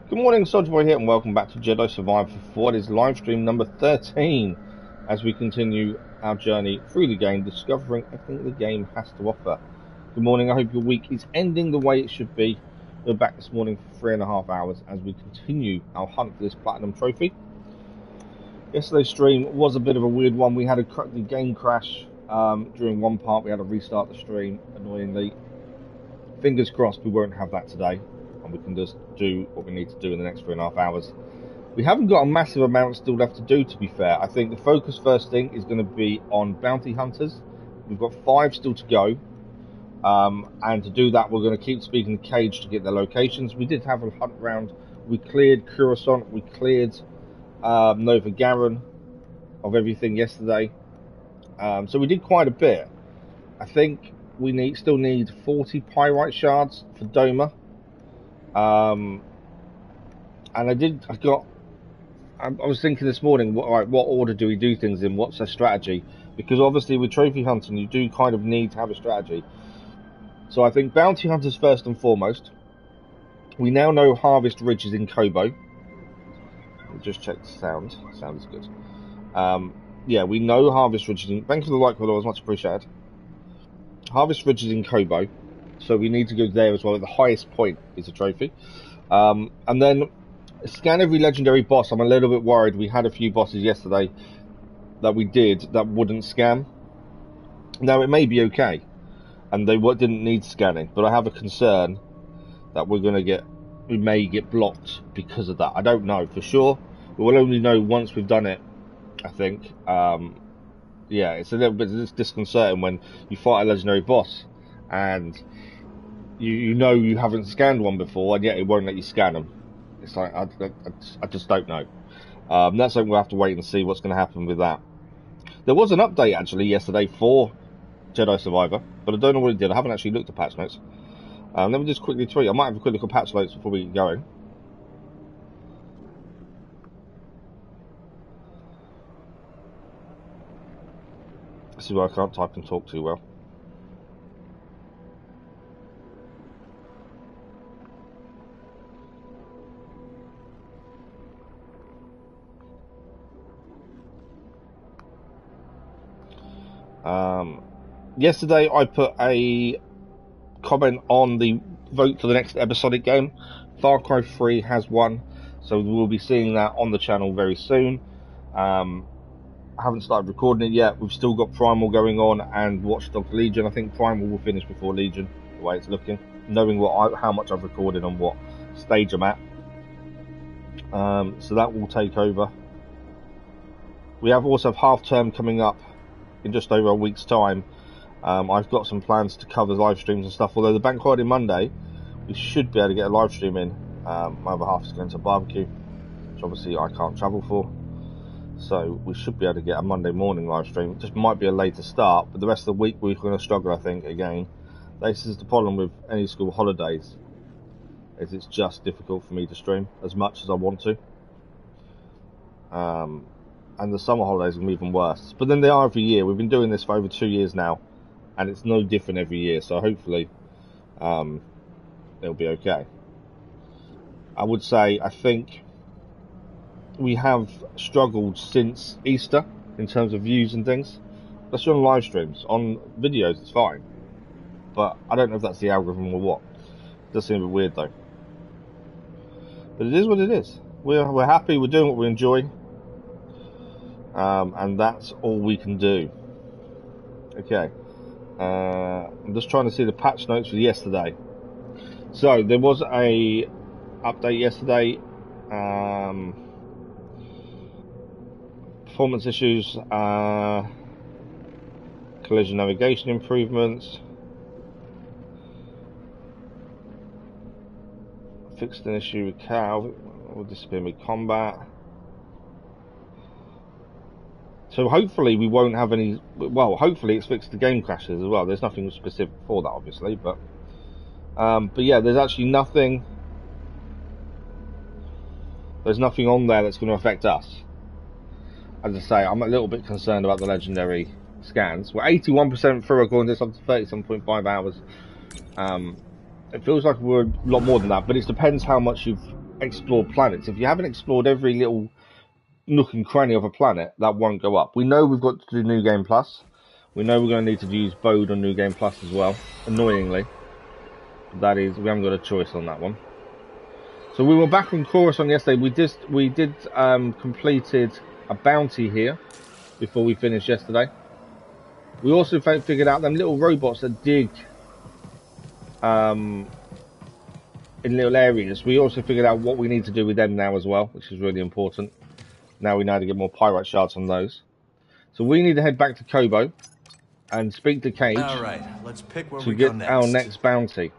Good morning, Soldier Boy here, and welcome back to Jedi Survivor for what is live stream number 13 as we continue our journey through the game, discovering everything the game has to offer. Good morning, I hope your week is ending the way it should be. We're back this morning for 3.5 hours as we continue our hunt for this Platinum Trophy. Yesterday's stream was a bit of a weird one. We had the game crash during one part. We had to restart the stream, annoyingly. Fingers crossed we won't have that today, and we can just do what we need to do in the next 3.5 hours. We haven't got a massive amount still left to do, to be fair. I think the focus first thing is going to be on bounty hunters. We've got 5 still to go, and to do that we're going to keep speaking to Caij to get their locations. We did have a hunt round. We cleared Coruscant, we cleared Nova Garen of everything yesterday, so we did quite a bit. I think we still need 40 pyrite shards for Doma. And I was thinking this morning, what order do we do things in? What's our strategy? Because obviously with trophy hunting, you do kind of need to have a strategy. So I think bounty hunters first and foremost. We now know Harvest Ridge is in Kobo. We'll just check the sound. Sound is good. Yeah, we know Harvest Ridge is in... Thank you for the like, follow, much appreciated. Harvest Ridge is in Kobo, so we need to go there as well. At the highest point is a trophy. And then scan every legendary boss. I'm a little bit worried. We had a few bosses yesterday that we did that wouldn't scan. Now, it may be okay, and they didn't need scanning, but I have a concern that we may get blocked because of that. I don't know for sure. We will only know once we've done it, I think. Yeah, it's a little bit disconcerting when you fight a legendary boss and you know you haven't scanned one before, and yet it won't let you scan them. It's like, I just don't know. That's something we'll have to wait and see what's going to happen with that. There was an update actually yesterday for Jedi Survivor, but I don't know what it did. I haven't actually looked at patch notes. Let me just quickly tweet. I might have a quick look at patch notes before we get going. This is where I can't type and talk too well. Yesterday I put a comment on the vote for the next episodic game. Far Cry 3 has won, so we'll be seeing that on the channel very soon. I haven't started recording it yet. We've still got Primal going on and Watch Dogs Legion. I think Primal will finish before Legion, the way it's looking, knowing how much I've recorded and what stage I'm at. So that will take over. We also have half term coming up in just over a week's time. I've got some plans to cover live streams and stuff, although the bank holiday Monday we should be able to get a live stream in. My other half is going to a barbecue, which obviously I can't travel for, so we should be able to get a Monday morning live stream. It just might be a later start, but the rest of the week we're going to struggle, I think. Again, this is the problem with any school holidays, is it's just difficult for me to stream as much as I want to. And the summer holidays are even worse, but then they are every year. We've been doing this for over 2 years now, and it's no different every year, so hopefully it'll be okay. I would say I think we have struggled since Easter in terms of views and things, especially on live streams. On videos it's fine, but I don't know if that's the algorithm or what. It does seem a bit weird though, but it is what it is. We're happy, we're doing what we enjoy, and that's all we can do. Okay. I'm just trying to see the patch notes for yesterday. So there was a update yesterday. Performance issues, collision navigation improvements, fixed an issue with Cal, will disappear mid-combat. So hopefully we won't have any. Well, hopefully it's fixed the game crashes as well. There's nothing specific for that, obviously, but yeah, there's actually nothing. There's nothing on there that's going to affect us. As I say, I'm a little bit concerned about the legendary scans. We're 81% through according to this, up to 37.5 hours. It feels like we're a lot more than that, but it depends how much you've explore planets. If you haven't explored every little nook and cranny of a planet, that won't go up. We know we've got to do New Game Plus. We know we're going to need to use Bode on New Game Plus as well, annoyingly. That is, we haven't got a choice on that one. So we were back on Coruscant yesterday. We did completed a bounty here before we finished yesterday. We also figured out them little robots that dig in little areas. We also figured out what we need to do with them now as well, which is really important. Now we know how to get more pyrite shards on those. So we need to head back to Kobo and speak to Caij. All right, let's pick where to we get go next. our next bounty.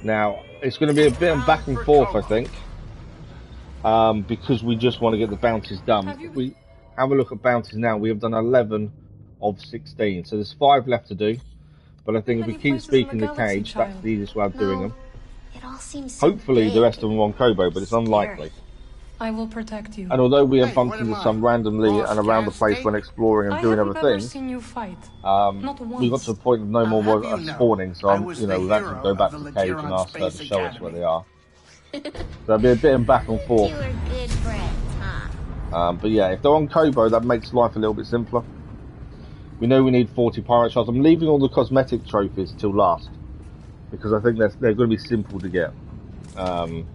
Now it's going to be a bit of back and forth, I think, because we just want to get the bounties done. If we have a look at bounties now, we have done 11 of 16, so there's 5 left to do. But I think if we keep speaking to Caij, that's the easiest way of doing them. It all seems so Hopefully big. the rest of them are on Kobo, but it's unlikely. I will protect you. And although we have bumped into some randomly and around the place when exploring and doing other things, Seen you fight. we got to a point of no more spawning, so we've had to go back to the Caij and ask her to show us where they are. So there'll be a bit of back and forth. You were good friends, huh? But yeah, if they're on Kobo, that makes life a little bit simpler. We know we need 40 pirate shards. I'm leaving all the cosmetic trophies till last, because I think they're going to be simple to get. You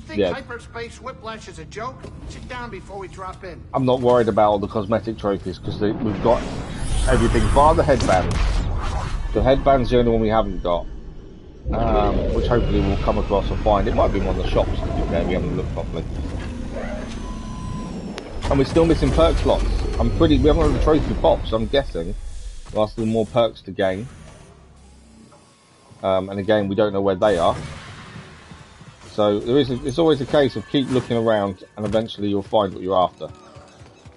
think hyperspace whiplash is a joke? Sit down before we drop in. I'm not worried about all the cosmetic trophies because we've got everything bar the headbands. The headband's the only one we haven't got, which hopefully we'll come across and find. It might be one of the shops to be fair, we haven't looked properly. And we're still missing perk slots. We haven't got the trophy pops, so I'm guessing there are still more perks to gain. And again, we don't know where they are. So it's always a case of keep looking around and eventually you'll find what you're after.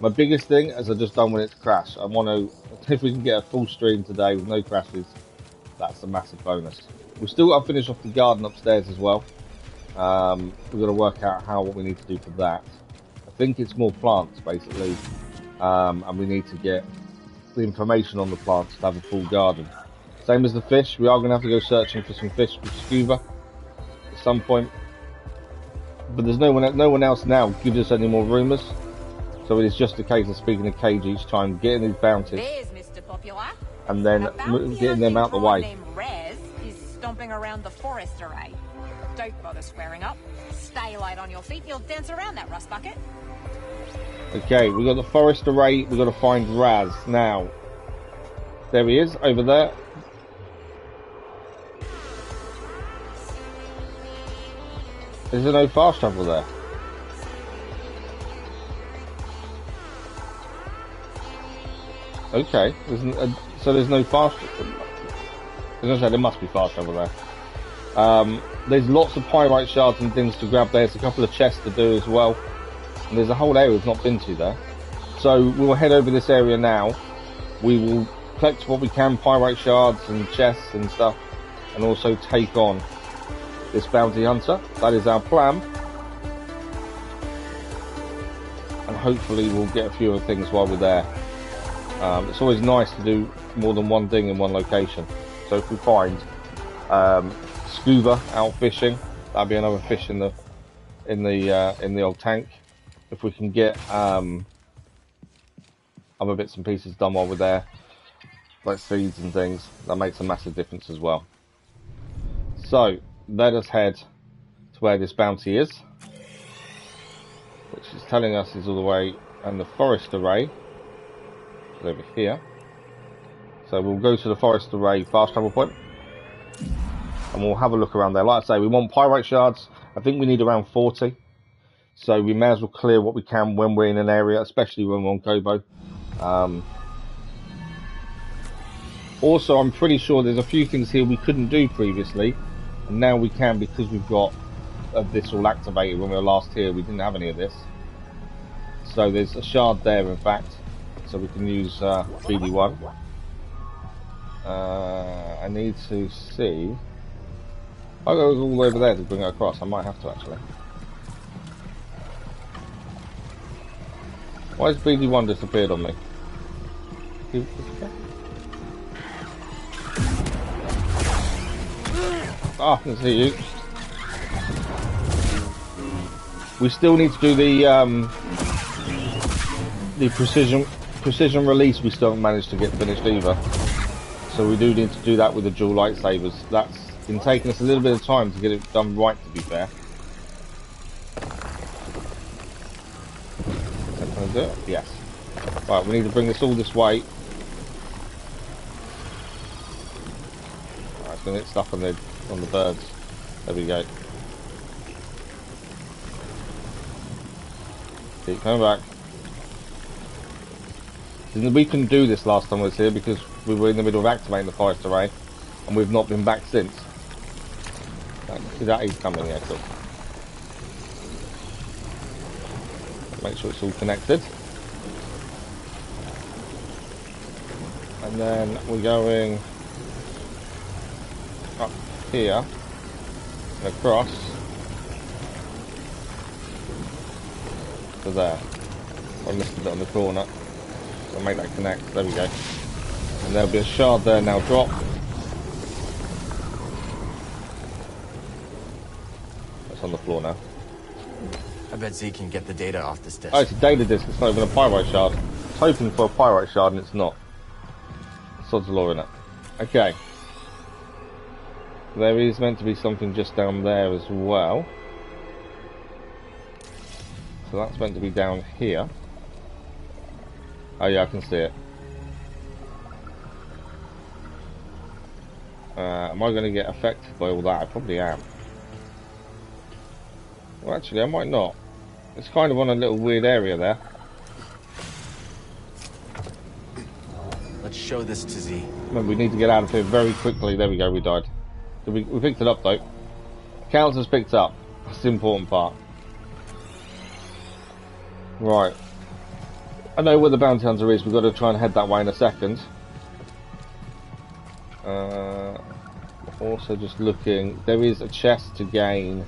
My biggest thing, as I've just done when it's crashed, I want to, if we can get a full stream today with no crashes, that's a massive bonus. We've still got to finish off the garden upstairs as well. We've got to work out what we need to do for that. I think it's more plants basically, and we need to get the information on the plants to have a full garden. Same as the fish, we are going to have to go searching for some fish with scuba at some point. But there's no one else now gives us any more rumours. So it is just a case of speaking to Caij each time, getting these bounties, Mr. Popular. and then getting them out the way. Named Rez is stomping around the forest array. Don't bother squaring up. Stay light on your feet. You'll dance around that rust bucket. Okay, we've got the forest array. We've got to find Raz now. There he is over there. Is there no fast travel there? Okay, so there's no fast. I was gonna say there must be fast travel there. There's lots of pyrite shards and things to grab. There's a couple of chests to do as well, and there's a whole area we've not been to there. So we'll head over this area now. We will collect what we can, pyrite shards and chests and stuff, and also take on this bounty hunter. That is our plan, and hopefully we'll get a few other things while we're there. It's always nice to do more than one thing in one location. So if we find scuba out fishing, that'd be another fish in the old tank. If we can get other bits and pieces done while we're there, like seeds and things, that makes a massive difference as well. So let us head to where this bounty is, which is telling us is all the way in the forest array, which is over here. So we'll go to the forest array fast travel point, and we'll have a look around there. Like I say, we want pyrite shards. I think we need around 40, so we may as well clear what we can when we're in an area, especially when we're on Kobo. Also, I'm pretty sure there's a few things here we couldn't do previously, and now we can because we've got this all activated. When we were last here, we didn't have any of this. So there's a shard there, in fact, so we can use BD1. I need to see. I'll go all the way over there to bring it across. I might have to actually. Why has BD1 disappeared on me? Ah, I can see you. We still need to do the precision release. We still haven't managed to get finished either. So we do need to do that with the dual lightsabers. That's been taking us a little bit of time to get it done right, to be fair. Is that going to do it? Yes. Right, we need to bring this all this way. Right, it's going to get stuck on the birds. There we go. Keep coming back. We couldn't do this last time I was here because we were in the middle of activating the forest array, and we've not been back since. See that he's coming, yeah, cool. Make sure it's all connected. And then we're going up here and across to there. I listed it on the corner. So make that connect. There we go. And there'll be a shard there now. Drop. That's on the floor now. I bet Z can get the data off this disk. Oh, it's a data disk. It's not even a pyrite shard. I was hoping for a pyrite shard and it's not. Sod's law in it. Okay. There is meant to be something just down there as well. So that's meant to be down here. Oh yeah, I can see it. Am I going to get affected by all that? I probably am. Well, actually, I might not. It's kind of on a little weird area there. Let's show this to Z. Remember, we need to get out of here very quickly. There we go, we died. We picked it up though. Counts has picked up. That's the important part. Right. I know where the bounty hunter is. We've got to try and head that way in a second. Also just looking. There is a chest to gain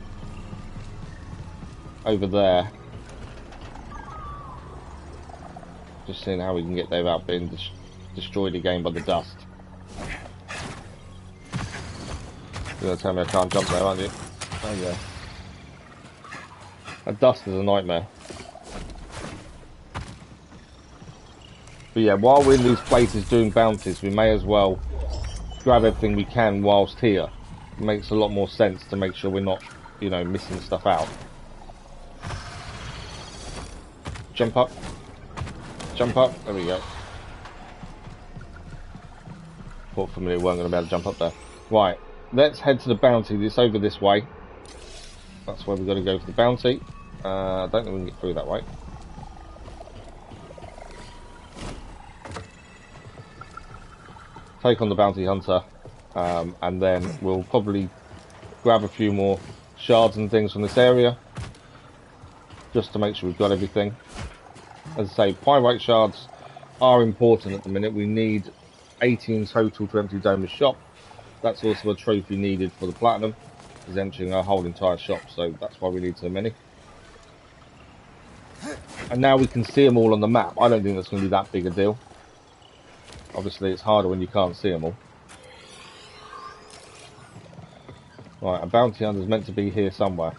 over there. Just seeing how we can get there without being destroyed again by the dust. You're going to tell me I can't jump there, aren't you? Oh yeah. That dust is a nightmare. But yeah, while we're in these places doing bounties, we may as well grab everything we can whilst here. It makes a lot more sense to make sure we're not, you know, missing stuff out. Jump up. Jump up. There we go. Thought for a minute we weren't going to be able to jump up there. Right, let's head to the bounty. It's over this way. That's where we've got to go for the bounty. I don't think we can get through that way. Take on the bounty hunter, and then we'll probably grab a few more shards and things from this area, just to make sure we've got everything. As I say, pyrite shards are important at the minute. We need 80 in total to empty Doma's shop. That's also a trophy needed for the platinum, is emptying our whole entire shop, so that's why we need so many. And now we can see them all on the map. I don't think that's going to be that big a deal. Obviously, it's harder when you can't see them all. Right, a bounty hunter is meant to be here somewhere.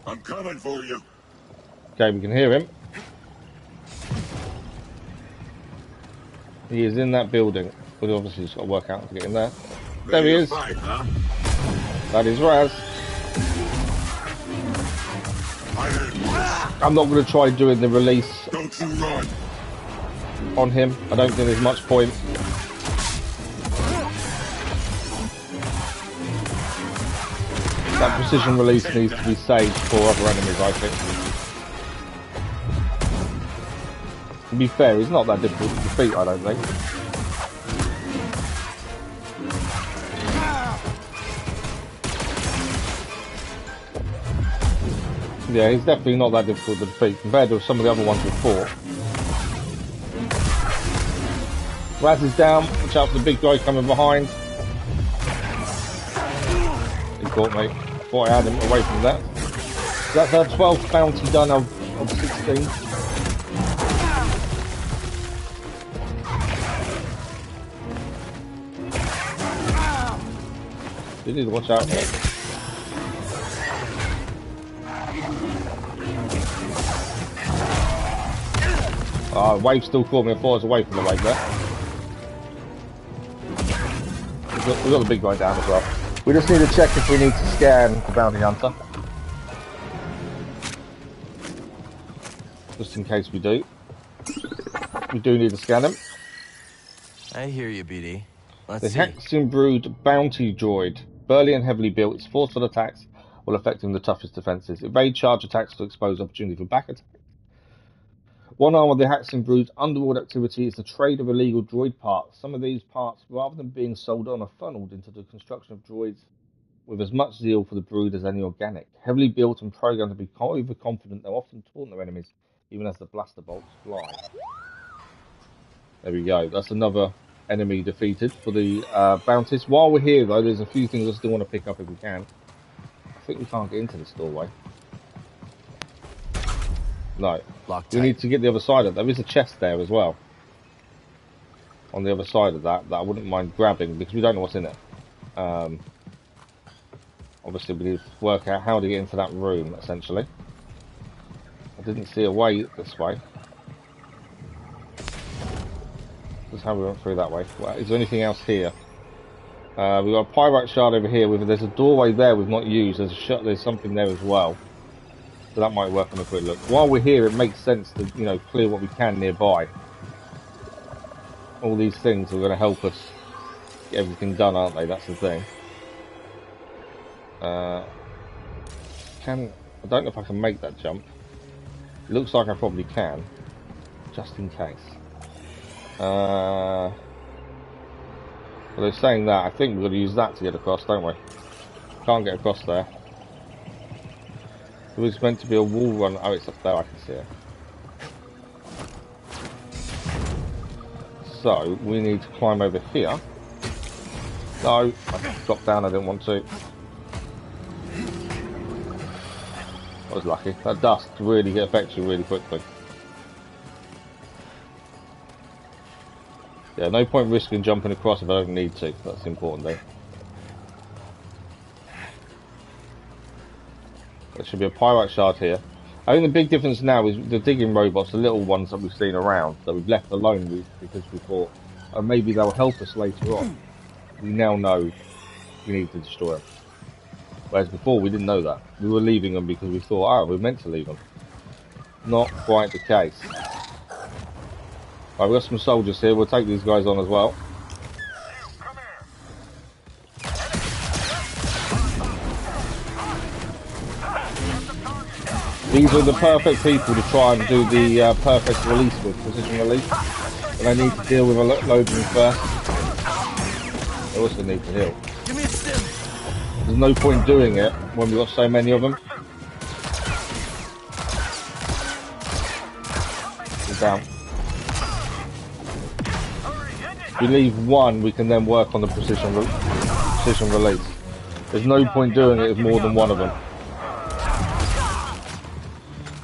I'm coming for you. Okay, we can hear him. He is in that building. But obviously, just got to work out to get in there. There he is. Fight, huh? That is Raz. I'm not going to try doing the release Don't you run. on him. I don't think there's much point. That precision release needs to be saved for other enemies, I think. To be fair, he's not that difficult to defeat, I don't think. Yeah, he's definitely not that difficult to defeat compared to some of the other ones we've fought. Raz is down. Watch out for the big guy coming behind. He caught me. Thought I had him away from that. That's our 12th bounty done of 16. You need to watch out. Wave still caught me. I thought I was away from the wave there. We've got the big guy down as well. We just need to check if we need to scan the bounty hunter. Just in case we do. We do need to scan him. I hear you, BD. The Hex-Imbrued Bounty Droid. Burly and heavily built, its forceful attacks will affect him the toughest defences. Evade charge attacks to expose opportunity for back attack. One arm of the Hex-Imbrued underworld activity is the trade of illegal droid parts. Some of these parts, rather than being sold on, are funneled into the construction of droids with as much zeal for the brood as any organic. Heavily built and programmed to be overconfident, they'll often taunt their enemies, even as the blaster bolts fly. There we go. That's another enemy defeated for the bounties. While we're here, though, there's a few things I still want to pick up if we can. I think we can't get into this doorway. No. We need to get the other side of it. There is a chest there as well. On the other side of that I wouldn't mind grabbing because we don't know what's in it. Obviously, we need to work out how to get into that room, essentially. I didn't see a way this way. That's how we went through that way. Well, is there anything else here? We've got a pyrite shard over here. There's a doorway there we've not used. There's something there as well. So that might work on a quick look. While we're here, it makes sense to, you know, clear what we can nearby. All these things are going to help us get everything done, aren't they? That's the thing. I don't know if I can make that jump. It looks like I probably can, just in case. Well, they're saying that. I think we've got to use that to get across, don't we? Can't get across there. It was meant to be a wall run. Oh, it's up there. I can see it. So we need to climb over here. No, I dropped down. I didn't want to. I was lucky. That dust really affects you really quickly. Yeah, no point risking jumping across if I don't need to. That's the important thing. There should be a pyrite shard here. I think the big difference now is the digging robots, the little ones that we've seen around, that we've left alone because we thought, oh, maybe they'll help us later on. We now know we need to destroy them. Whereas before we didn't know that. We were leaving them because we thought, oh, we're meant to leave them. Not quite the case. Right, we've got some soldiers here. We'll take these guys on as well. These are the perfect people to try and do the perfect release with, precision release. But I need to deal with a load of them first. I also need to heal. Give me a stim. There's no point doing it when we've got so many of them. Get down. If we leave one, we can then work on the precision release. There's no point doing it with more than one of them.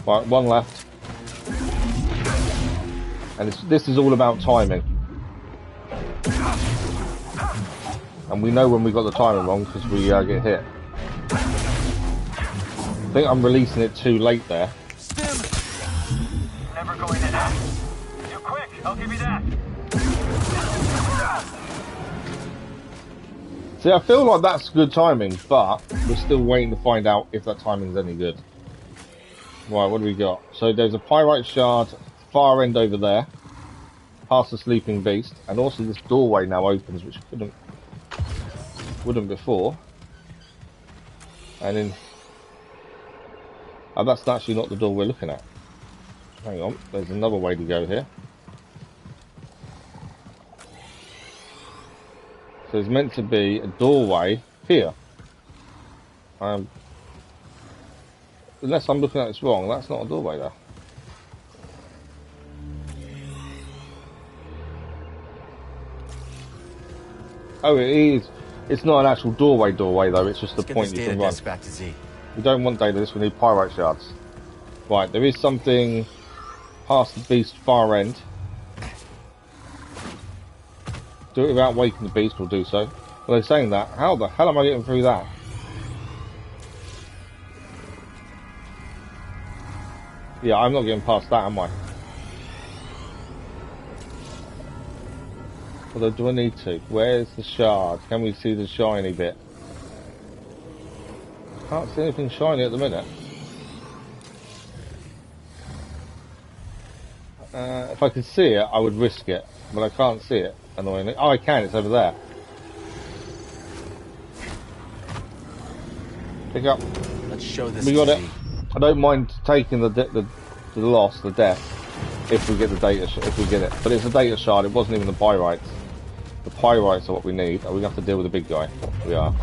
Right, one left. And this is all about timing. And we know when we got the timing wrong because we get hit. I think I'm releasing it too late there. Never going to that. You're quick, I'll give you that. See, I feel like that's good timing, but we're still waiting to find out if that timing's any good. Right, what do we got? So there's a pyrite shard far end over there, past the sleeping beast, and also this doorway now opens, which wouldn't before. And then, oh, that's actually not the door we're looking at. Hang on, there's another way to go here. So there's meant to be a doorway here. Unless I'm looking at this wrong, that's not a doorway there. Oh, it is. It's not an actual doorway though, it's just the point you can run. Back to Z. We don't want data disc, we need pyrite shards. Right, there is something past the beast far end. Do it without waking the beast, we'll do so. Well, they're saying that. How the hell am I getting through that? Yeah, I'm not getting past that, am I? Although, do I need to? Where's the shard? Can we see the shiny bit? Can't see anything shiny at the minute. If I could see it, I would risk it, but I can't see it, annoyingly. Oh, I can, it's over there. Pick up. Let's show this. We got it. I don't mind taking the loss, the death, if we get the data, if we get it. But it's a data shard, it wasn't even the pyrites. The pyrites are what we need. Are we going to have to deal with the big guy? We are.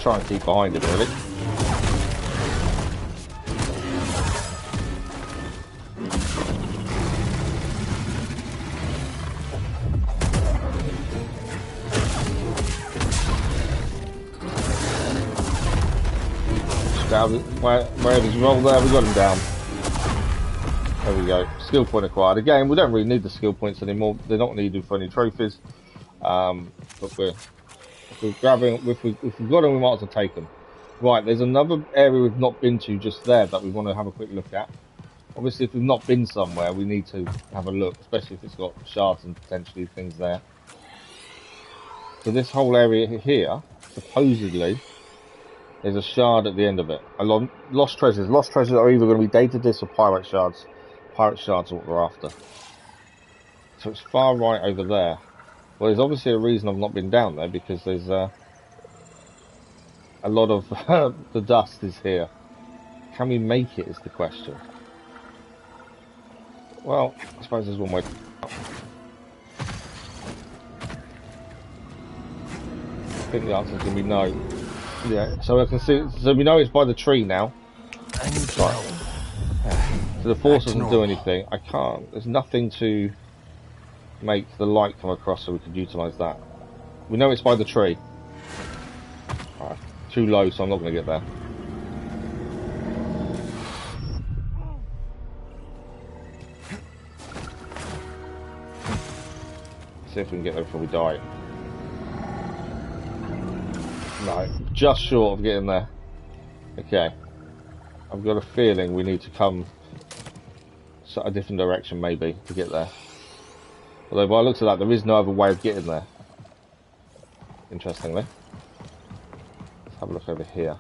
Try and keep behind it, really. Where does he roll there? We got him down. There we go. Skill point acquired. Again, we don't really need the skill points anymore. They're not needed for any trophies. But we're grabbing. If we've got them, we might as well take them. Right, there's another area we've not been to just there that we want to have a quick look at. Obviously, if we've not been somewhere, we need to have a look, especially if it's got shards and potentially things there. So this whole area here, supposedly, there's a shard at the end of it. Lost treasures. Lost treasures are either going to be data discs or pirate shards. Pirate shards are what we're after. So it's far right over there. Well, there's obviously a reason I've not been down there, because there's a lot of the dust is here. Can we make it is the question. Well, I suppose there's one way. I think the answer's going to be no. Yeah, so I can see. So we know it's by the tree now. I need to know. So the force doesn't do anything. I can't. There's nothing to make the light come across so we could utilise that. We know it's by the tree. Alright, too low, so I'm not going to get there. See if we can get there before we die. No, just short of getting there. Okay. I've got a feeling we need to come a different direction maybe to get there. Although by the looks of that, there is no other way of getting there. Interestingly. Let's have a look over here.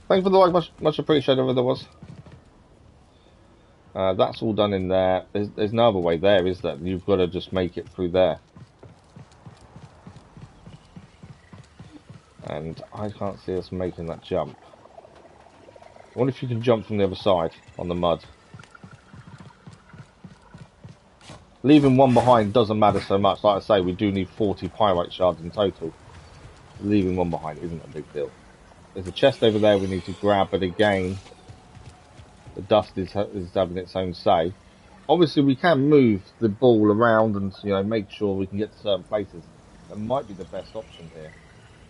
Thanks for the like, much appreciated whatever there was. That's all done in there. There's no other way there, is there? You've got to just make it through there. And I can't see us making that jump. I wonder if you can jump from the other side on the mud. Leaving one behind doesn't matter so much. Like I say, we do need 40 pyrite shards in total. Leaving one behind isn't a big deal. There's a chest over there we need to grab, but again, the dust is having its own say. Obviously, we can move the ball around and, you know, make sure we can get to certain places. That might be the best option here.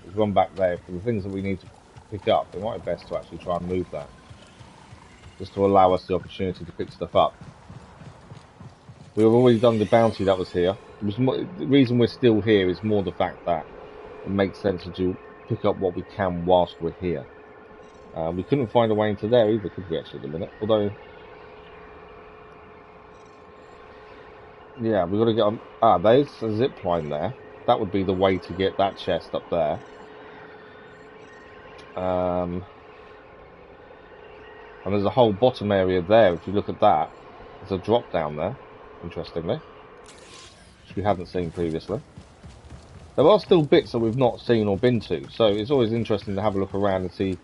Is run back there for the things that we need to pick up. It might be best to actually try and move that, just to allow us the opportunity to pick stuff up. We've already done the bounty that was here. The reason we're still here is more the fact that it makes sense to pick up what we can whilst we're here. We couldn't find a way into there either, could we, actually, at the minute? Although, yeah, we've got to get on. Ah, there's a zip line there. That would be the way to get that chest up there. And there's a whole bottom area there. If you look at that, there's a drop down there, interestingly, which we hadn't seen previously. There are still bits that we've not seen or been to, so it's always interesting to have a look around and see, you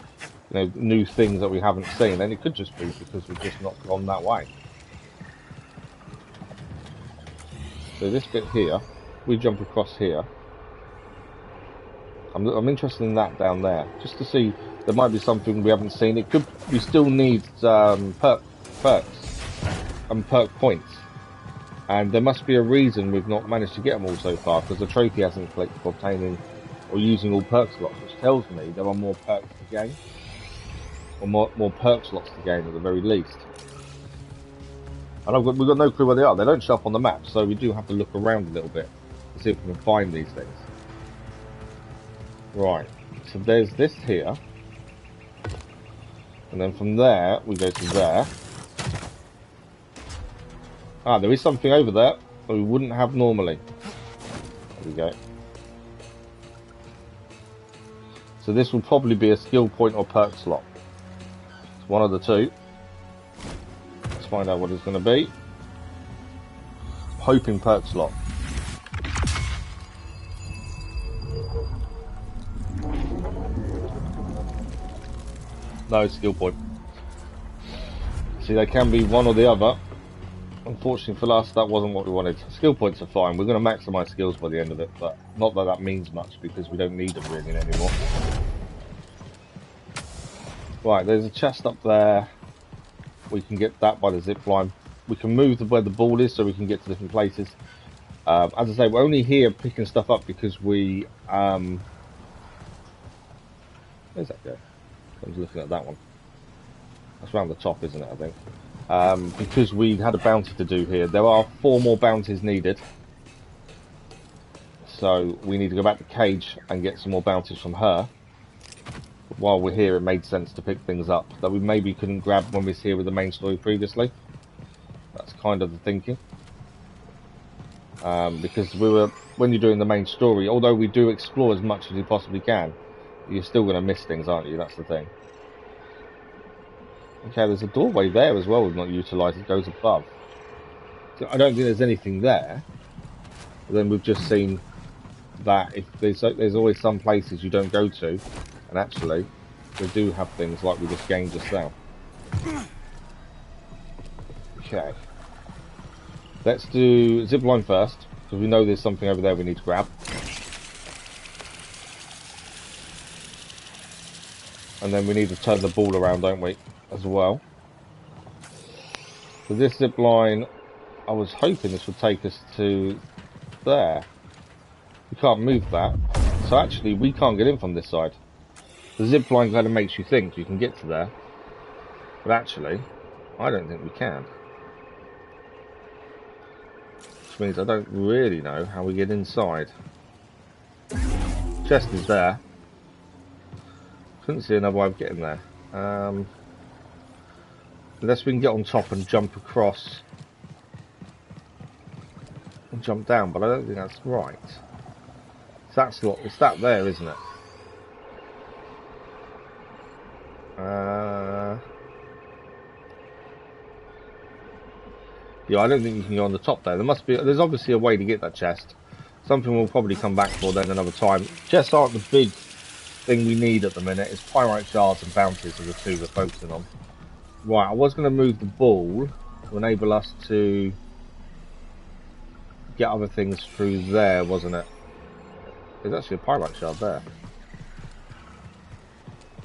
know, new things that we haven't seen. And it could just be because we've just not gone that way. So this bit here, we jump across here. I'm interested in that down there, just to see. There might be something we haven't seen. It could. We still need perks and perk points, and there must be a reason we've not managed to get them all so far, because the trophy hasn't clicked for obtaining or using all perk slots, which tells me there are more perks to gain. or more perk slots to gain at the very least. And we've got no clue where they are. They don't show up on the map, so we do have to look around a little bit to see if we can find these things. Right, so there's this here. And then from there, we go to there. Ah, there is something over there that we wouldn't have normally. There we go. So this will probably be a skill point or perk slot. It's one of the two. Let's find out what it's going to be. Hoping perk slot. No, skill point. See, they can be one or the other. Unfortunately for us, that wasn't what we wanted. Skill points are fine. We're going to maximize skills by the end of it, but not that that means much because we don't need them really anymore. Right, there's a chest up there. We can get that by the zip line. We can move where the ball is so we can get to different places. As I say, we're only here picking stuff up because we... Where's that go? I was looking at that one. That's around the top, isn't it, I think? Because we had a bounty to do here. There are 4 more bounties needed. So we need to go back to Caij and get some more bounties from her. But while we're here, it made sense to pick things up that we maybe couldn't grab when we was here with the main story previously. That's kind of the thinking. Because when you're doing the main story, although we do explore as much as we possibly can, you're still going to miss things, aren't you? That's the thing. Okay, there's a doorway there as well we've not utilised. It goes above. So I don't think there's anything there. But then we've just seen that if there's always some places you don't go to, and actually they do have things like we just gained just now. Okay. Let's do zipline first, because we know there's something over there we need to grab. And then we need to turn the ball around, don't we, as well. So this zip line, I was hoping this would take us to there. We can't move that. So actually, we can't get in from this side. The zip line kind of makes you think you can get to there. But actually, I don't think we can. Which means I don't really know how we get inside. Chest is there. Couldn't see another way of getting there. Unless we can get on top and jump across and jump down, but I don't think that's right. It's that there, isn't it? Yeah, I don't think you can go on the top there. There's obviously a way to get that chest. Something we'll probably come back for then another time. Chests aren't the big thing we need at the minute. It's pyrite shards and bounties are the two we're focusing on. Right, I was going to move the ball to enable us to get other things through there, wasn't it? There's actually a pyrite shard there.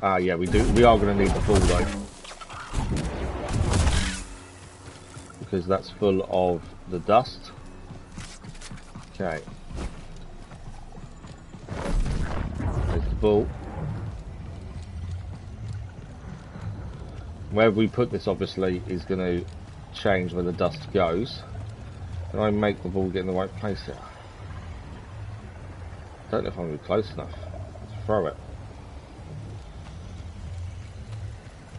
Ah, yeah, we are going to need the ball though, because that's full of the dust. Okay. There's the ball. Where we put this obviously is going to change where the dust goes. Can I make the ball get in the right place here? I don't know if I'm going to be close enough. Let's throw it.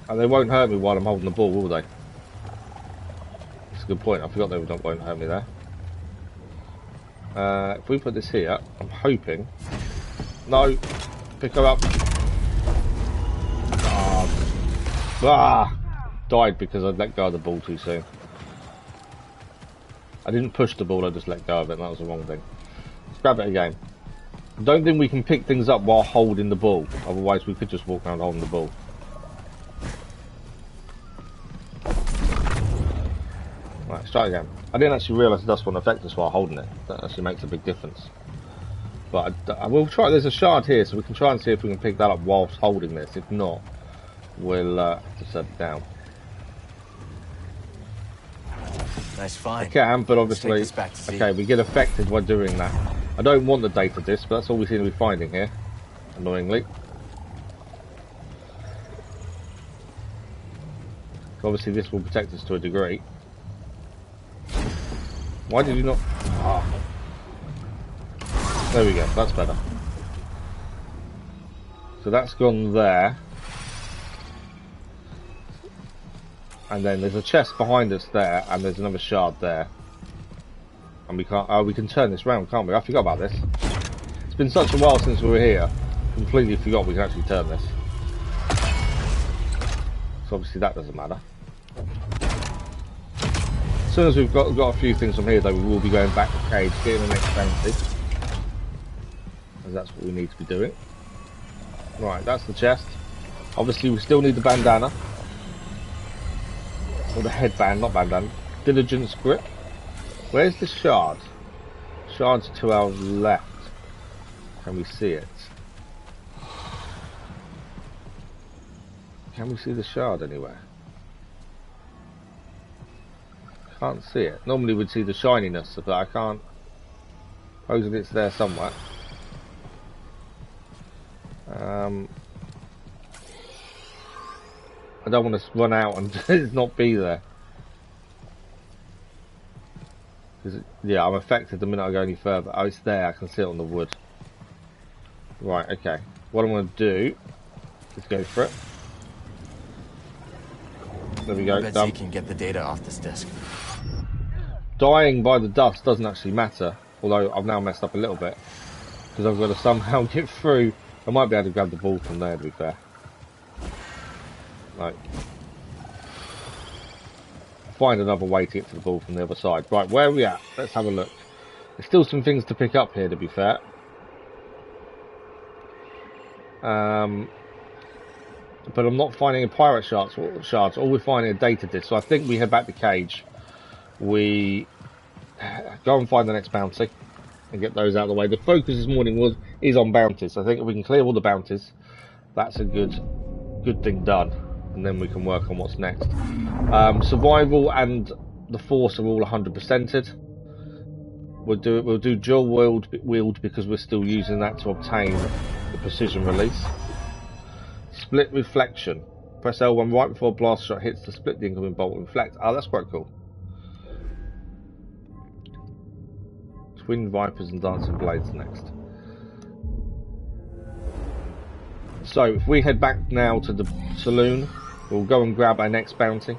And they won't hurt me while I'm holding the ball, will they? That's a good point. I forgot they won't hurt me there. If we put this here, I'm hoping... No! Pick her up! Ah! Died because I let go of the ball too soon. I didn't push the ball, I just let go of it, and that was the wrong thing. Let's grab it again. I don't think we can pick things up while holding the ball, otherwise we could just walk around holding the ball. Right, let's try again. I didn't actually realise the dust won't affect us while holding it. That actually makes a big difference. But I will try. There's a shard here, so we can try and see if we can pick that up whilst holding this. If not, we'll have to set it down. Nice find. I can, but obviously, okay, we get affected by doing that. I don't want the data disc, but that's all we seem to be finding here, annoyingly. Obviously this will protect us to a degree. Why did you not... Oh. There we go, that's better. So that's gone there. And then there's a chest behind us there, and there's another shard there. And we can't... Oh, we can turn this round, can't we? I forgot about this. It's been such a while since we were here. Completely forgot we can actually turn this. So obviously that doesn't matter. As soon as we've got a few things from here, though, we will be going back to Caij, getting the next bounty. As that's what we need to be doing. Right, that's the chest. Obviously we still need the bandana. Or the headband, not bandana. Diligence grip. Where's the shard? Shard's to our left. Can we see it? Can we see the shard anywhere? Can't see it. Normally we'd see the shininess, but I can't. Supposing it's there somewhere. I don't want to run out and it's not be there. Yeah, I'm affected the minute I go any further. Oh, it's there. I can see it on the wood. Right, okay. What I'm going to do is go for it. There we go. I bet Done. you can get the data off this disk. Dying by the dust doesn't actually matter, although I've now messed up a little bit because I've got to somehow get through. I might be able to grab the ball from there, to be fair. Right. Find another way to get to the ball from the other side. Right, where are we at? Let's have a look. There's still some things to pick up here, to be fair. But I'm not finding any pirate shards. All we're finding are data discs. So I think we head back to Caij. We go and find the next bounty and get those out of the way. The focus this morning is on bounties. I think if we can clear all the bounties, that's a good thing done, and then we can work on what's next. Survival and the Force are all 100%ed. We'll do dual wield because we're still using that to obtain the precision release. Split reflection. Press L1 right before a blast shot hits to split the incoming bolt and reflect. Oh, that's quite cool. Twin Vipers and Dancing Blades next. So if we head back now to the saloon, we'll go and grab our next bounty.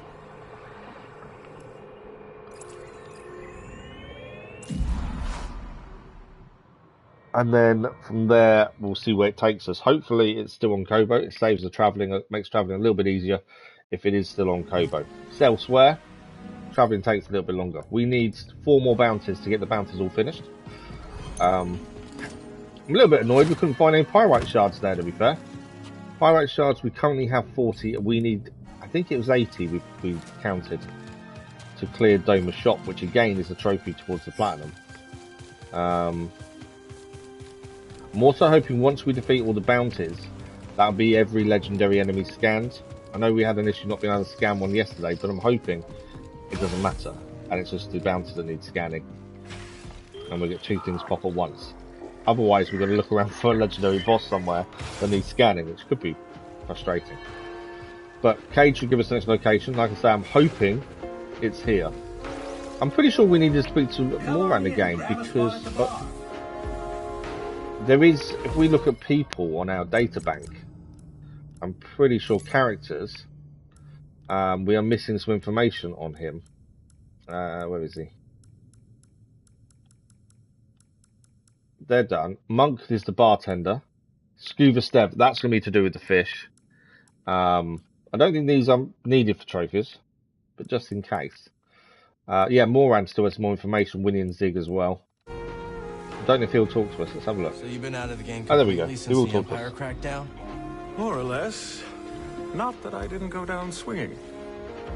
And then from there we'll see where it takes us. Hopefully it's still on Kobo. It saves the travelling, makes travelling a little bit easier if it is still on Kobo. If it's elsewhere, travelling takes a little bit longer. We need 4 more bounties to get the bounties all finished. I'm a little bit annoyed we couldn't find any pyrite shards there, to be fair. Pyrite shards, we currently have 40. We need, I think it was 80 we counted to clear Doma's shop, which again is a trophy towards the platinum. I'm also hoping once we defeat all the bounties, that'll be every legendary enemy scanned. I know we had an issue not being able to scan one yesterday, but I'm hoping it doesn't matter, and it's just the bounties that need scanning, and we'll get 2 things pop at once. Otherwise we're going to look around for a legendary boss somewhere that needs scanning, which could be frustrating. But Caij should give us the next location. Like I say, I'm hoping it's here. I'm pretty sure we need to speak to more around the game, because there is, if we look at people on our data bank, I'm pretty sure characters, we are missing some information on him. Where is he? They're done. Monk is the bartender. Scuba Step, that's going to be to do with the fish. I don't think these are needed for trophies, but just in case. Yeah, Moran still has more information. Winnie and Zig as well. I don't know if he'll talk to us. Let's have a look. So you've been out of the game there we go. since He will the talk to Empire us. crackdown? More or less. Not that I didn't go down swinging.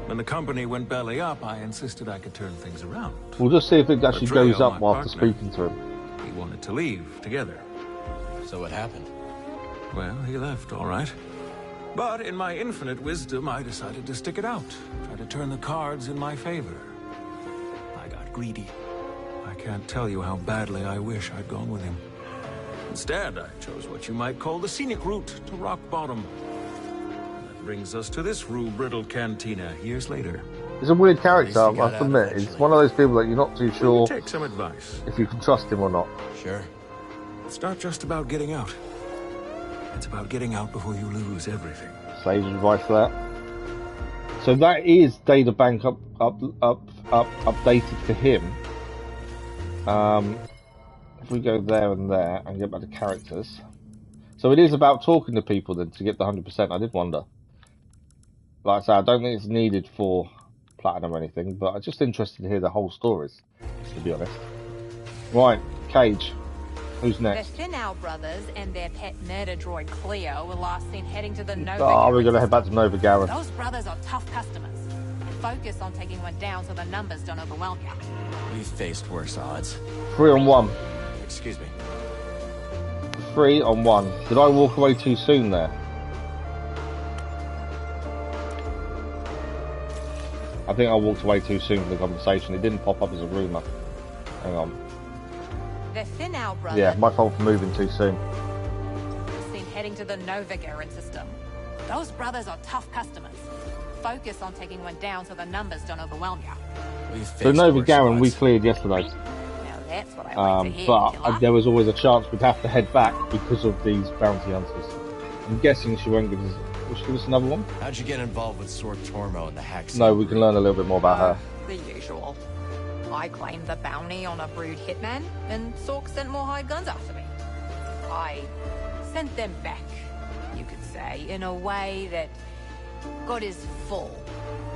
When the company went belly up, I insisted I could turn things around. We'll just see if it actually Betrayal, goes up my after partner. speaking to him. He wanted to leave together. So what happened? Well, he left, all right. But in my infinite wisdom, I decided to stick it out. Try to turn the cards in my favor. I got greedy. I can't tell you how badly I wish I'd gone with him. Instead, I chose what you might call the scenic route to rock bottom. That brings us to this rue-brittle cantina years later. He's a weird character, I must admit. He's one of those people that you're not too sure Take some advice. if you can trust him or not. Sure. It's not just about getting out. It's about getting out before you lose everything. Sage advice there. So that is data bank updated to him. If we go there and there and get back to characters. So it is about talking to people then to get the 100%. I did wonder. Like I said, I don't think it's needed for platinum or anything, but I'm just interested to hear the whole stories, to be honest. Right, Caij. Who's next? The Finau brothers and their pet murder droid Cleo were last seen heading to the Nova. Oh, we're going to head back to Nova Garen. Those brothers are tough customers. Focus on taking one down so the numbers don't overwhelm you. We've faced worse odds. 3 on 1. Excuse me. 3 on 1. Did I walk away too soon there? I think I walked away too soon from the conversation. It didn't pop up as a rumour. Hang on. The Finau brothers. Yeah, my fault for moving too soon. Seen heading to the Nova Garen system. Those brothers are tough customers. Focus on taking one down so the numbers don't overwhelm you. So Nova Garen we cleared yesterday. Now that's what I like to hear. But there was always a chance we'd have to head back because of these bounty hunters. I'm guessing she won't give us. Will she give us another one? How'd you get involved with Sword Tormo and the hacks? No, we can learn a little bit more about her. The usual. I claimed the bounty on a brood hitman, and Sork sent more hired guns after me. I sent them back, you could say, in a way that got his full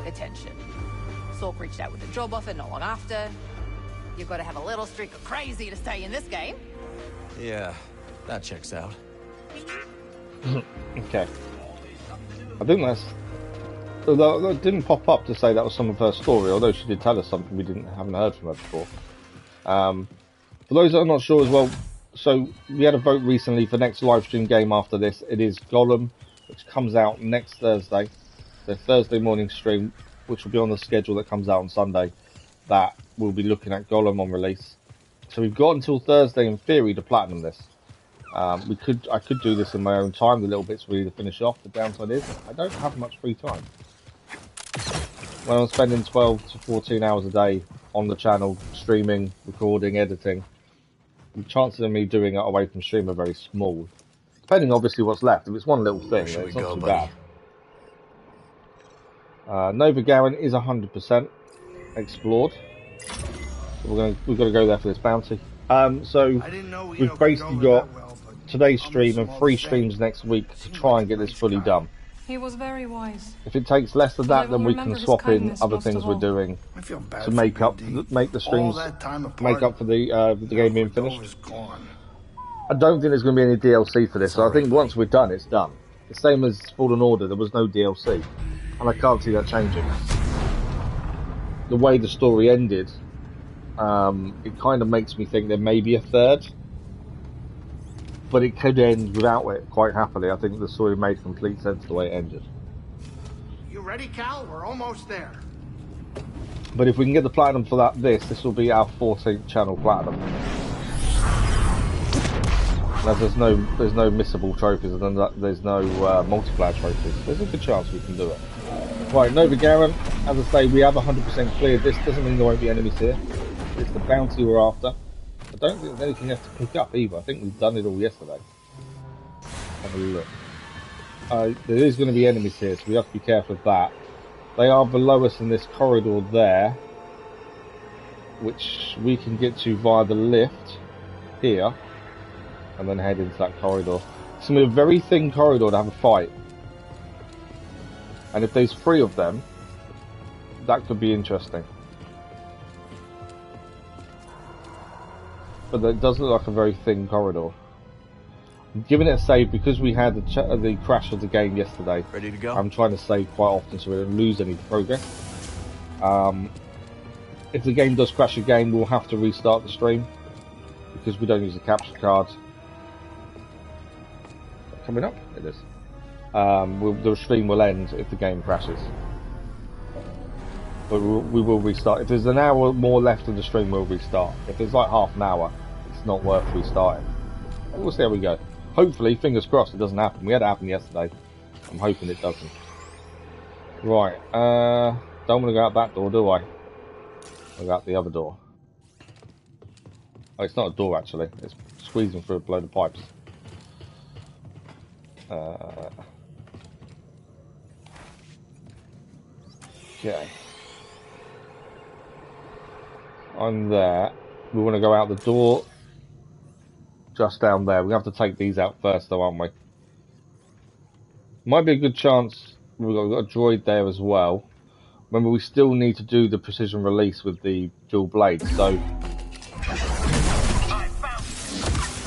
attention. Sork reached out with a job offer not long after. You've got to have a little streak of crazy to stay in this game. Yeah, that checks out. Okay. I think that's... Although it didn't pop up to say that was some of her story, although she did tell us something we haven't heard from her before. For those that are not sure as well, so we had a vote recently for next live stream game after this. It is Gollum, which comes out next Thursday. The Thursday morning stream, which will be on the schedule that comes out on Sunday, that we'll be looking at Gollum on release. So we've got until Thursday in theory to platinum this. I could do this in my own time, the little bits really to finish off. The downside is I don't have much free time. When I'm spending 12 to 14 hours a day on the channel, streaming, recording, editing, the chances of me doing it away from stream are very small. Depending obviously what's left. If it's one little thing, then it's not too bad. Nova Garen is 100% explored. So we've got to go there for this bounty. So we've basically got today's stream and 3 streams next week to try and get this fully done. He was very wise. If it takes less of that, then we can swap in other things we're doing to make the streams make up for the game being finished. I don't think there's going to be any DLC for this, so I think once we're done, it's done. The same as Fallen Order, there was no DLC, and I can't see that changing. The way the story ended, it kind of makes me think there may be a third, but it could end without it quite happily. I think the story made complete sense the way it ended. You ready, Cal? We're almost there. But if we can get the platinum for this will be our 14th channel platinum. Now there's no missable trophies, and there's no multiplayer trophies. There's a good chance we can do it. Right, Nova Garen, as I say, we have 100% cleared. This doesn't mean there won't be enemies here. It's the bounty we're after. I don't think there's anything left to pick up either. I think we've done it all yesterday. Have a look. There is going to be enemies here, so we have to be careful of that. They are below us in this corridor there, which we can get to via the lift here, and then head into that corridor. It's going to be a very thin corridor to have a fight. And if there's 3 of them, that could be interesting. But it does look like a very thin corridor. I'm giving it a save because we had the crash of the game yesterday. Ready to go? I'm trying to save quite often so we don't lose any progress. If the game does crash again, we'll have to restart the stream because we don't use the capture card. Coming up? It is. The stream will end if the game crashes. But we will restart. If there's an hour more left of the stream, we'll restart. If there's like half an hour, it's not worth restarting. We'll see how we go. Hopefully, fingers crossed, it doesn't happen. We had it happen yesterday. I'm hoping it doesn't. Right, don't want to go out that door, do I? I'll go out the other door. Oh, it's not a door actually, it's squeezing through a load of pipes. Okay. I'm there. We want to go out the door just down there. We have to take these out first though, aren't we? Might be a good chance. We've got a droid there as well. Remember, we still need to do the precision release with the dual blades, so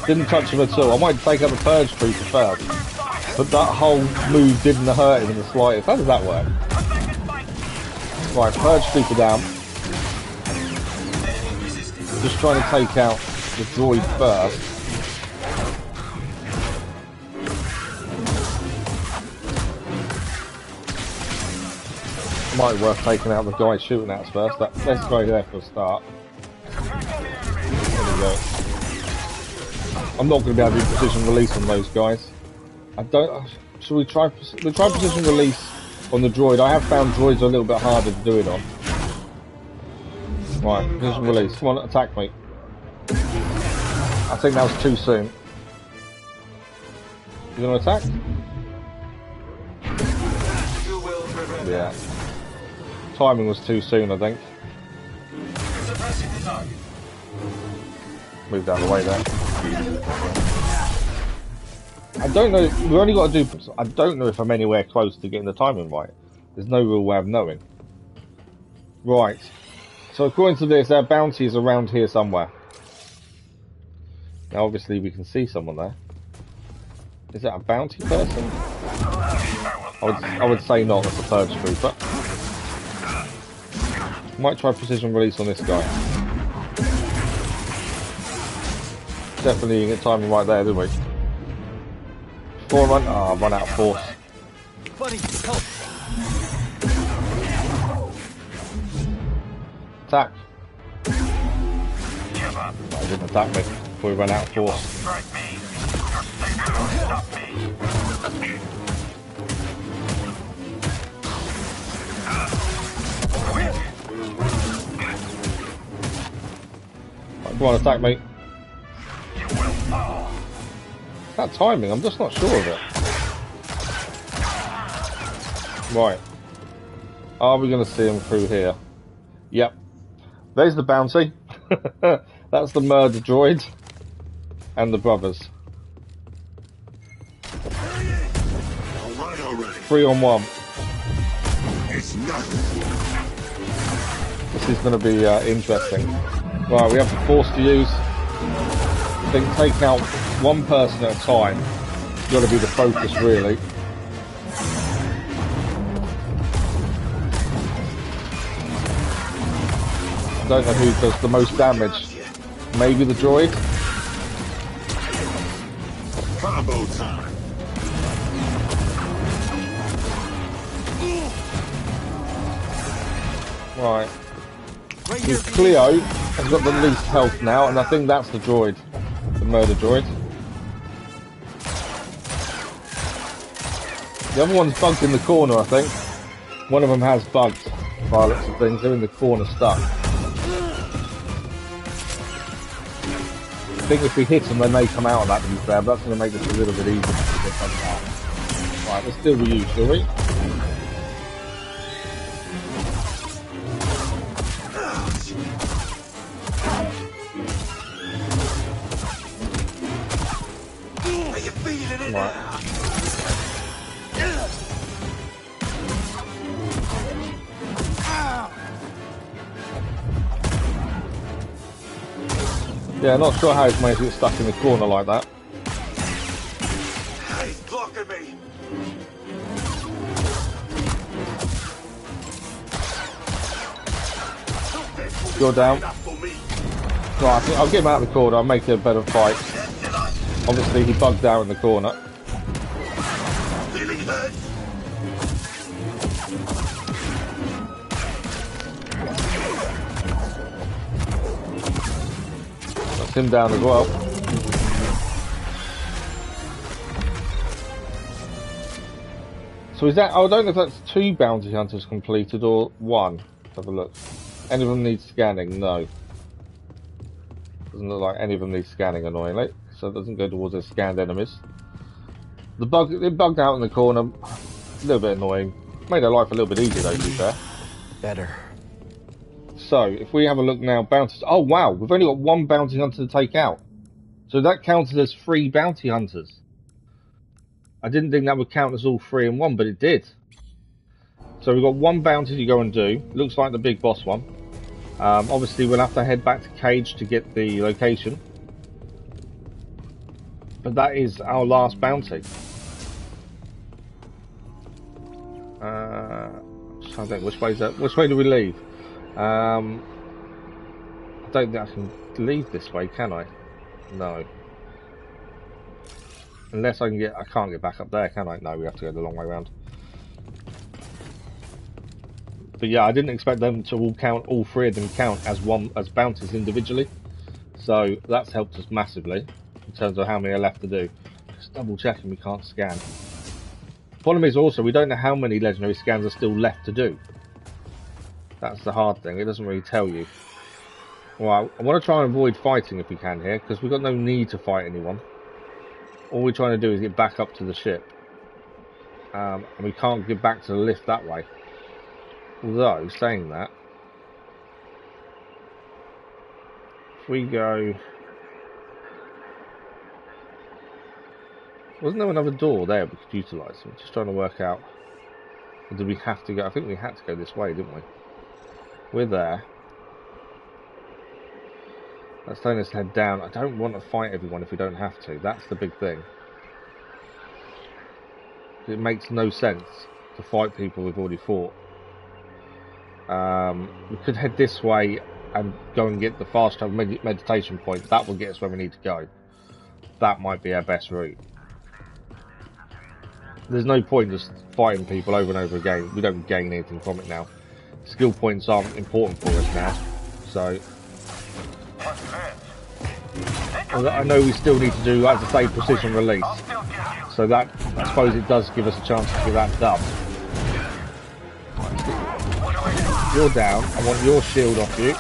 didn't touch him at all. I might take out the purge trooper first, but that whole move didn't hurt him in the slightest. How does that work? Right, purge trooper down. Just trying to take out the droid first. Might be worth taking out the guy shooting at us first. Let's go there for a start. There we go. I'm not going to be able to do precision release on those guys. I don't. Should we try? We'll try precision release on the droid. I have found droids are a little bit harder to do it on. Right, precision release. Come on, attack me. I think that was too soon. You going to attack? Yeah. Timing was too soon, I think. Move down the way there. I don't know. We've only got to do. I don't know if I'm anywhere close to getting the timing right. There's no real way of knowing. Right. So according to this, our bounty is around here somewhere. Now, obviously, we can see someone there. Is that a bounty person? I would say not. That's a purge trooper. Might try precision release on this guy. Definitely get timing right there, didn't we? Before I run out of force. Buddy, help. Attack. No, he didn't attack me before he ran out of force. Go on, attack me. That timing, I'm just not sure of it. Right. Are we going to see him through here? Yep. There's the bounty. That's the murder droid. And the brothers. 3 on 1. It's nothing. This is going to be interesting. Right, we have the force to use. I think taking out one person at a time has got to be the focus, really. I don't know who does the most damage. Maybe the droid? Combo time. Right. Cleo has got the least health now, and I think that's the droid. The murder droid. The other one's bugged in the corner, I think. One of them has bugged, by the looks of things. They're in the corner stuck. I think if we hit them, they may come out of that, to be fair, but that's going to make this a little bit easier to get them out. Right, let's do the use, shall we? Yeah, not sure how he's managed to get stuck in the corner like that. He's blocking me. Go down. Right, I think I'll get him out of the corner, I'll make it a better fight. Obviously, he bugged down in the corner. Him down as well. So So is that? I don't know if that's 2 bounty hunters completed or 1. Let's have a look. Any of them need scanning? No. Doesn't look like any of them need scanning, annoyingly. So it doesn't go towards their scanned enemies. It bugged out in the corner. A little bit annoying. Made their life a little bit easier though, to be fair. Better. So, if we have a look now, bounties. Oh wow, we've only got 1 bounty hunter to take out. So that counted as 3 bounty hunters. I didn't think that would count as all 3 in 1, but it did. So we've got 1 bounty to go and do. Looks like the big boss one. Obviously, we'll have to head back to Caij to get the location. But that is our last bounty. Just trying to think, which way is that? Which way do we leave? I don't think I can leave this way, can I? No. Unless I can't get back up there, can I? No, we have to go the long way around. But yeah, I didn't expect them to all 3 of them count as bounties individually. So that's helped us massively in terms of how many are left to do. Just double checking we can't scan. Problem is also we don't know how many legendary scans are still left to do. That's the hard thing. It doesn't really tell you. Well, I want to try and avoid fighting if we can here, because we've got no need to fight anyone. All we're trying to do is get back up to the ship. And we can't get back to the lift that way. Although, saying that, if we go... Wasn't there another door there we could utilise? I'm just trying to work out. Or did we have to go? I think we had to go this way, didn't we? We're there. That's telling us to head down. I don't want to fight everyone if we don't have to. That's the big thing. It makes no sense to fight people we've already fought. We could head this way and go and get the fast travel meditation point. That will get us where we need to go. That might be our best route. There's no point just fighting people over and over again. We don't gain anything from it now. Skill points aren't important for us now. So I know we still need to do, as I say, precision release. So that, I suppose it does give us a chance to get that done. You're down. I want your shield off you.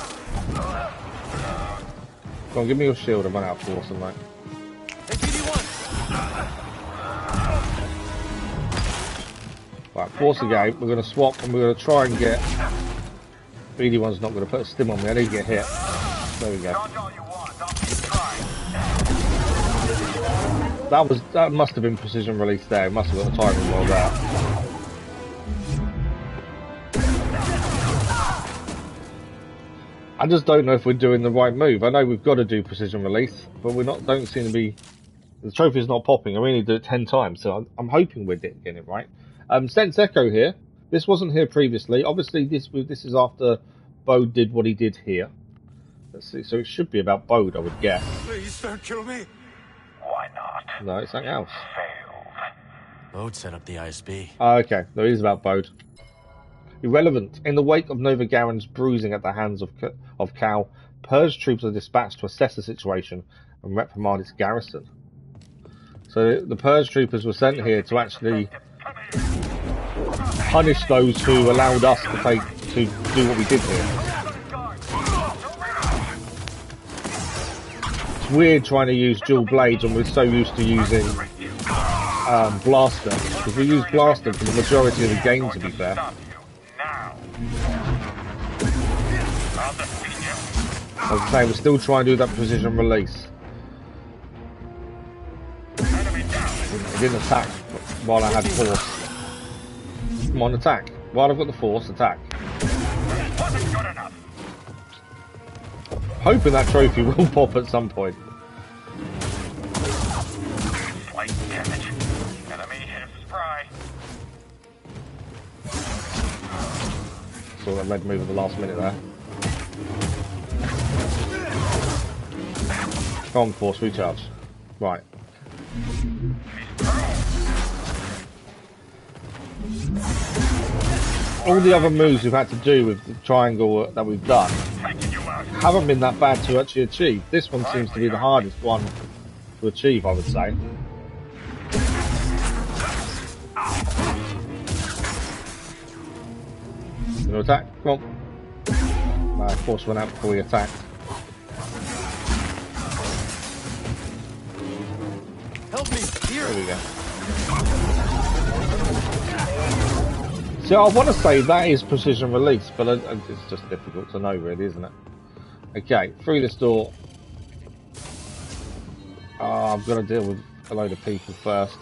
Go on, give me your shield. I've run out of force, haven't I? Right, force again. We're going to swap and we're going to try and get... BD1's not going to put a stim on me. I need to get hit. There we go. That must have been precision release there. Must have got the timing well there. I just don't know if we're doing the right move. I know we've got to do precision release, but we're not. Don't seem to be. The trophy's not popping. I really do it 10 times, so I'm hoping we're getting it right. Sense Echo here. This wasn't here previously. Obviously, this is after Bode did what he did here. Let's see. So it should be about Bode, I would guess. Please don't kill me. Why not? No, it's something else. Bode set up the ISB. Oh, okay. No, it is about Bode. Irrelevant. In the wake of Nova Garen's bruising at the hands of Cal, Purge troops are dispatched to assess the situation and reprimand its garrison. So the Purge troopers were sent here to actually punish those who allowed us to do what we did here. It's weird trying to use dual blades when we're so used to using Blaster, because we use Blaster for the majority of the game, to be fair. As I say, we're still trying to do that precision release. It didn't attack while I had force. Come on, attack. While I've got the force, attack. Hoping that trophy will pop at some point. Slight damage. Enemy hit spry. Saw that red move at the last minute there. Come on, force recharge. Right. All the other moves we've had to do with the triangle that we've done haven't been that bad to actually achieve. This one seems to be the hardest one to achieve, I would say. You gonna attack? Come on. No, force went out before he attacked. Help me! Here! There we go. So I want to say that is precision release, but it's just difficult to know, really, isn't it? Okay, through this door. I've got to deal with a load of people first.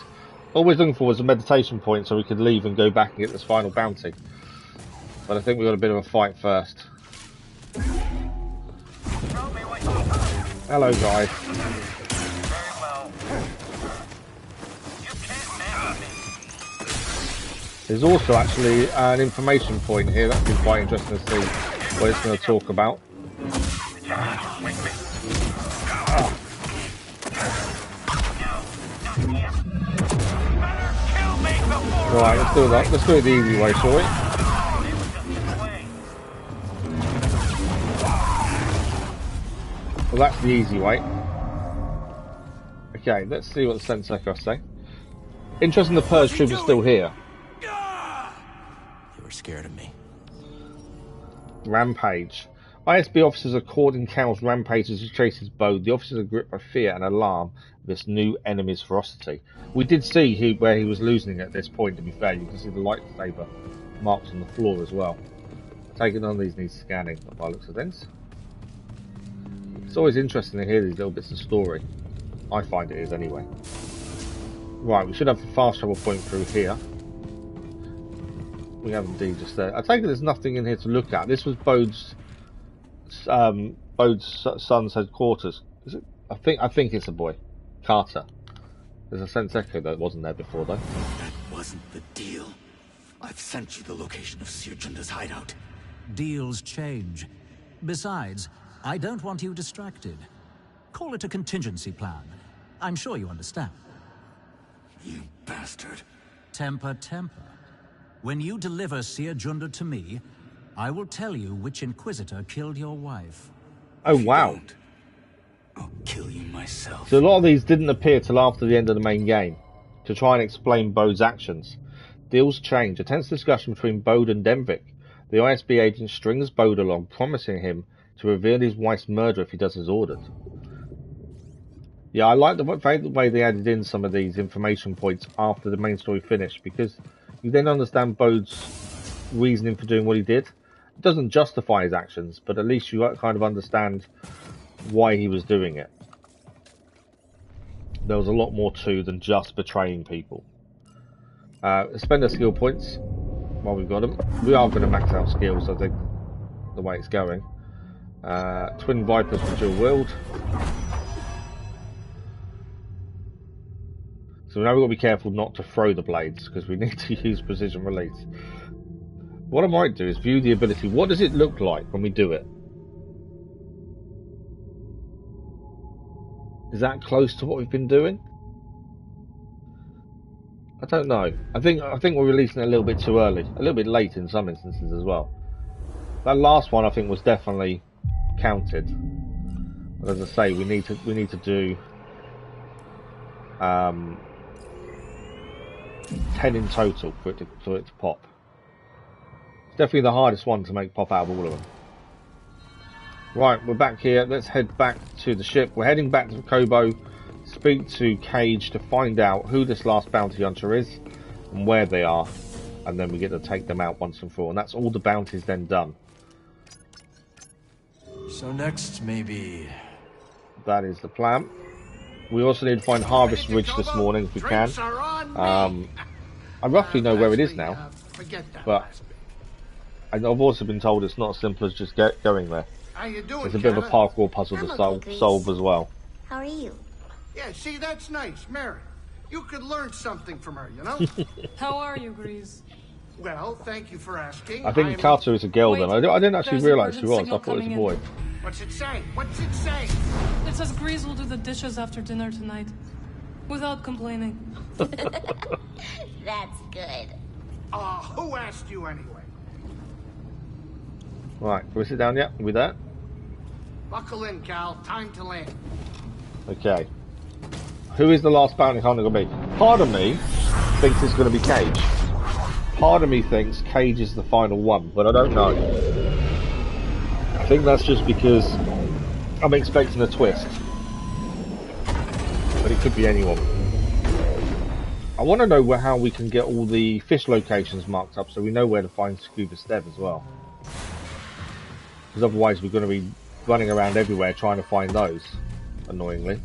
All we're looking for was a meditation point so we could leave and go back and get this final bounty. But I think we've got a bit of a fight first. Hello, guys. There's also actually an information point here that's been quite interesting to see what it's going to talk about. Right, let's do that. Let's do it the easy way, shall we? Well, that's the easy way. Okay, let's see what the Senseco say. Interesting, the Purge troop is still here. You were scared of me. Rampage. ISB officers are caught in Cal's rampage as he chases Bode. The officers are gripped by fear and alarm of this new enemy's ferocity. We did see where he was losing at this point, to be fair. You can see the lightsaber marks on the floor as well. Taking on these needs scanning, by the looks of things. It's always interesting to hear these little bits of story. I find it is, anyway. Right, we should have a fast travel point through here. We have indeed just there. I take it there's nothing in here to look at. This was Bode's son's headquarters. Is it? I think it's a boy. Carter. There's a Senseco that wasn't there before, though. That wasn't the deal. I've sent you the location of Sir Junda's hideout. Deals change. Besides, I don't want you distracted. Call it a contingency plan. I'm sure you understand. You bastard. Temper, temper. When you deliver Sir Junda to me, I will tell you which Inquisitor killed your wife. Oh, wow. I'll kill you myself. So a lot of these didn't appear till after the end of the main game, to try and explain Bode's actions. Deals change. A tense discussion between Bode and Denvik. The ISB agent strings Bode along, promising him to reveal his wife's murder if he does as ordered. Yeah, I like the way they added in some of these information points after the main story finished, because you then understand Bode's reasoning for doing what he did. It doesn't justify his actions, but at least you kind of understand why he was doing it. There was a lot more to than just betraying people. Spend our skill points while we've got them. We are going to max out skills, I think, the way it's going. Twin Vipers for dual wield. So now we've got to be careful not to throw the blades, because we need to use precision release. What I might do is view the ability. What does it look like when we do it? Is that close to what we've been doing? I don't know. I think we're releasing it a little bit too early, a little bit late in some instances as well. That last one I think was definitely counted. But as I say, we need to do 10 in total for it to pop. It's definitely the hardest one to make pop out of all of them. Right, we're back here. Let's head back to the ship. We're heading back to Kobo, speak to Caij to find out who this last bounty hunter is and where they are, and then we get to take them out once and for all. And that's all the bounties then done. So next, maybe... That is the plan. We also need to find Harvest Ridge this morning if we can. I roughly know where it is now, but I've also been told it's not as simple as just going there. How you doing, There's a bit of a parkour puzzle to solve as well. How are you? Yeah, see, that's nice, Mary. You could learn something from her, you know? How are you, Grease? Well, thank you for asking. I think Carter is a girl then. I didn't actually realise she was. I thought it was a boy. What's it say? What's it say? It says Grease will do the dishes after dinner tonight. Without complaining. That's good. Who asked you anyway? Right, can we sit down yet? Are we there? Buckle in, Cal. Time to land. Okay. Who is the last bounty hunter going to be? Part of me thinks it's going to be Caij. part of me thinks Caij is the final one, but I don't know. I think that's just because I'm expecting a twist. But it could be anyone. I want to know how we can get all the fish locations marked up so we know where to find Scuba Stev as well. Because otherwise we're going to be running around everywhere trying to find those, annoyingly.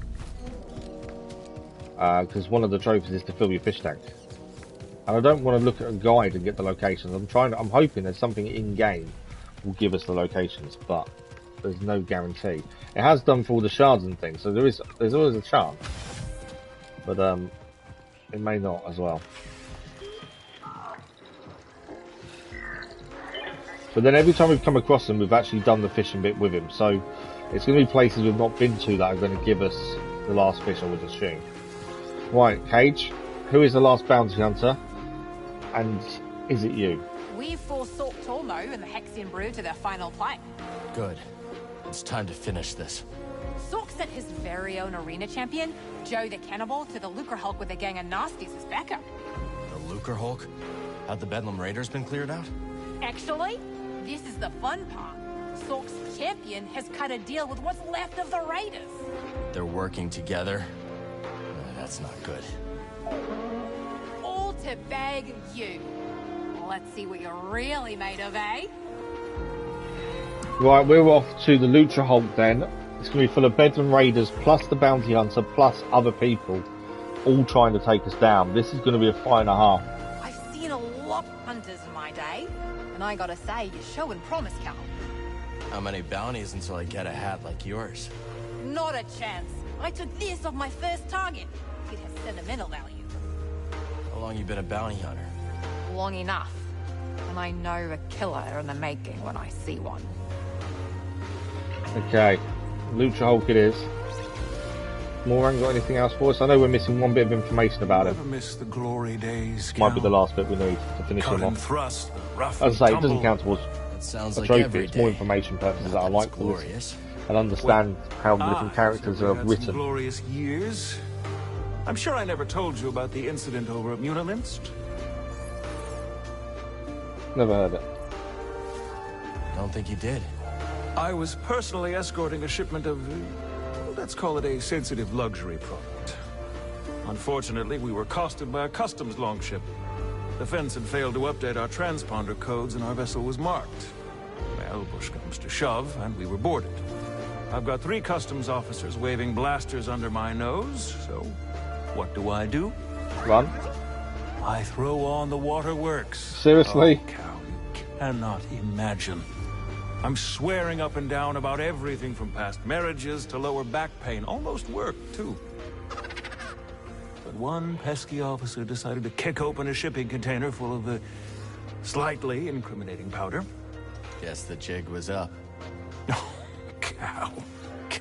Because one of the trophies is to fill your fish tank. And I don't want to look at a guide and get the locations. I'm hoping there's something in-game will give us the locations, but there's no guarantee. It has done for all the shards and things, so there's always a chance. But it may not as well. But then every time we've come across him, we've actually done the fishing bit with him. So it's going to be places we've not been to that are going to give us the last fish, I would assume. Right, Caij, who is the last bounty hunter? And is it you? We've forsook Tormo and the Hexian Brew to their final play. Good. It's time to finish this. Sork sent his very own arena champion, Joe the Cannibal, to the Lucre Hulk with a gang of nasties as backup. The Lucre Hulk? Had the Bedlam Raiders been cleared out? Actually, this is the fun part. Sork's champion has cut a deal with what's left of the Raiders. They're working together? That's not good. All to bag you. Let's see what you're really made of, eh? Right, we're off to the Lucha Hulk then. It's going to be full of Bedlam Raiders plus the Bounty Hunter plus other people all trying to take us down. This is going to be a fight and a half. I've seen a lot of hunters in my day, and I gotta say, you're showing promise, Cal. How many bounties until I get a hat like yours? Not a chance. I took this off my first target. It has sentimental value. How long you been a bounty hunter? Long enough. And I know a killer in the making when I see one. Okay, Lucha Hulk it is. Moran got anything else for us? I know we're missing one bit of information about it. Never miss the glory days, Might be the last bit we need to finish him off. Thrust, As I say, it doesn't count towards sounds a like trophy. It's more information purposes that I like to listen and understand how the different characters are written. Glorious years. I'm sure I never told you about the incident over at Munilinst. Never heard it. Don't think you did. I was personally escorting a shipment of, let's call it a sensitive luxury product. Unfortunately, we were accosted by a customs longship. The fence had failed to update our transponder codes and our vessel was marked. Well, push comes to shove, and we were boarded. I've got 3 customs officers waving blasters under my nose, so what do? Run. I throw on the waterworks. Seriously? Oh, Cal, you cannot imagine. I'm swearing up and down about everything from past marriages to lower back pain. Almost work, too. But one pesky officer decided to kick open a shipping container full of the slightly incriminating powder. Guess the jig was up.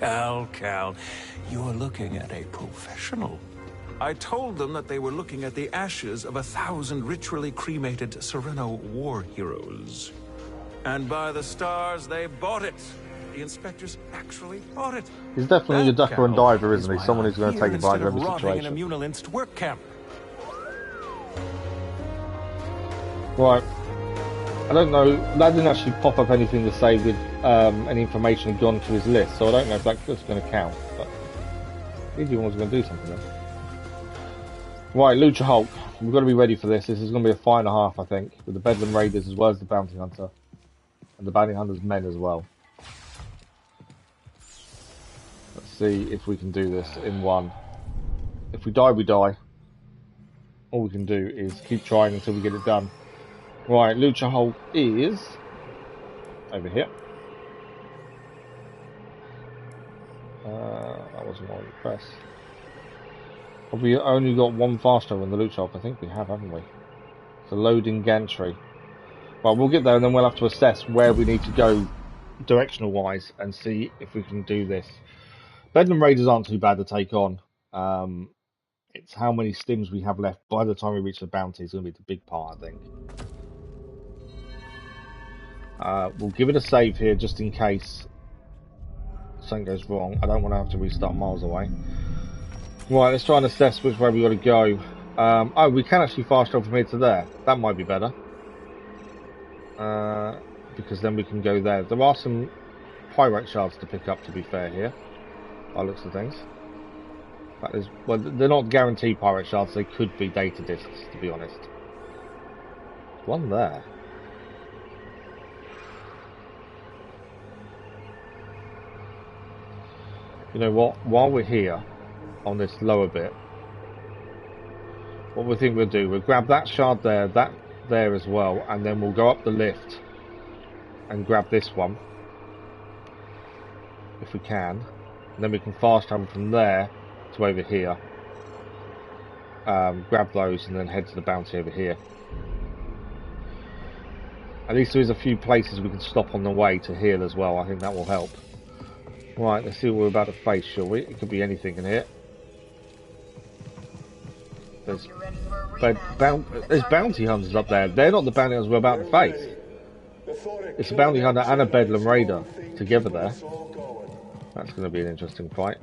Oh, Cal, you're looking at a professional. I told them that they were looking at the ashes of 1,000 ritually cremated Sereno war heroes. And by the stars, they bought it. The inspectors actually bought it. He's definitely a ducker and diver, isn't he? Someone who's going to take advantage of every situation. situation. In a Munilinst work camp. Right. I don't know. That didn't actually pop up anything to say with any information had gone to his list, so I don't know if that's going to count. But maybe was going to do something then. Right, Lucha Hulk. We've got to be ready for this. This is going to be a fight and a half, I think, with the Bedlam Raiders as well as the Bounty Hunter. And the Bounty Hunter's men as well. Let's see if we can do this in one. If we die, we die. All we can do is keep trying until we get it done. Right, Lucha Hulk is over here. That wasn't what I pressed. Have we only got one fast travel in the Lucha Hulk? I think we have, haven't we? It's a loading gantry. Well, we'll get there and then we'll have to assess where we need to go directional wise and see if we can do this. Bedlam Raiders aren't too bad to take on. It's how many stims we have left by the time we reach the bounty is going to be the big part, I think. We'll give it a save here just in case something goes wrong. I don't want to have to restart miles away. Right, let's try and assess which way we got to go. Oh, we can actually fast travel from here to there. That might be better. because then we can go there. There are some pyrite shards to pick up, to be fair, here, by looks of things. That is, well, they're not guaranteed pyrite shards, they could be data discs, to be honest. One there. You know what, while we're here, on this lower bit, what we think we'll do, we'll grab that shard there, that there as well, and then we'll go up the lift and grab this one, if we can. And then we can fast travel from there to over here, grab those, and then head to the bounty over here. At least there is a few places we can stop on the way to heal as well. I think that will help. Right, let's see what we're about to face, shall we? It could be anything in here. There's bounty hunters up there. They're not the bounty hunters we're about to face. It's a bounty hunter and a bedlam raider together there. That's going to be an interesting fight.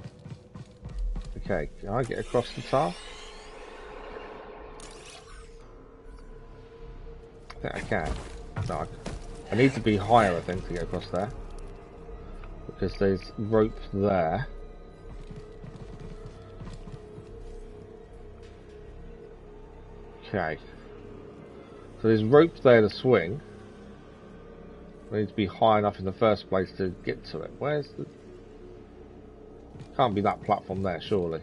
Okay, can I get across the tar? I think I can. No, I need to be higher, I think, to get across there. Because there's rope there. Okay. So there's rope there to swing. I need to be high enough in the first place to get to it. Where's the... Can't be that platform there, surely.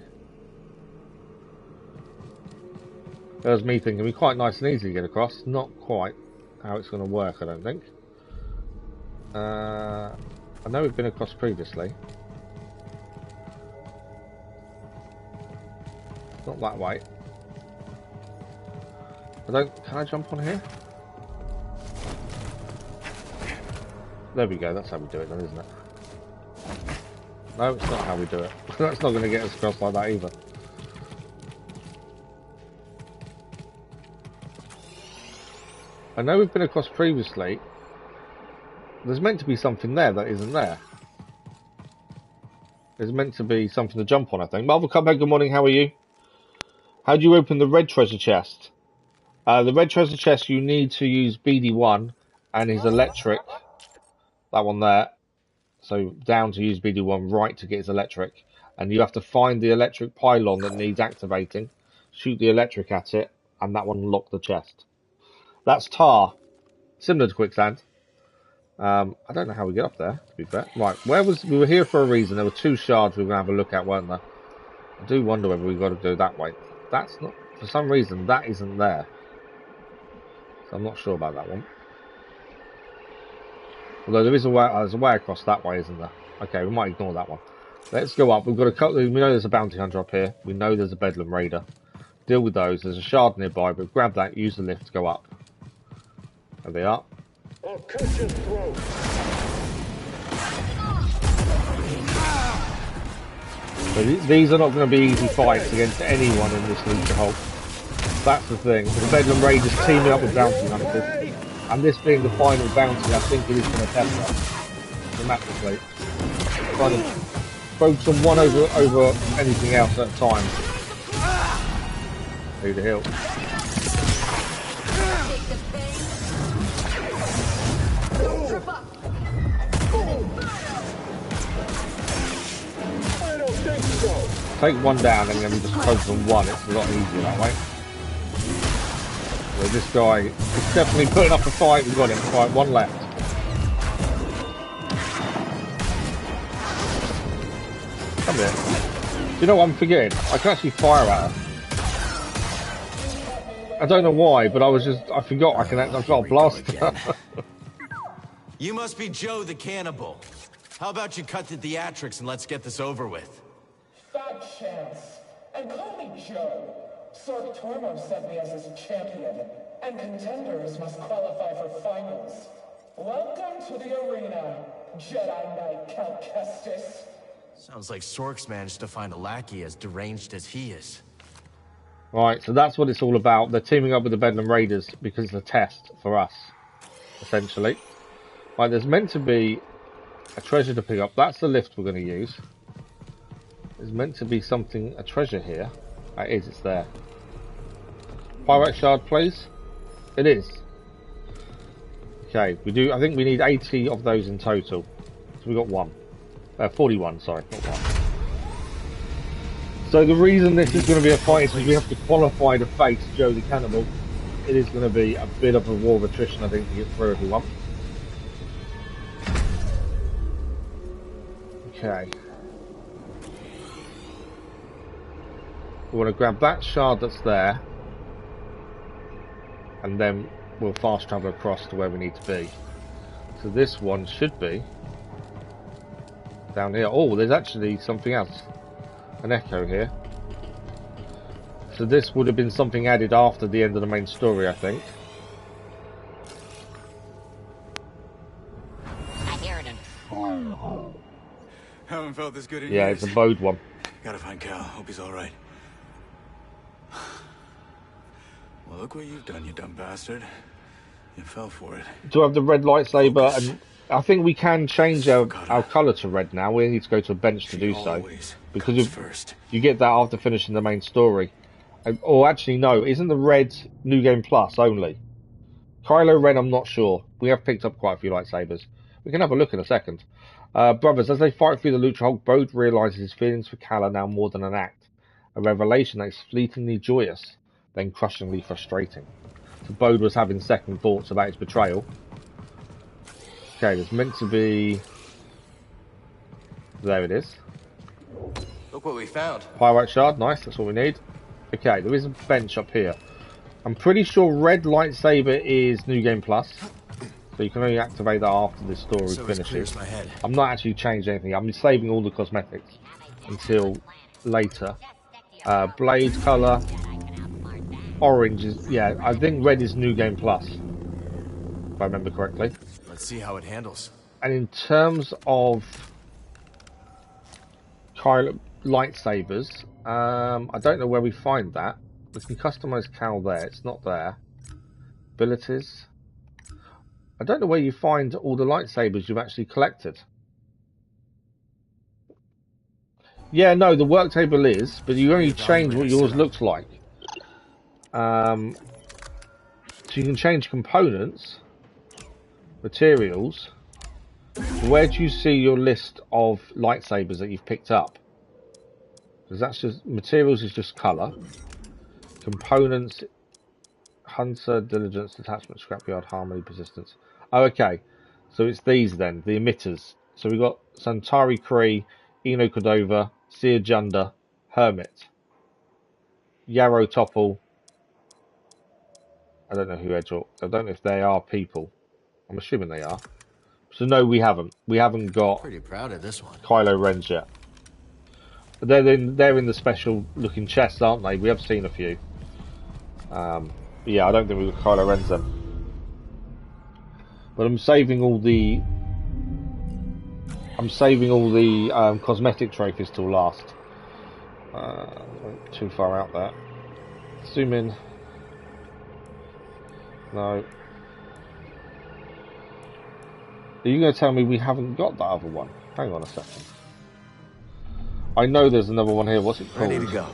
There's me thinking it'd be quite nice and easy to get across. Not quite how it's going to work, I don't think. I know we've been across previously. Not that way. Can I jump on here? There we go, that's how we do it then, isn't it? No, it's not how we do it. That's not going to get us across like that either. I know we've been across previously. There's meant to be something there that isn't there. There's meant to be something to jump on, I think. Marvel Cuphead, good morning, how are you? How do you open the red treasure chest? The red treasure chest, you need to use BD1 and his electric. That one there. So down to use BD1, right to get his electric. And you have to find the electric pylon that needs activating. Shoot the electric at it, and that one will lock the chest. That's tar. Similar to quicksand. I don't know how we get up there, to be fair. Right, we were here for a reason. There were two shards we were going to have a look at, weren't there? I do wonder whether we've got to go that way. That's not, for some reason, that isn't there. So I'm not sure about that one. Although there is there's a way across that way, isn't there? Okay, we might ignore that one. Let's go up. We've got a couple. We know there's a bounty hunter up here. We know there's a bedlam raider. Deal with those. There's a shard nearby, but grab that. Use the lift to go up. There they are. I'll cut your throat. So these are not going to be easy fights against anyone in this Legion Hulk. That's the thing. The bedlam raiders teaming up with bounty hunters. And this being the final bounty, I think it is going to test us dramatically. Trying to focus on one over anything else at a time. Need a heal. Take one down and then we just focus on one. It's a lot easier that way. So this guy is definitely putting up a fight. We've got him. Right, one left. Come here. Do you know what I'm forgetting? I can actually fire at her. I don't know why, but I forgot I've got a blaster. You must be Joe the Cannibal. How about you cut the theatrics and let's get this over with? Fat chance. And call me Joe. Sork Tormo sent me as his champion, and contenders must qualify for finals. Welcome to the arena, Jedi Knight Cal Kestis. Sounds like Sork's managed to find a lackey as deranged as he is. Right, so that's what it's all about. They're teaming up with the Bedlam Raiders because it's a test for us, essentially. Right, there's meant to be a treasure to pick up. That's the lift we're going to use. There's meant to be something, a treasure here. It is, it's there. Pyrite shard, please. It is. Okay, we do. I think we need 80 of those in total. So we got 41. Sorry, not 1. So the reason this is going to be a fight is because we have to qualify to face Joe the Cannibal. It is going to be a bit of a war of attrition, I think, to get through everyone. Okay. We want to grab that shard that's there, and then we'll fast travel across to where we need to be. So this one should be down here. Oh, there's actually something else. An echo here. So this would have been something added after the end of the main story, I think. I hear it. Haven't felt this good in Yeah, years. it's a bowed one. Gotta find Cal. Hope he's all right. Well, look what you've done, you dumb bastard. You fell for it. Do I have the red lightsaber? And I think we can change our colour to red now. We need to go to a bench to do so. Because you get that after finishing the main story. Or actually, no, isn't the red New Game Plus only? Kylo Ren, I'm not sure. We have picked up quite a few lightsabers. We can have a look in a second. Brothers, as they fight through the Lucha Hulk, Bode realises his feelings for Cal are now more than an act. A revelation that is fleetingly joyous, then crushingly frustrating. So Bode was having second thoughts about his betrayal. Okay, there's meant to be... There it is. Look what we found. Pyrite shard, nice, that's what we need. Okay, there is a bench up here. I'm pretty sure red lightsaber is New Game Plus. So you can only activate that after the story finishes. I'm not actually changing anything. I'm saving all the cosmetics until later. Blade colour. Orange is... Yeah, I think red is New Game Plus. If I remember correctly. Let's see how it handles. And in terms of Kylo lightsabers, I don't know where we find that. We can customize Cal there. It's not there. Abilities. I don't know where you find all the lightsabers you've actually collected. Yeah, no, the work table is, but you only change what yours looks like. So you can change components, materials. Where do you see your list of lightsabers that you've picked up? Because that's just materials is just color. Components, hunter, diligence, detachment, scrapyard, harmony, persistence. Oh, okay. So it's these then, the emitters. So we've got Santari Kree, Eno Cordova, Seer Junda, Hermit, Yarrow Topple. I don't know who Edgel. I don't know if they are people. I'm assuming they are. So no, we haven't. We haven't got. Pretty proud of this one. Kylo Ren's yet. But they're in the special looking chests, aren't they? We have seen a few. But yeah, I don't think we've got Kylo Ren's then. But I'm saving all the cosmetic trophies till last. Went too far out there. Zoom in. No. Are you going to tell me we haven't got that other one? Hang on a second. I know there's another one here. What's it called? Ready to go.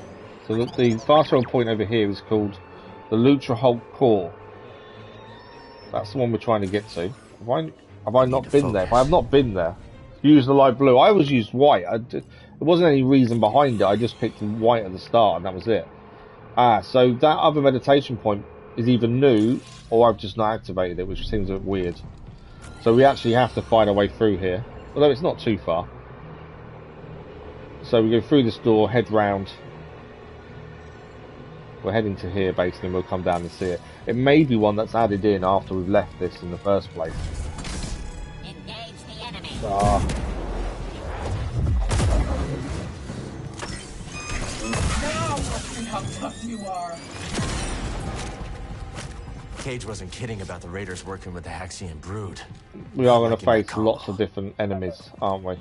So the fast travel point over here is called the Lucha Hulk Core. That's the one we're trying to get to. Have I not been there? If I have not been there, use the light blue. I always used white. There wasn't any reason behind it. I just picked white at the start and that was it. So that other meditation point is either new or I've just not activated it, which seems a bit weird. So we actually have to find our way through here, although it's not too far. So we go through this door, head round. We're heading to here basically, and we'll come down and see it. It may be one that's added in after we've left this in the first place. Engage the enemy. Now let's see how tough you are. Caij wasn't kidding about the Raiders working with the Haxian Brood. We are going to face lots of different enemies, aren't we?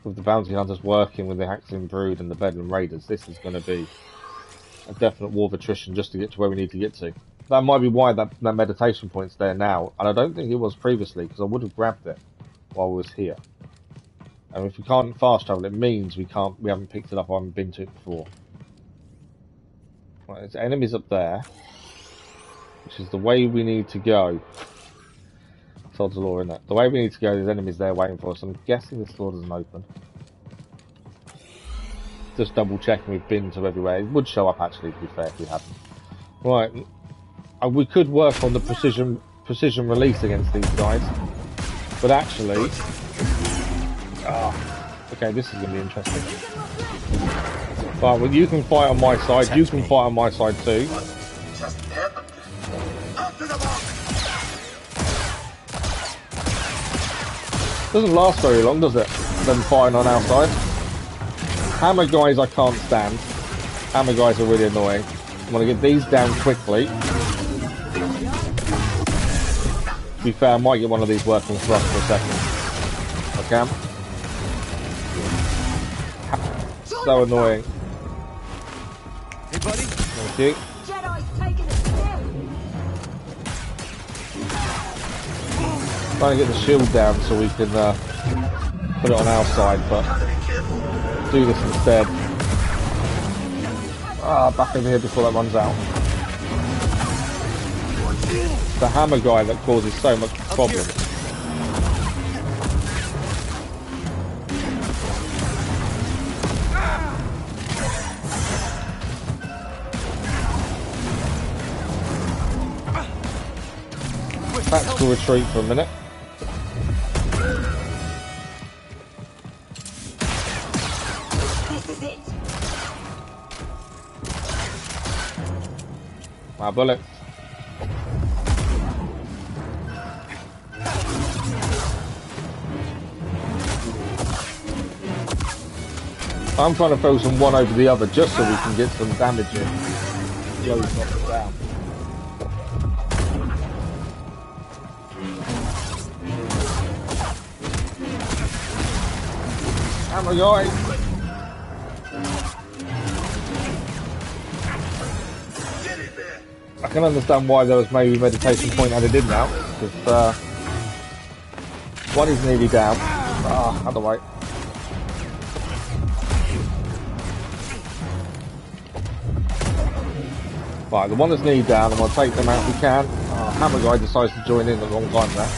With the bounty hunters working with the Haxian Brood and the Bedlam Raiders, this is going to be a definite war of attrition just to get to where we need to get to. That might be why that meditation point's there now, and I don't think it was previously, because I would have grabbed it while we was here. And if we can't fast travel, it means we haven't picked it up, I haven't been to it before. Right, there's enemies up there, which is the way we need to go. Todd's Law, in it. The way we need to go, there's enemies there waiting for us. I'm guessing this door doesn't open. Just double checking we've been to everywhere. It would show up actually, to be fair, if we hadn't. Right. We could work on the precision release against these guys. But actually... okay, this is going to be interesting. Right, well, you can fight on my side. You can fight on my side too. Doesn't last very long, does it? Them fighting on our side. Hammer guys I can't stand. Hammer guys are really annoying. I want to get these down quickly. To be fair, I might get one of these working for us for a second. I can. So annoying. Hey, buddy. Thank you. Jedi's taking it down. Trying to get the shield down so we can put it on our side, but do this instead. Back over here before that runs out. The hammer guy that causes so much problem. Tactical retreat for a minute. My bullet. I'm trying to focus on one over the other just so we can get some damage in. Blows knock it down. Hammer guy. I can understand why there was maybe meditation point added in now, because one is nearly down. Other way. Right, the one that's nearly down, I'm going to take them out if we can. Hammer guy decides to join in at the wrong time there.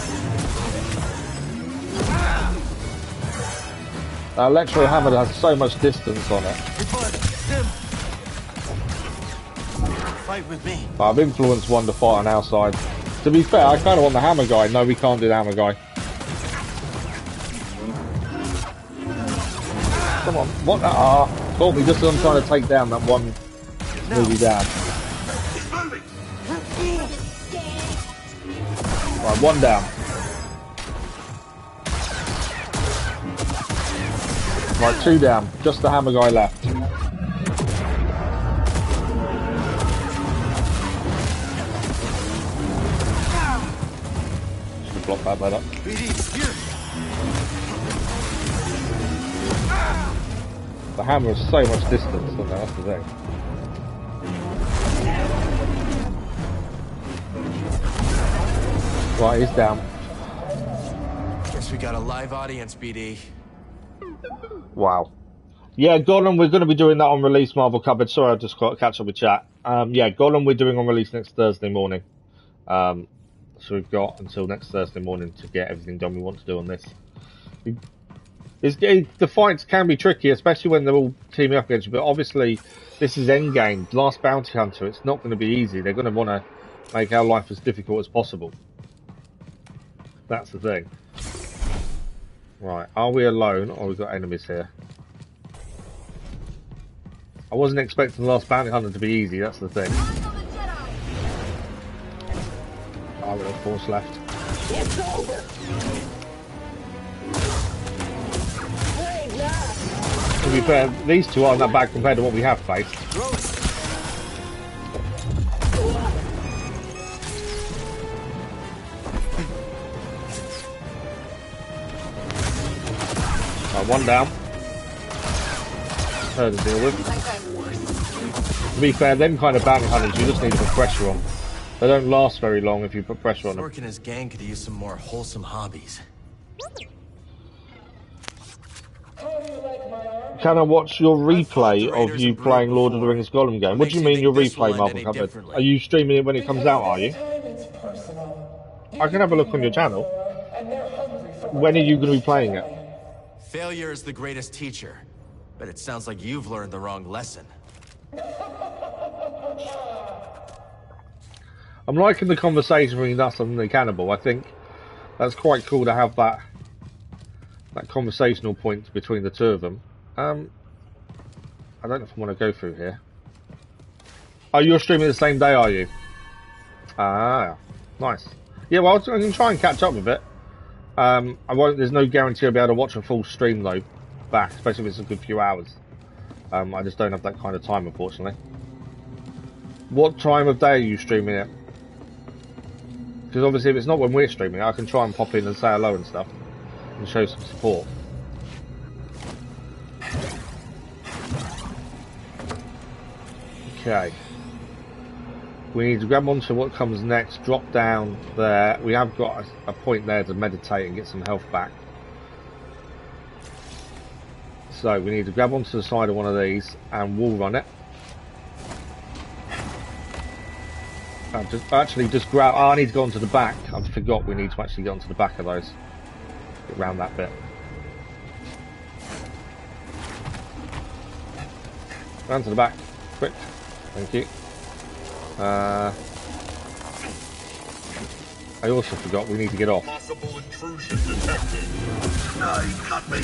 Electro Hammer has so much distance on it. Fight with me. I've influenced one to fight on our side. To be fair, I kind of want the hammer guy. No, we can't do the hammer guy. Come on, what? Caught me just as I'm trying to take down that one movie down. Right, one down. Right, two down. Just the hammer guy left. Block that better. The hammer is so much distance, so that's the thing. Right, he's down. Guess we got a live audience, BD. Wow. Yeah, Gollum, we're going to be doing that on release, Marvel Cupboard. Sorry, I just got to catch up with chat. Yeah, Gollum we're doing on release next Thursday morning. So we've got until next Thursday morning to get everything done we want to do on this. The fights can be tricky, especially when they're all teaming up against you, but obviously this is endgame. Last Bounty Hunter, it's not going to be easy. They're going to want to make our life as difficult as possible. That's the thing. Right, are we alone or have we got enemies here? I wasn't expecting the Last Bounty Hunter to be easy, that's the thing. I've got a force left. It's over. To be fair, these two aren't that bad compared to what we have faced. One down. Her to deal with. To be fair, them kind of bounty hunters, you just need to put pressure on. They don't last very long if you put pressure on them. Sork and his gang could use some more wholesome hobbies. Can I watch your replay of you playing Lord of the Rings Gollum game? What do you mean your replay, Marvel Cupboard? Are you streaming it when it comes out, are you? I can have a look on your channel. when are you going to be playing it? Failure is the greatest teacher, but it sounds like you've learned the wrong lesson. I'm liking the conversation between us and the cannibal. I think that's quite cool to have that conversational point between the two of them. I don't know if I want to go through here. Oh, you're streaming the same day, are you? Ah, nice. Yeah, well, I can try and catch up with it. I won't. There's no guarantee I'll be able to watch a full stream though, back, especially if it's a good few hours. I just don't have that kind of time, unfortunately. What time of day are you streaming it? Because obviously, if it's not when we're streaming, I can try and pop in and say hello and stuff, and show some support. Okay. We need to grab onto what comes next, drop down there. We have got a point there to meditate and get some health back. So we need to grab onto the side of one of these and wall run it. Just grab. Oh, I need to go onto the back. I forgot we need to actually get onto the back of those. Get around that bit. Round to the back. Quick. Thank you. I also forgot we need to get off. Possible intrusion detected. No, he got me.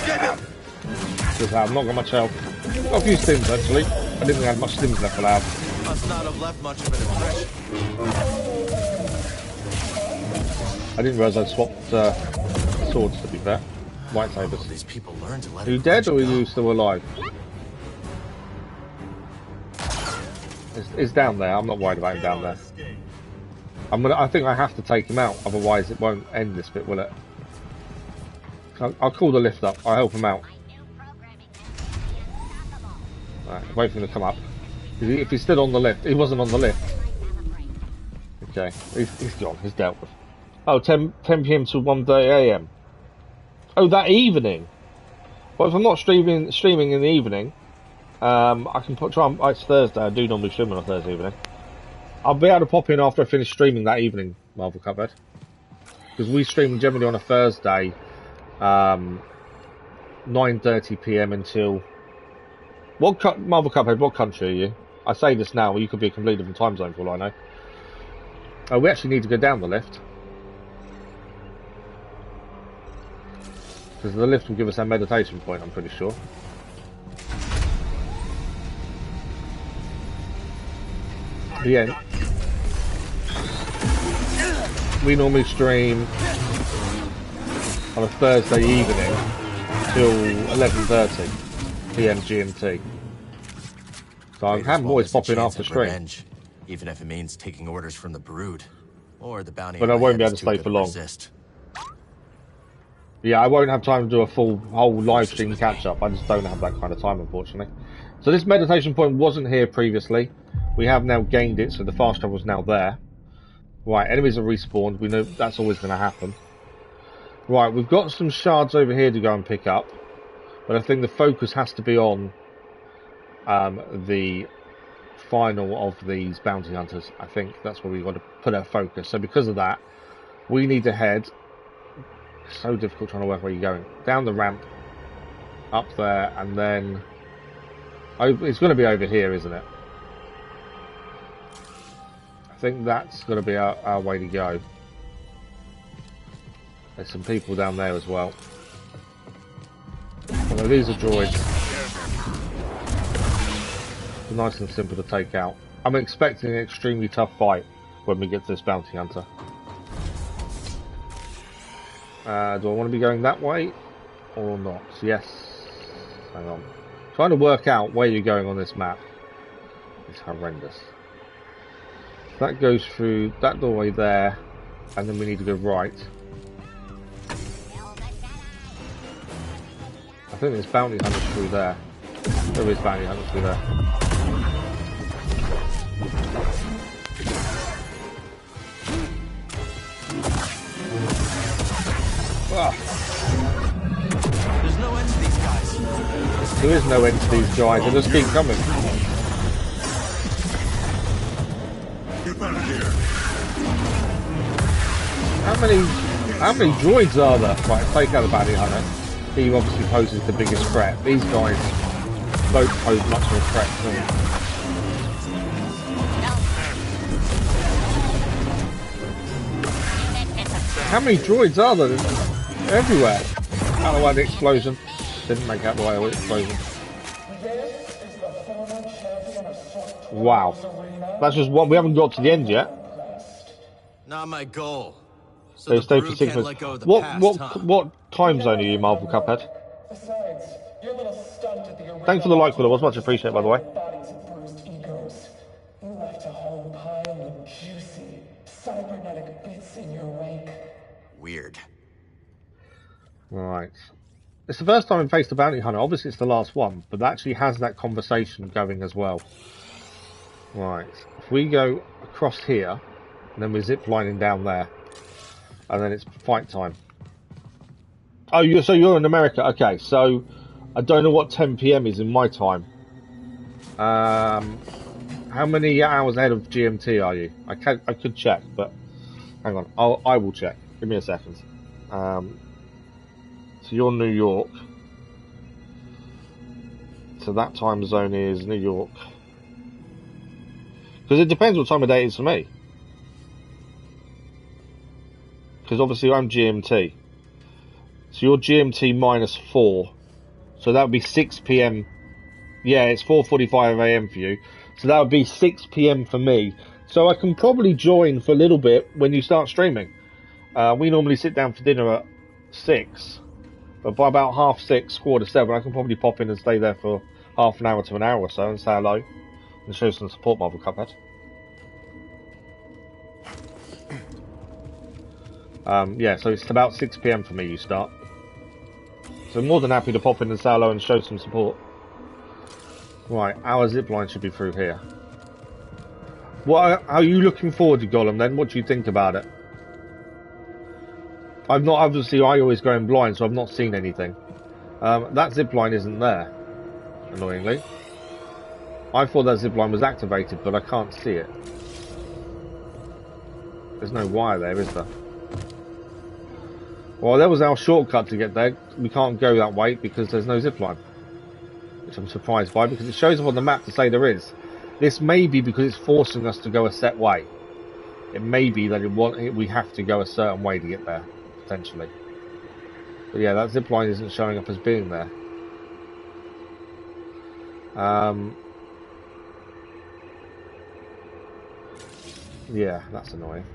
Get him! Because I've not got much health. Got a few stims actually. I didn't have much stims left allowed. Must not have left much of an impression. I didn't realise I'd swapped swords, to be fair. Lightsabers. These people learn to let Are you dead or are you still alive? It's down there. I'm not worried about him down there. I think I have to take him out, otherwise it won't end this bit, will it? I'll call the lift up. I'll help him out. Alright, wait for him to come up. If he's still on the lift, he wasn't on the lift. Okay, he's gone. He's dealt with. Oh, 10 PM to 1:30 AM. Oh, that evening. Well, if I'm not streaming in the evening, I can try and. It's Thursday. I do normally stream on a Thursday evening. I'll be able to pop in after I finish streaming that evening, Marvel Cuphead, because we stream generally on a Thursday, 9:30 PM until. Marvel Cuphead? What country are you? I say this now. You could be a completely different time zone for all I know. Oh, we actually need to go down the lift, because the lift will give us our meditation point. I'm pretty sure. Yeah, we normally stream on a Thursday evening till 11:30 PM GMT. So I'm always popping after stream. Revenge, even if it means taking orders from the Brood or the bounty. But I won't be able to stay for long. Yeah, I won't have time to do a whole live stream catch up. I just don't have that kind of time, unfortunately. So this meditation point wasn't here previously. We have now gained it, so the fast travel is now there. Right, enemies are respawned. We know that's always going to happen. Right, we've got some shards over here to go and pick up, but I think the focus has to be on the final of these bounty hunters. I think that's where we've got to put our focus. So because of that, we need to head. It's so difficult trying to work where you're going. Down the ramp, up there, and then it's going to be over here, isn't it? I think that's going to be our way to go. There's some people down there as well. Although these are droids. They're nice and simple to take out. I'm expecting an extremely tough fight when we get to this bounty hunter. Do I want to be going that way or not? Yes. Hang on. Trying to work out where you're going on this map is horrendous. That goes through that doorway there, and then we need to go right. I think there's bounty hunters through there. There is bounty hunters through there. Ah. There's no end to these guys. There is no end to these guys. They just keep coming. How many How many droids are there? Right, take out the bounty hunter. He obviously poses the biggest threat. These guys don't pose much of a threat to me. How many droids are there? They're everywhere. Out of the way of the explosion. Didn't make out the way of the explosion. Wow. That's just one. We haven't got to the end yet. Not my goal. So They the stay for Brew 6 can't minutes. let go of the past, huh? What time zone are you, Marvel Cuphead? Besides, you're a little stunned at the arena. Thanks for the like, Will. It was much appreciated, by the way. Bodies of bruised egos. You left a whole pile of juicy, cybernetic bits in your wake. Weird. Right. It's the first time we faced the bounty hunter. Obviously, it's the last one, but that actually has that conversation going as well. Right. If we go across here, and then we're zip lining down there, and then it's fight time. Oh, you're in America. Okay, so I don't know what 10 PM is in my time. How many hours ahead of GMT are you? I could check, but hang on. I will check. Give me a second. So you're New York. So that time zone is New York. Because it depends what time of day it is for me. Because obviously I'm GMT. So you're GMT -4. So that would be 6 PM. Yeah, it's 4:45 AM for you. So that would be 6 PM for me. So I can probably join for a little bit when you start streaming. We normally sit down for dinner at 6. But by about 6:30, 6:45, I can probably pop in and stay there for half an hour to an hour or so and say hello. And show some support, Marvel Cuphead. Yeah, so it's about 6 PM for me you start. So I'm more than happy to pop in and say hello and show some support. Right, our zipline should be through here. What are you looking forward to, Gollum, then? What do you think about it? I've not, obviously I always go in blind, so I've not seen anything. That zipline isn't there, annoyingly. I thought that zipline was activated, but I can't see it. There's no wire there, is there? Well, there was our shortcut to get there. We can't go that way because there's no zipline. Which I'm surprised by, because it shows up on the map to say there is. This may be because it's forcing us to go a set way. It may be that we have to go a certain way to get there, potentially. But yeah, that zipline isn't showing up as being there. Yeah, that's annoying.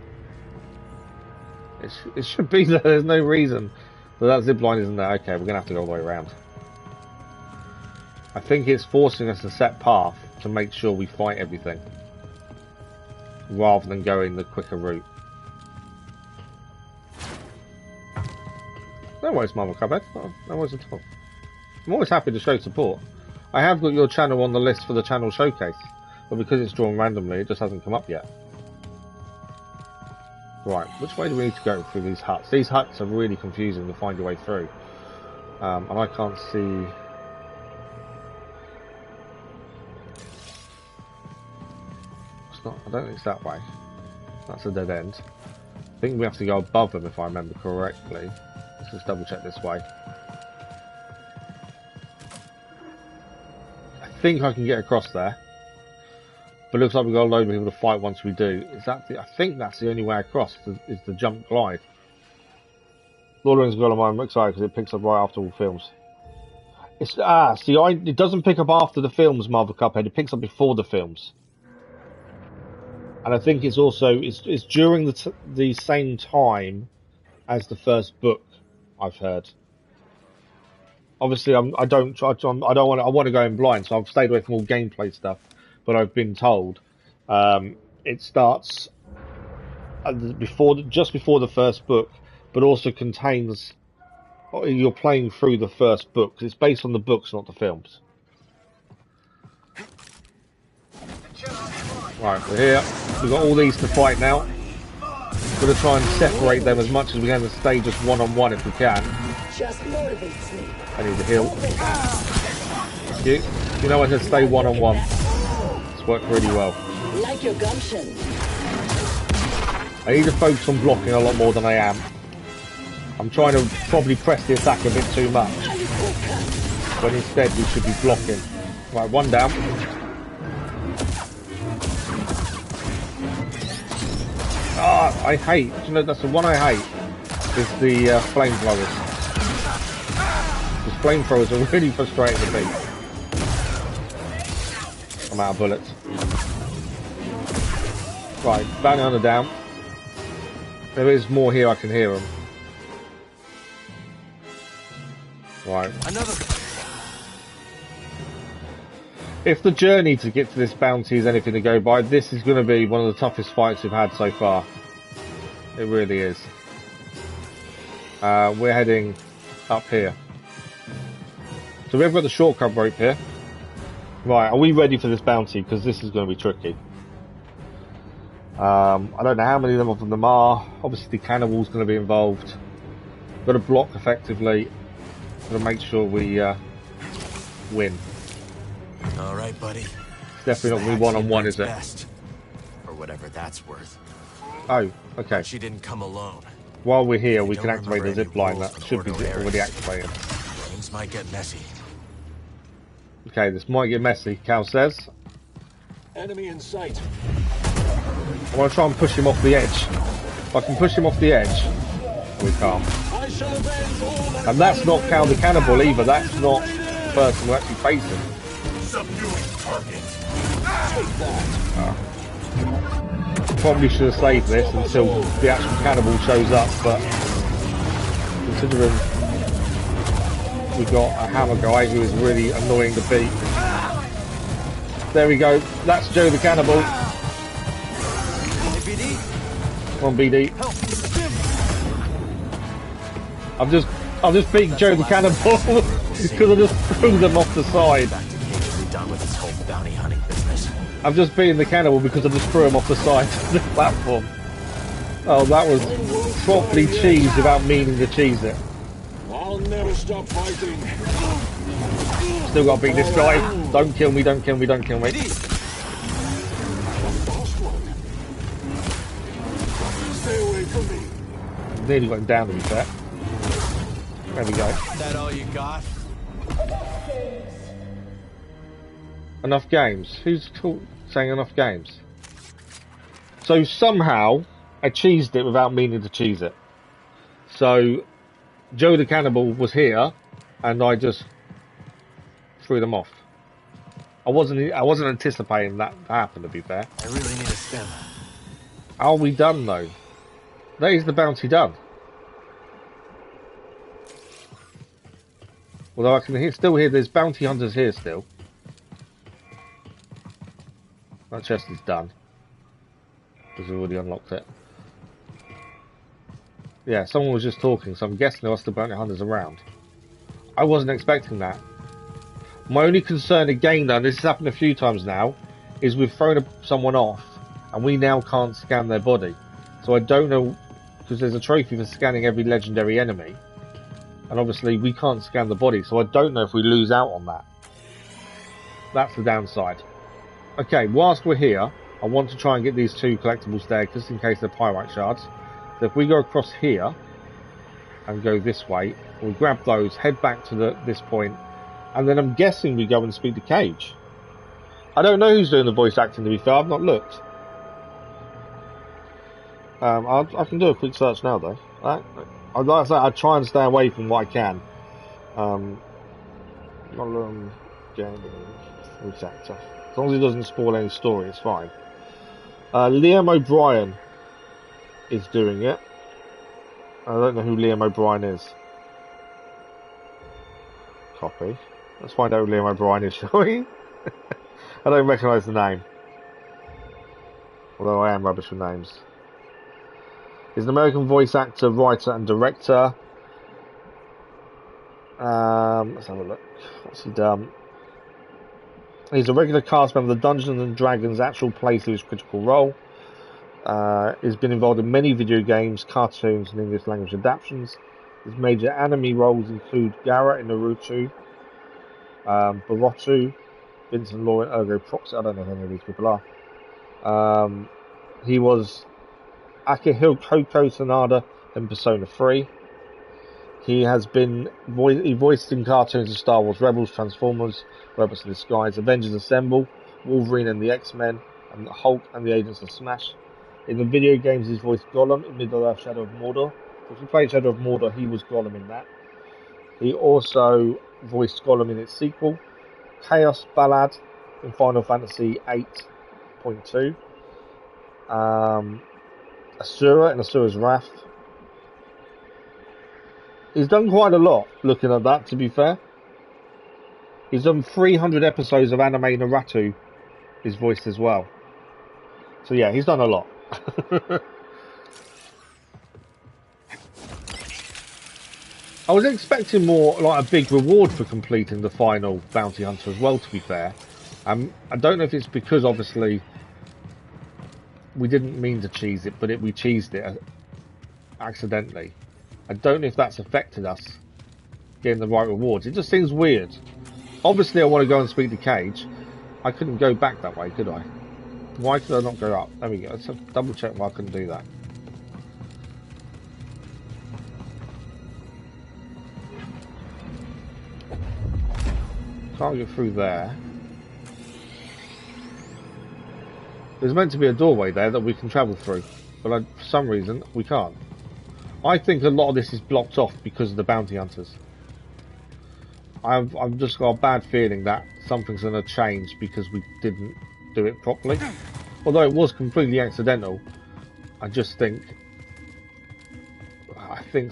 It should be there. There's no reason that zipline isn't there. Okay, we're going to have to go all the way around. I think it's forcing us to set path to make sure we fight everything, rather than going the quicker route. No worries, Marvel Cuphead. No worries at all. I'm always happy to show support. I have got your channel on the list for the channel showcase, but because it's drawn randomly, it just hasn't come up yet. Right, which way do we need to go through these huts? These huts are really confusing to find your way through. And I can't see... It's not, I don't think it's that way. That's a dead end. I think we have to go above them if I remember correctly. Let's just double check this way. I think I can get across there. But it looks like we've got a load of people to fight once we do. Is that I think that's the only way across, is the jump glide. Lord of the Rings Gollum, I'm excited because it picks up right after all films. It's it doesn't pick up after the films, Marvel Cuphead. It picks up before the films. And I think it's also it's during the same time as the first book, I've heard. Obviously, I want to go in blind, so I've stayed away from all gameplay stuff. But I've been told it starts just before the first book, but also contains you're playing through the first book because it's based on the books, not the films. Right, we're here. We've got all these to fight now. We're going to try and separate them as much as we can and stay just one-on-one if we can. Just motivates me. I need to heal. You know I said stay one-on-one. Worked really well. Like your gumption. I need to focus on blocking a lot more than I am. I'm trying to probably press the attack a bit too much. When instead we should be blocking. Right, one down. Ah, I hate, you know, that's the one I hate, is the flamethrowers. Because flamethrowers are really frustrating to beat. I'm out of bullets. Right, bounty hunter down. There is more here, I can hear them. Right. If the journey to get to this bounty is anything to go by, this is going to be one of the toughest fights we've had so far. It really is. We're heading up here. So we've got the shortcut rope here. Right, are we ready for this bounty? Because this is going to be tricky. I don't know how many of them are. Obviously the cannibal's going to be involved. Got to block effectively. Got to make sure we win. All right, buddy. It's definitely not going to be one-on-one, is it? Best. Or whatever that's worth. Oh, okay. She didn't come alone. While we're here, we can activate the zip line. That should be already activated. Things might get messy. Okay, this might get messy, Cal says. Enemy in sight. I want to try and push him off the edge. If I can push him off the edge, we can't. And that's not Cal the Cannibal either. That's not the person we're actually facing. Probably should have saved this until the actual cannibal shows up, but considering we've got a hammer guy who is really annoying to beat. There we go. That's Joe the Cannibal. Come on, BD. I've just beaten Joe the Cannibal because I just threw them off the side. Done with this whole bounty hunting business. I've just beaten the cannibal because I just threw him off the side of the platform. Oh, that was properly cheesed without meaning to cheese it. I'll never stop fighting. Still got to beat this guy. Don't kill me, don't kill me, don't kill me. Stay away from me. Nearly got him down to be fair. There we go. That all you got? Enough games. Who's saying enough games? So somehow I cheesed it without meaning to cheese it. So Joe the Cannibal was here, and I just threw them off. I wasn't anticipating that to happen. To be fair. I really need a stem. Are we done though? That is the bounty done. Although I can still hear there's bounty hunters here still. That chest is done. Because we've already unlocked it. Yeah, someone was just talking, so I'm guessing there are still bounty hunters around. I wasn't expecting that. My only concern again though, and this has happened a few times now, is we've thrown someone off and we now can't scan their body. So I don't know, because there's a trophy for scanning every legendary enemy. And obviously we can't scan the body, so I don't know if we lose out on that. That's the downside. Okay, whilst we're here, I want to try and get these two collectibles there, just in case they're pyrite shards. So if we go across here, and go this way, we grab those, head back to this point, and then I'm guessing we go and speak to Caij. I don't know who's doing the voice acting, to be fair, I've not looked. I can do a quick search now, though. Like I say, I try and stay away from what I can. Game voice actor. As long as it doesn't spoil any story, it's fine. Liam O'Brien is doing it. I don't know who Liam O'Brien is. Copy. Let's find out who Liam O'Brien is, shall we? I don't recognise the name. Although I am rubbish with names. He's an American voice actor, writer and director. Let's have a look. What's he done? He's a regular cast member of the Dungeons and Dragons actual play series Critical Role. He's been involved in many video games, cartoons and English language adaptations. His major anime roles include Gara in Naruto, Boruto, Vincent Law in Ergo Proxy. I don't know who any of these people are. He was Akihiko Sanada in Persona 3. He has been he voiced in cartoons of Star Wars Rebels, Transformers, Robots in Disguise, Avengers Assemble, Wolverine and the X-Men, and Hulk and the Agents of Smash. In the video games, he's voiced Gollum in Middle-earth Shadow of Mordor. So if you played Shadow of Mordor, he was Gollum in that. He also voiced Gollum in its sequel, Chaos Ballad in Final Fantasy 8.2, Asura in Asura's Wrath. He's done quite a lot, looking at that, to be fair. He's done 300 episodes of anime Naruto, his voice as well. So yeah, he's done a lot. I was expecting more, like a big reward for completing the final Bounty Hunter as well, to be fair. I don't know if it's because, obviously, we didn't mean to cheese it, but we cheesed it accidentally. I don't know if that's affected us getting the right rewards. It just seems weird. Obviously, I want to go and speak to Caij. I couldn't go back that way, could I? Why could I not go up? There we go. Let's double check why I couldn't do that. Can't get through there. There's meant to be a doorway there that we can travel through, but for some reason we can't. I think a lot of this is blocked off because of the bounty hunters. I've just got a bad feeling that something's going to change because we didn't do it properly. Although it was completely accidental, I think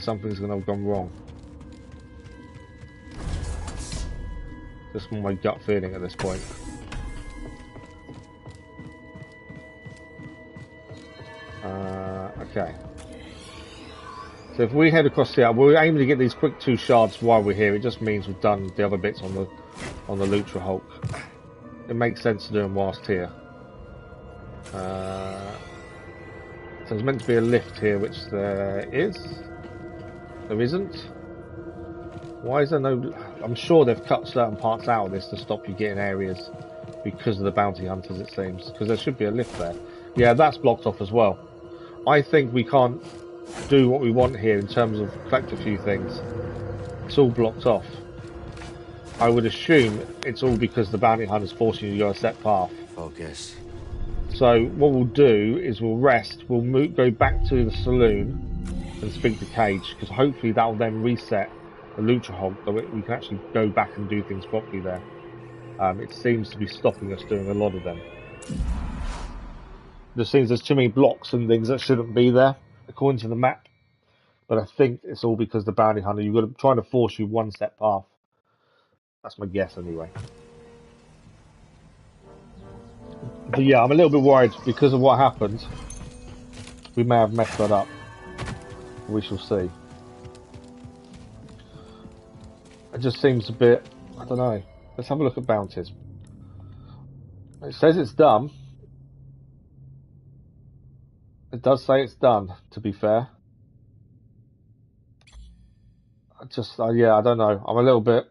something's going to have gone wrong. Just my gut feeling at this point. Okay. So if we head across here, we're aiming to get these quick 2 shards while we're here. It just means we've done the other bits on the Lutra Hulk. It makes sense to do them whilst here. So there's meant to be a lift here, which there is. There isn't. Why is there no... I'm sure they've cut certain parts out of this to stop you getting areas because of the bounty hunters, it seems. Because there should be a lift there. Yeah, that's blocked off as well. I think we can't do what we want here in terms of collect a few things. It's all blocked off. I would assume it's all because the bounty hunter's forcing you to go a set path. Focus. So what we'll do is we'll rest. We'll go back to the saloon and speak to Caij, because hopefully that will then reset the Lutra Hulk, so we can actually go back and do things properly there. It seems to be stopping us doing a lot of them. There seems there's too many blocks and things that shouldn't be there, according to the map. But I think it's all because the bounty hunter, you've got to try to force you one set path. That's my guess anyway. But yeah, I'm a little bit worried because of what happened. We may have messed that up. We shall see. It just seems a bit, I don't know. Let's have a look at bounties. It says it's done. It does say it's done, to be fair. Yeah, I don't know. I'm a little bit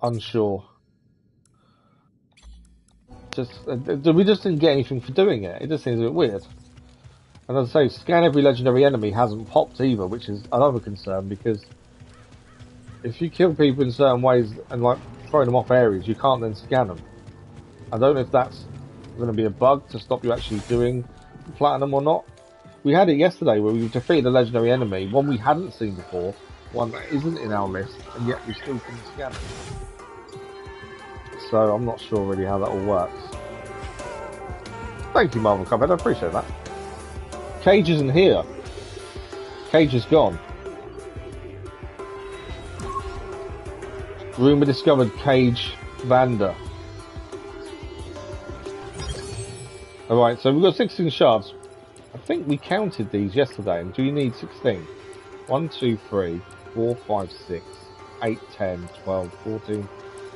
unsure. We just didn't get anything for doing it. It just seems a bit weird. And as I say, scan every legendary enemy hasn't popped either, which is another concern, because if you kill people in certain ways and like throwing them off areas, you can't then scan them. I don't know if that's going to be a bug to stop you actually doing platinum or not. We had it yesterday where we defeated a legendary enemy, one we hadn't seen before, one that isn't in our list, and yet we still couldn't scan it. So I'm not sure really how that all works. Thank you, Marvel Cuphead, I appreciate that. Caij isn't here. Caij is gone. Rumour discovered Caij Vander. Alright, so we've got 16 shards. I think we counted these yesterday, and do you need 16? 1, 2, 3, 4, 5, 6, 8, 10, 12, 14.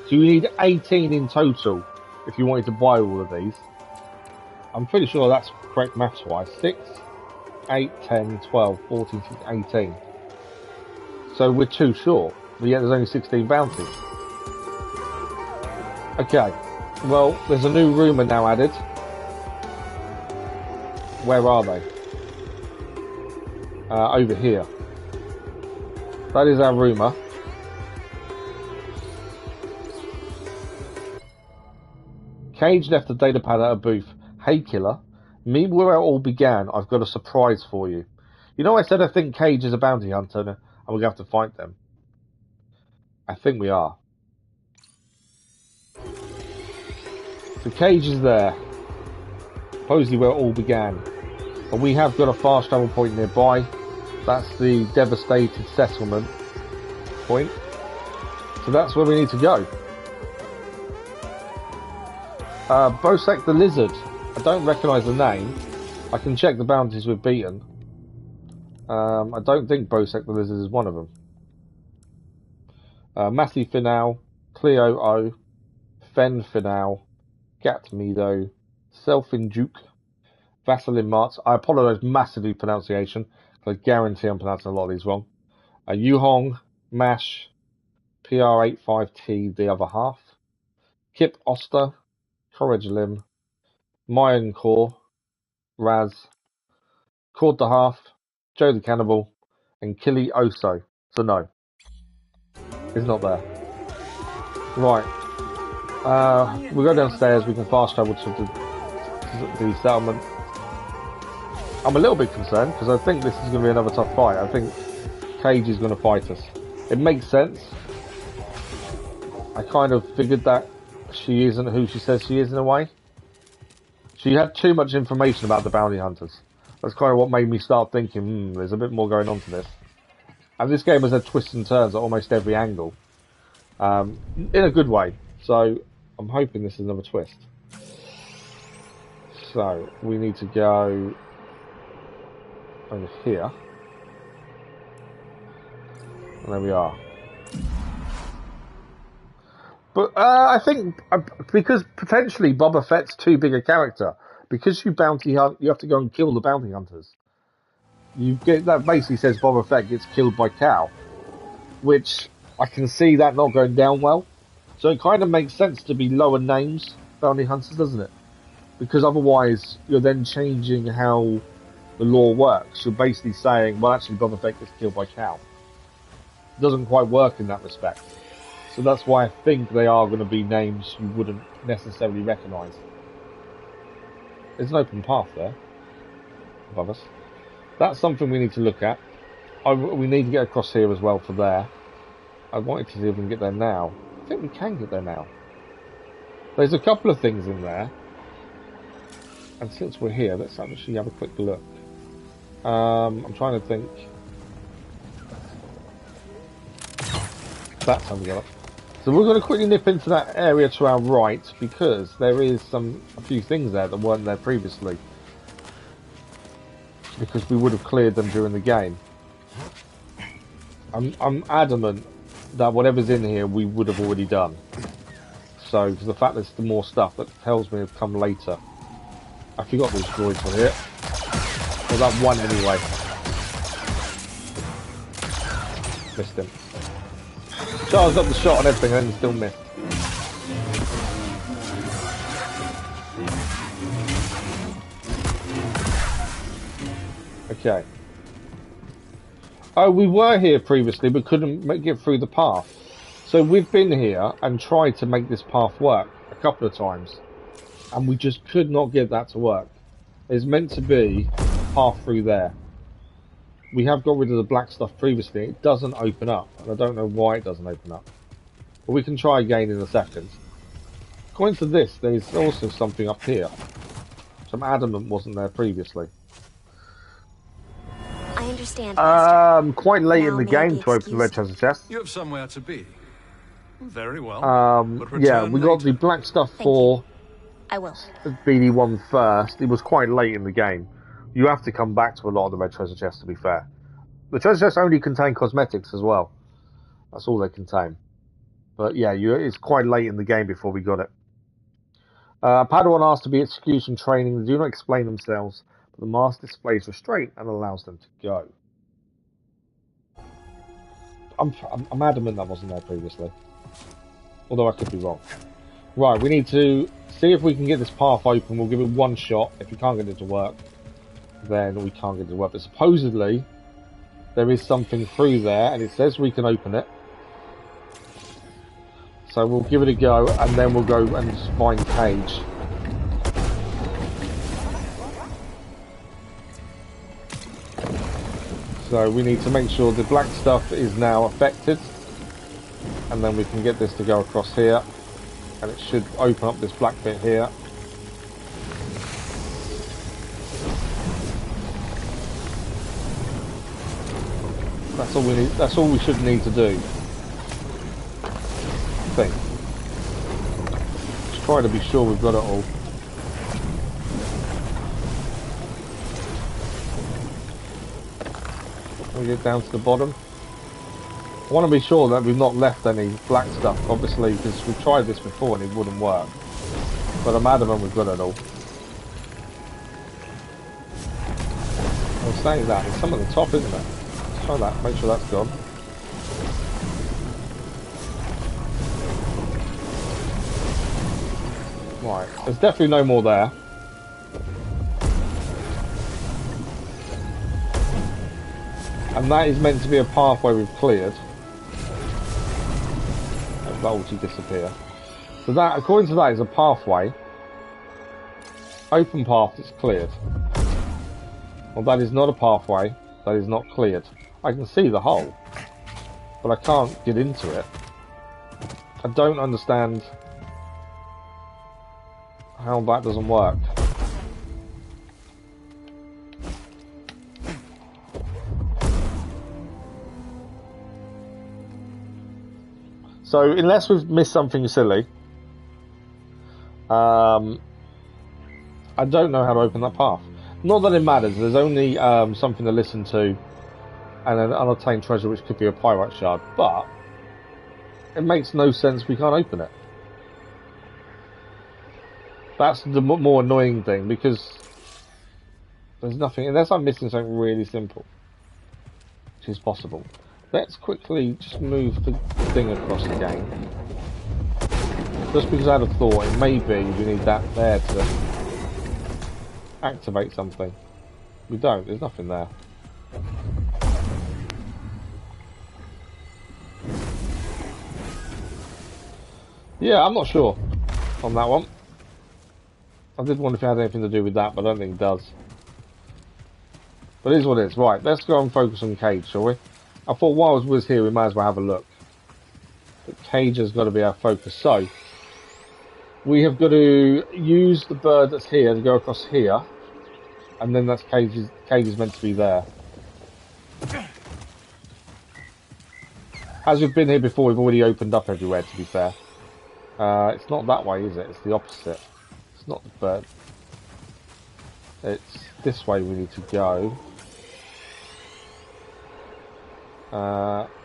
So you need 18 in total if you wanted to buy all of these. I'm pretty sure that's correct maths wise. 6, 8, 10, 12, 14, 15, 18. So we're too short, but yet there's only 16 bounties. Okay, well, there's a new rumour now added. Where are they? Over here. That is our rumour. Caij left the data pad at a booth. Hey, killer. Meet where it all began. I've got a surprise for you. You know, I said I think Caij is a bounty hunter, and we're going to have to fight them. I think we are. So Caij is there. Supposedly where it all began. And we have got a fast travel point nearby. That's the devastated settlement point. So that's where we need to go. Bosek the Lizard. I don't recognise the name. I can check the bounties we've beaten. I don't think Bosek the Lizard is one of them. Matthew Finau, Cleo O, Fen Finau, Gat Meadow, Selfin Duke, Vaseline Martz. I apologise massively for pronunciation, because I guarantee I'm pronouncing a lot of these wrong. Yu Hong, Mash, PR85T, the other half, Kip Oster, Courage Lim, Mayan Core, Raz, Cord the Half, Joe the Cannibal, and Killy Oso. So no, he's not there. Right. We go downstairs, we can fast travel to the settlement. I'm a little bit concerned, because I think this is going to be another tough fight. I think Caij is going to fight us. It makes sense. I kind of figured that she isn't who she says she is in a way. She had too much information about the bounty hunters. That's kind of what made me start thinking, there's a bit more going on to this. And this game has had twists and turns at almost every angle. In a good way. So, I'm hoping this is another twist. So, we need to go over here. And there we are. But I think, because potentially Boba Fett's too big a character, because you bounty hunt, you have to go and kill the bounty hunters. That basically says Boba Fett gets killed by Cal, which I can see that not going down well. So it kind of makes sense to be lower names bounty hunters, doesn't it? Because otherwise you're then changing how the law works. You're basically saying, well, actually Boba Fett gets killed by Cal. It doesn't quite work in that respect. So that's why I think they are going to be names you wouldn't necessarily recognise. There's an open path there above us. That's something we need to look at. We need to get across here as well for there. I wanted to see if we can get there now. I think we can get there now. There's a couple of things in there. And since we're here, let's actually have a quick look. I'm trying to think. That's how we get up. So we're going to quickly nip into that area to our right, because there is a few things there that weren't there previously. Because we would have cleared them during the game. I'm adamant that whatever's in here we would have already done. So, for the fact there's more stuff that tells me it'll come later. I forgot these droids were here. Well, that one anyway. Missed him. Charged up the shot and everything and then still missed. Okay. Oh, we were here previously but couldn't get through the path. So we've been here and tried to make this path work a couple of times. And we just could not get that to work. It's meant to be a path through there. We have got rid of the black stuff previously. It doesn't open up. And I don't know why it doesn't open up. But we can try again in a second. According to this, there's also something up here. Some adamant wasn't there previously. I understand. Quite late in the game to open the red treasure chest. You have somewhere to be. Very well. Yeah, we got the black stuff for I will. BD1 first. It was quite late in the game. You have to come back to a lot of the red treasure chests, to be fair. The treasure chests only contain cosmetics as well. That's all they contain. But yeah, it's quite late in the game before we got it. Padawan asked to be excused from training. They do not explain themselves, but the master displays restraint and allows them to go. I'm adamant that wasn't there previously. Although I could be wrong. Right, we need to see if we can get this path open. We'll give it one shot. If we can't get it to work, then we can't get it to work. But supposedly, there is something through there, and it says we can open it. So we'll give it a go, and then we'll go and find Caij. So we need to make sure the black stuff is now affected, and then we can get this to go across here, and it should open up this black bit here. That's all we need. That's all we should need to do. I think. Just try to be sure we've got it all. We get down to the bottom. I want to be sure that we've not left any black stuff, obviously, because we've tried this before and it wouldn't work. But I'm adamant we've got it all. I was saying that, it's some at the top, isn't it? Let's try that, make sure that's gone. Right, there's definitely no more there. And that is meant to be a pathway we've cleared. That will disappear. So that, according to that, is a pathway. Open path that's cleared. Well, that is not a pathway. That is not cleared. I can see the hole, but I can't get into it. I don't understand how that doesn't work. So, unless we've missed something silly, I don't know how to open that path. Not that it matters, there's only something to listen to, and an unattained treasure which could be a pirate shard, but it makes no sense we can't open it. That's the more annoying thing, because there's nothing, unless I'm missing something really simple, which is possible. Let's quickly just move the thing across again. Just because I had a thought, it may be we need that there to activate something. We don't, there's nothing there. Yeah, I'm not sure on that one. I did wonder if it had anything to do with that, but I don't think it does. But it is what it is. Right, let's go and focus on Caij, shall we? I thought while I was here we might as well have a look. But Caij has got to be our focus. So, we have got to use the bird that's here to go across here. And then that's Caij is meant to be there. As we've been here before, we've already opened up everywhere, to be fair. It's not that way, is it? It's the opposite. It's not the bird. It's this way we need to go.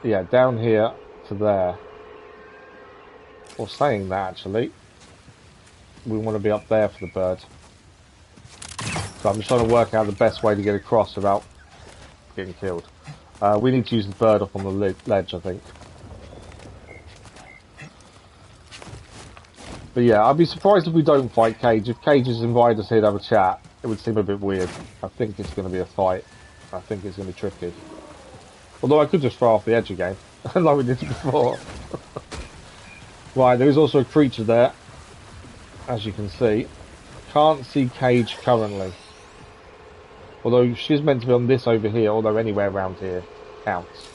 Yeah, down here to there. Or saying that, actually, we want to be up there for the bird. So I'm just trying to work out the best way to get across without getting killed. We need to use the bird up on the ledge, I think. But yeah, I'd be surprised if we don't fight Caij. If Caij has invited us here to have a chat, it would seem a bit weird. I think it's going to be a fight. I think it's going to be tricky. Although I could just throw off the edge again, like we did before. Right, there is also a creature there, as you can see. Can't see Caij currently. Although she's meant to be on this over here, although anywhere around here counts.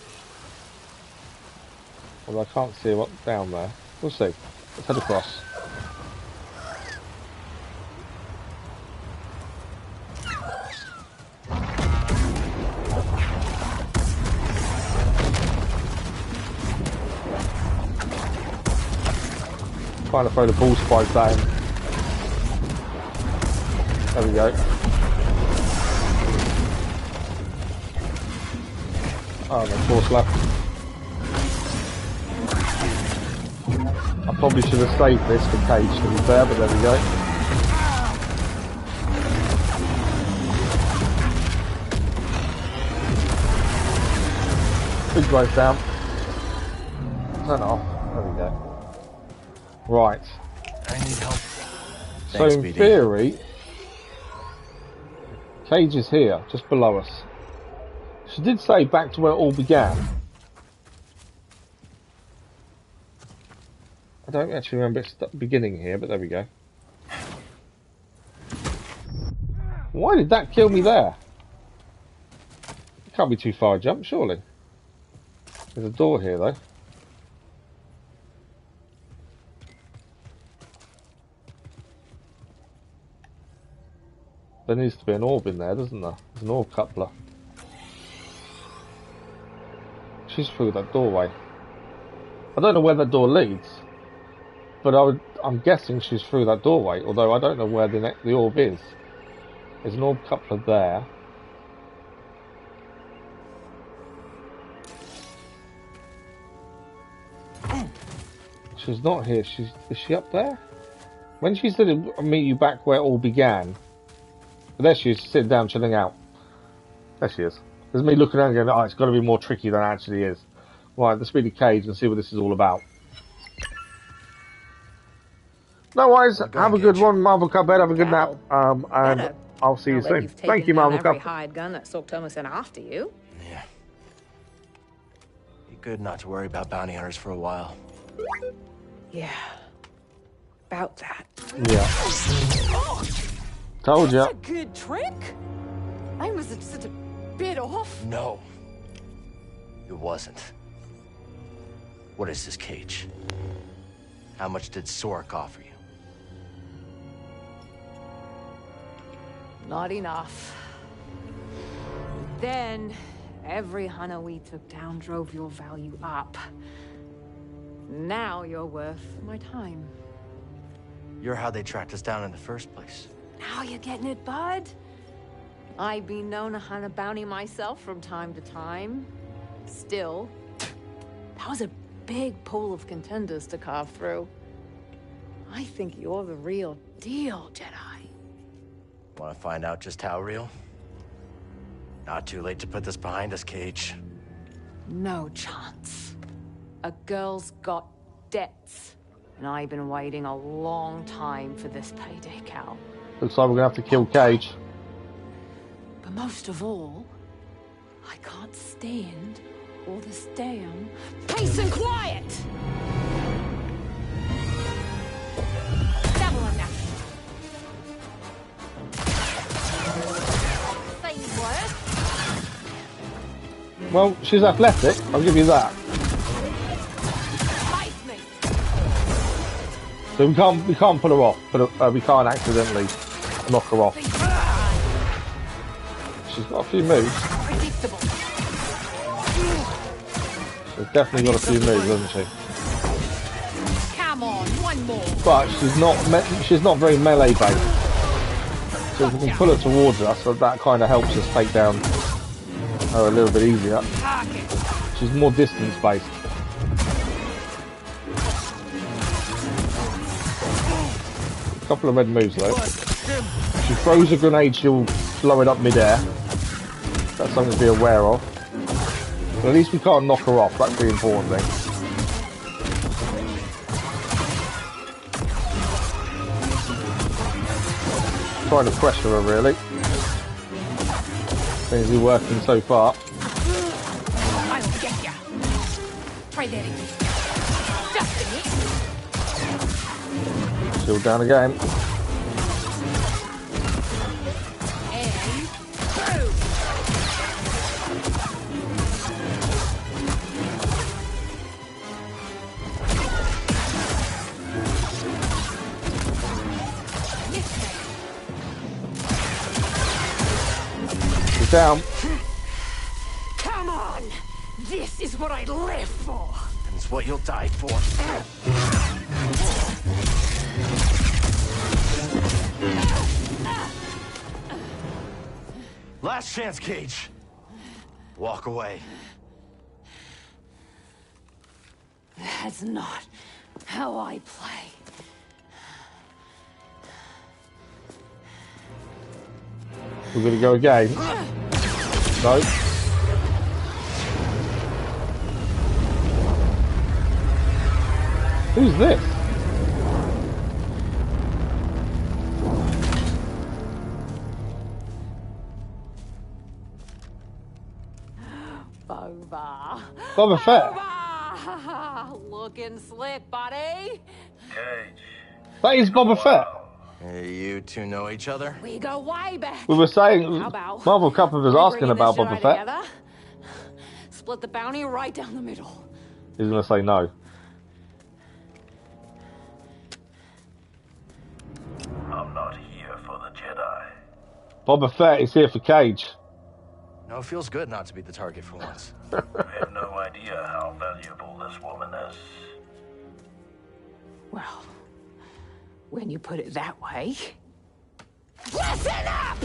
Although I can't see what's down there. We'll see. Let's head across. Trying to throw the ball spike down. There we go. Oh, no force left. I probably should have saved this for Caij, to be fair, but there we go. Big growth down. Turn it off. There we go. Right. I need help. So in theory, Caij is here, just below us. She did say back to where it all began. I don't actually remember it's the beginning here, but there we go. Why did that kill me there? It can't be too far a jump, surely. There's a door here, though. There needs to be an orb in there, doesn't there? There's an orb coupler. She's through that doorway. I don't know where that door leads, but I'm guessing she's through that doorway, although I don't know where the orb is. There's an orb coupler there. She's not here. Is she up there? When she said I'll meet you back where it all began, but there she is, sitting down, chilling out. There she is. There's me looking around going, oh, it's got to be more tricky than it actually is. Right, let's be the Caij and see what this is all about. No worries. Have a good one, Marvel Cuphead. Have a good nap. And I'll see you soon. Thank you, Marvel Cuphead. Hired gun that Sork Thomas sent after you. Yeah. Be good not to worry about bounty hunters for a while. Yeah. About that. Yeah. Oh, told ya. That's a good trick. I was just a bit off. No. It wasn't. What is this cage? How much did Sork offer you? Not enough. Then, every hunter we took down drove your value up. Now you're worth my time. You're how they tracked us down in the first place. Now you're getting it, bud. I've been known to hunt a bounty myself from time to time. Still, that was a big pool of contenders to carve through. I think you're the real deal, Jedi. Want to find out just how real? Not too late to put this behind us, Caij. No chance. A girl's got debts. And I've been waiting a long time for this payday, Cal. Looks like we're going to have to kill Caij. But most of all, I can't stand all this damn peace and quiet! Double on that. Same word. Well, she's athletic, I'll give you that. So we can't put her off, but we can't accidentally knock her off. She's got a few moves. She's definitely got a few moves, hasn't she? Come on, one more. But she's not very melee based. So if we can pull her towards us, so that kind of helps us take down her a little bit easier. She's more distance based. Couple of red moves though. She throws a grenade, she'll blow it up mid-air. That's something to be aware of. But at least we can't knock her off, that's the important thing. Trying to pressure her really. Things are working so far. I'll get ya. Try that again. Just a minute. Still down again. She's down. Come on! This is what I live for! And it's what you'll die for. Last chance, Caij. Walk away. That's not how I play. We're gonna go again. No. Who's this? Boba. Boba Fett. Boba! Looking slick, buddy. Caij. That is Boba Fett. Hey, you two know each other? We go way back. We were saying, How about Marvel Couple was we asking bring about this Boba Jedi Fett. together, split the bounty right down the middle. He's going to say no. I'm not here for the Jedi. Boba Fett is here for Caij. No, it feels good not to be the target for once. You have no idea how valuable this woman is. Well, when you put it that way... Listen up!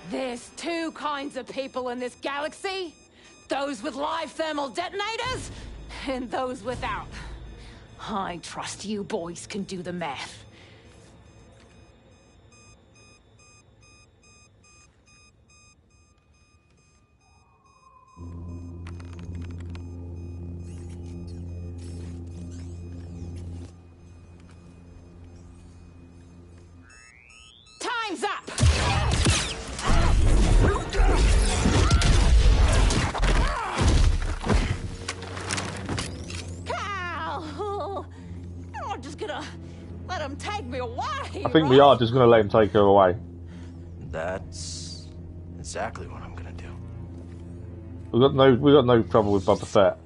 There's two kinds of people in this galaxy. Those with live thermal detonators, and those without. I trust you boys can do the math. Time's up! Cal! I'm just gonna let him take me away. I think we are just going to let him take her away. That's exactly what I'm gonna do. We got no trouble with Boba Fett.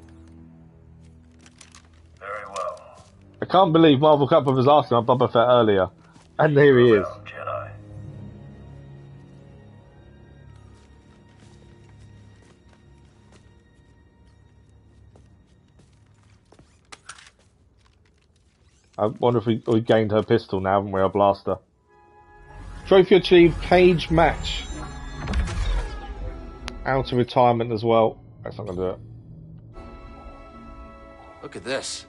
Very well. I can't believe Marvel Couple was asking about Boba Fett earlier, and here he is. Jedi. I wonder if we gained her pistol now, haven't we? Our blaster. Trophy achieved. Caij Match. Out of retirement as well. That's not going to do it. Look at this.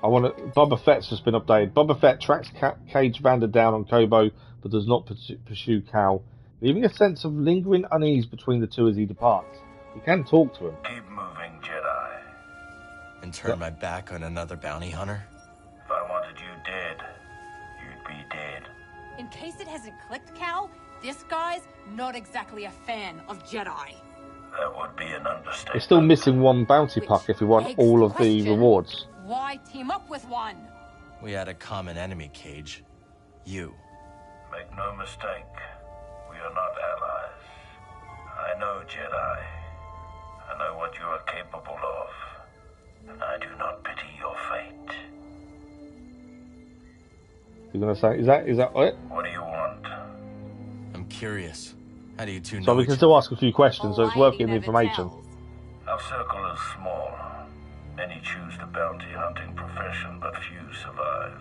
Boba Fett's just been updated. Boba Fett tracks Caij Vander down on Kobo, but does not pursue Cal, leaving a sense of lingering unease between the two as he departs. He can talk to him. Keep moving, Jedi. And turn my back on another bounty hunter? If I wanted you dead, you'd be dead. In case it hasn't clicked, Cal, this guy's not exactly a fan of Jedi. That would be an understatement. We're still missing one bounty puck if we want all of the rewards. Why team up with one? We had a common enemy, Caij. You. Make no mistake, we are not allies. I know Jedi. I know what you are capable of. And I do not pity your fate. You're gonna say, is that it? What do you want? I'm curious. How do you two know So we can still ask a few questions, so it's worth getting the information. Our circle is small. Many choose the bounty hunting profession, but few survive.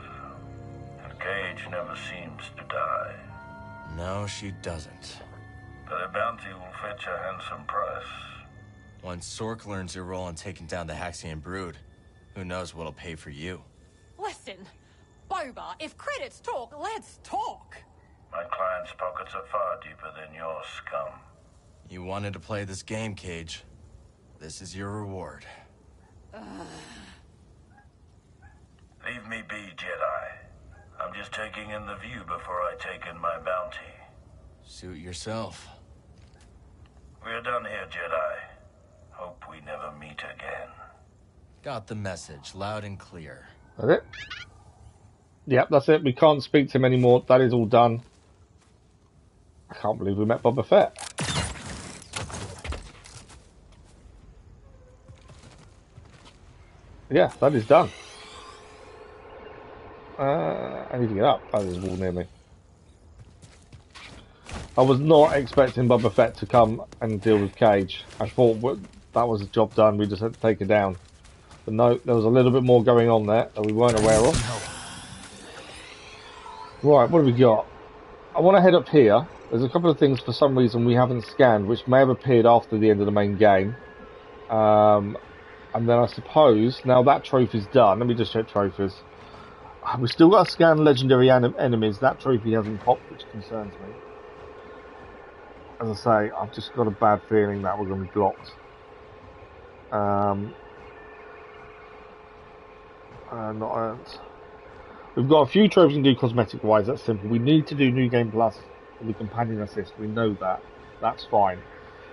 And Caij never seems to die. No, she doesn't. But a bounty will fetch a handsome price. Once Sork learns your role in taking down the Haxian brood, who knows what'll pay for you? Listen, Boba, if credits talk, let's talk. My client's pockets are far deeper than your scum. You wanted to play this game, Caij. This is your reward. Leave me be, Jedi. I'm just taking in the view before I take in my bounty. Suit yourself. We're done here, Jedi. Hope we never meet again. Got the message, loud and clear. That's it? Yep, that's it. We can't speak to him anymore. That is all done. I can't believe we met Boba Fett. Yeah, that is done. I need to get up. Oh, there's a wall near me. I was not expecting Boba Fett to come and deal with Caij. I thought that was the job done. We just had to take her down. But no, there was a little bit more going on there that we weren't aware of. Right, what have we got? I want to head up here. There's a couple of things for some reason we haven't scanned, which may have appeared after the end of the main game. And then I suppose, now that trophy's done, let me just check trophies. We've still got to scan legendary enemies. That trophy hasn't popped, which concerns me. As I say, I've just got a bad feeling that we're going to be blocked. Not earned. We've got a few trophies we can do cosmetic-wise. That's simple. We need to do New Game Plus with the companion assist. We know that. That's fine.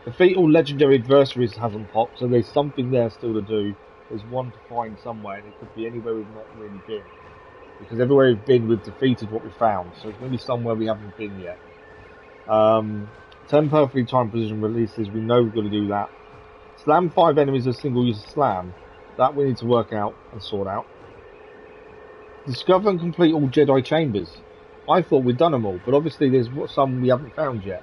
Defeat all legendary adversaries hasn't popped, so there's something there still to do. There's one to find somewhere, and it could be anywhere we've not really been. Because everywhere we've been, we've defeated what we found. So it's going to be somewhere we haven't been yet. 10 perfectly timed precision releases, we know we've got to do that. Slam 5 enemies with single-use slam. That we need to work out and sort out. Discover and complete all Jedi chambers. I thought we'd done them all, but obviously there's some we haven't found yet.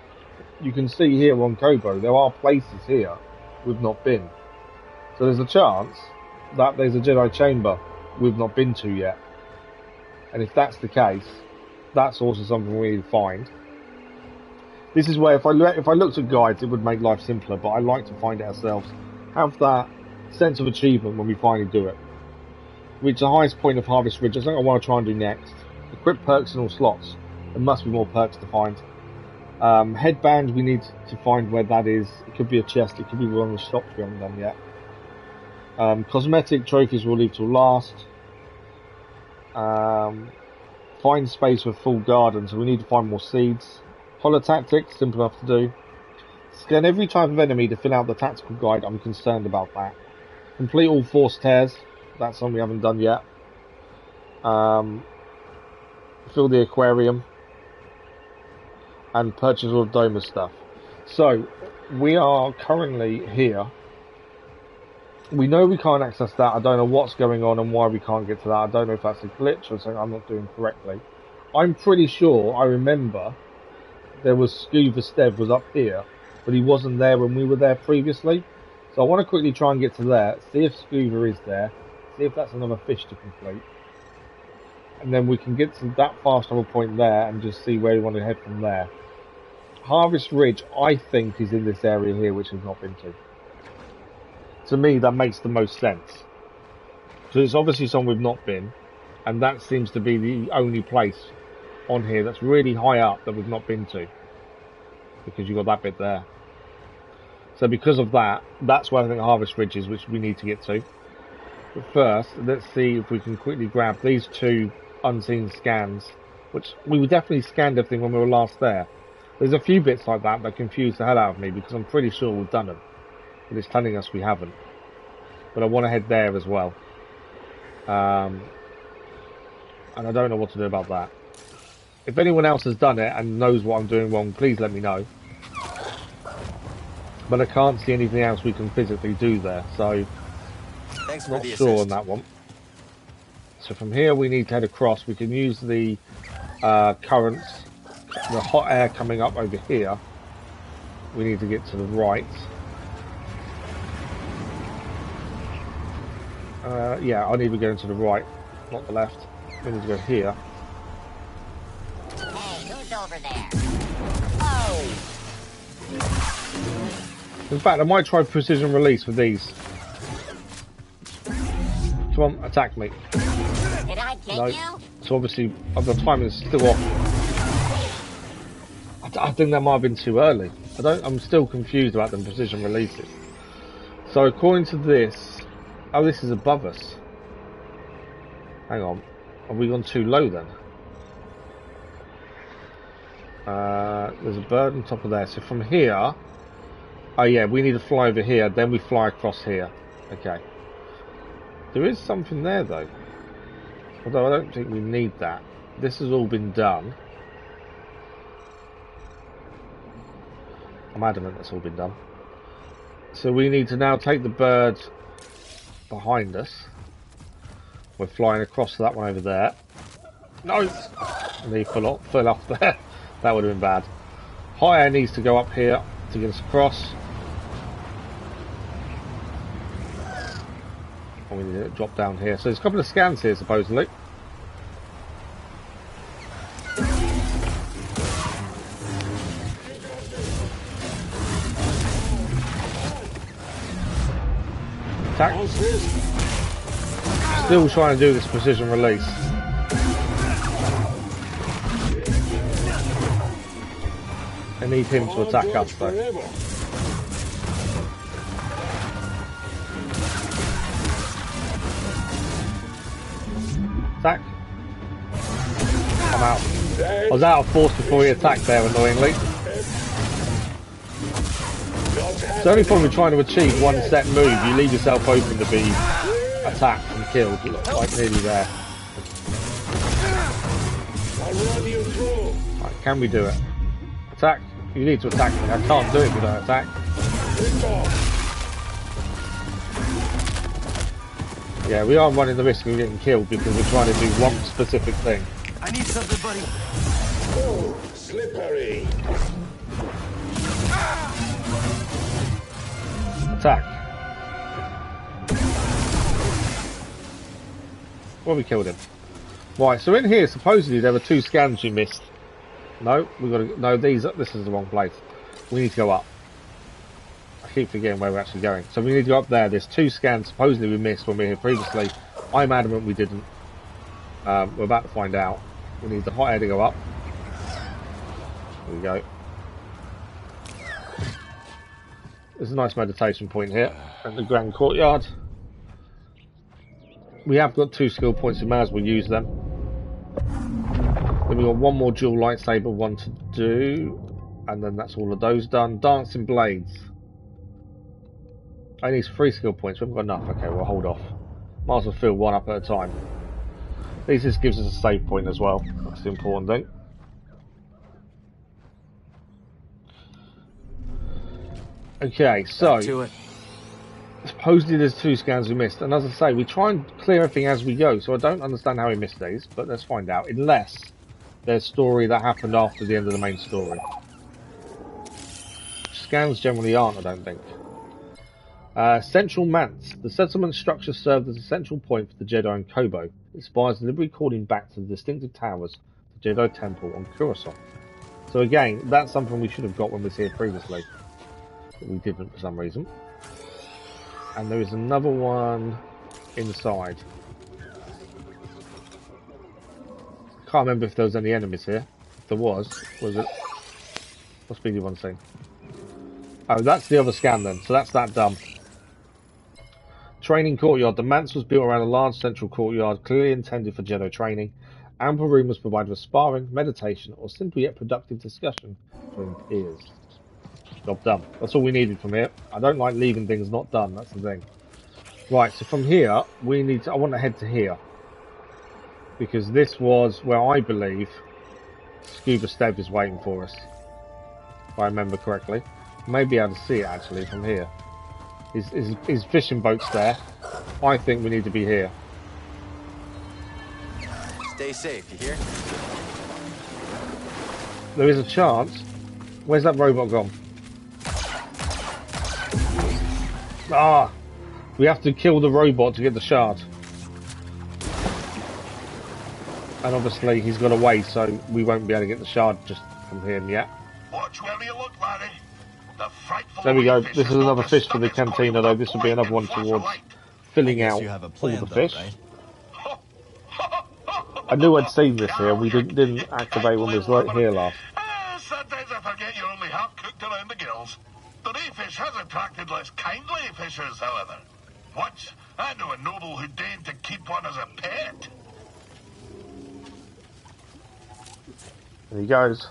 You can see here on Kobo, there are places here we've not been. So there's a chance that there's a Jedi chamber we've not been to yet. And if that's the case, that's also something we need to find. This is where if I looked at guides, it would make life simpler, but I like to find it ourselves. Have that sense of achievement when we finally do it. Reach the highest point of Harvest Ridge. That's something I want to try and do next. Equip perks in all slots. There must be more perks to find. Headband, we need to find where that is. It could be a chest, it could be one of the shops we haven't done yet. Cosmetic trophies we'll leave till last. Find space for full garden, so we need to find more seeds. Holotactics, simple enough to do. Scan every type of enemy to fill out the tactical guide. I'm concerned about that. Complete all force tears. That's something we haven't done yet. Fill the aquarium. And purchase all of Doma's stuff. So, we are currently here. We know we can't access that. I don't know what's going on and why we can't get to that. I don't know if that's a glitch or something I'm not doing correctly. I'm pretty sure I remember there was Scuba Stev was up here, but he wasn't there when we were there previously. So I want to quickly try and get to there, see if Scuba is there, see if that's another fish to complete. And then we can get to that fast travel point there and just see where we want to head from there. Harvest Ridge, I think, is in this area here, which we've not been to. To me, that makes the most sense. So it's obviously somewhere we've not been, and that seems to be the only place on here that's really high up that we've not been to. Because you've got that bit there. So because of that, that's where I think Harvest Ridge is, which we need to get to. But first, let's see if we can quickly grab these two unseen scans, which we definitely scanned everything when we were last there. There's a few bits like that that confuse the hell out of me because I'm pretty sure we've done them. But it's telling us we haven't. But I want to head there as well. And I don't know what to do about that. If anyone else has done it and knows what I'm doing wrong, please let me know. But I can't see anything else we can physically do there, so Thanks for not the sure assist. on that one. So from here we need to head across. We can use the currents, the hot air coming up over here. We need to get to the right. Yeah, I need to go to the right, not the left. We need to go here. Hey, who's over there? Oh! In fact, I might try precision release with these. Come on, attack me. Did I get you? So obviously, the timing is still off. I think that might have been too early. I'm still confused about them precision releases. So according to this, oh, this is above us. Hang on, have we gone too low then? There's a bird on top of there. So from here, oh yeah, we need to fly over here. Then we fly across here. Okay. There is something there though. Although I don't think we need that. This has all been done. I'm adamant that's all been done. So we need to now take the bird behind us. We're flying across that one over there. No! And he fell off there. That would have been bad. High air needs to go up here to get us across. And we need to drop down here. So there's a couple of scans here supposedly. Attack. Still trying to do this precision release. I need him to attack us though. Attack. I'm out. I was out of force before he attacked there, annoyingly. So every time you're trying to achieve one set move, you leave yourself open to be attacked and killed, like nearly there. Right, can we do it? Attack? You need to attack me. I can't do it without attack. Yeah, we are running the risk of getting killed because we're trying to do one specific thing. I need something, buddy. Oh, slippery. Attack. Well, we killed him. Right, so in here, supposedly there were 2 scans you missed. No, we got to. No, this is the wrong place. We need to go up. I keep forgetting where we're actually going. So we need to go up there. There's 2 scans supposedly we missed when we were here previously. I'm adamant we didn't. We're about to find out. We need the hot air to go up. There we go. There's a nice meditation point here at the Grand Courtyard. We have got 2 skill points, we may as well use them. Then we've got 1 more dual lightsaber one to do, and then that's all of those done. Dancing blades. I need 3 skill points, we haven't got enough. Okay, we'll hold off. Might as well fill 1 up at a time. At least this gives us a save point as well, that's the important thing. Okay, so supposedly there's 2 scans we missed, and as I say, we try and clear everything as we go, so I don't understand how we missed these, but let's find out, unless there's story that happened after the end of the main story. Scans generally aren't, I don't think. Central Manse. The settlement structure served as a central point for the Jedi and Kobo. It inspires deliberate calling back to the distinctive towers, the Jedi Temple on Coruscant. So again, that's something we should have got when we was here previously. But we didn't for some reason. And there is another one inside. Can't remember if there was any enemies here. If there was it? What's been the one thing? Oh, that's the other scan then. So that's that done. Training courtyard. The manse was built around a large central courtyard, clearly intended for Jedi training. Ample room was provided for sparring, meditation, or simple yet productive discussion between peers. Job done. That's all we needed from here. I don't like leaving things not done, that's the thing. Right, so from here, we need to, I want to head to here. Because this was where I believe Scuba Stev is waiting for us. If I remember correctly. May be able to see it actually from here. His fishing boat's there. I think we need to be here. Stay safe, you hear? There is a chance. Where's that robot gone? Ah! We have to kill the robot to get the shard. And obviously he's got away, so we won't be able to get the shard just from him yet. Watch where you look, laddie. The frightful there we go. This is another fish for the cantina, though. This will be another one towards filling out all the fish. Right? I knew I'd seen this here. We didn't activate when we was right here last. Sometimes I forget you're only half cooked around the gills. The ray fish has attracted less kindly fishers, however. Once, I knew a noble who deigned to keep one as a pet. There he goes.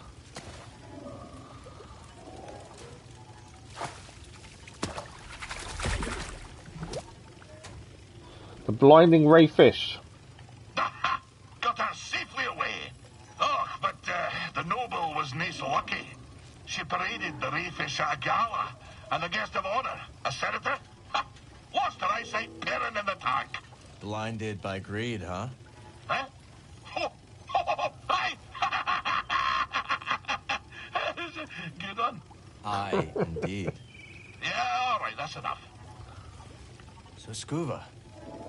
The blinding ray fish. Got her safely away. Oh, but the noble was nae so lucky. She paraded the ray fish at a gala, and the guest of honor, a senator, lost her eyesight peering in the tank. Blinded by greed, huh? Huh? Aye! Good one. Aye, indeed. Yeah, all right, that's enough. So, Scuba,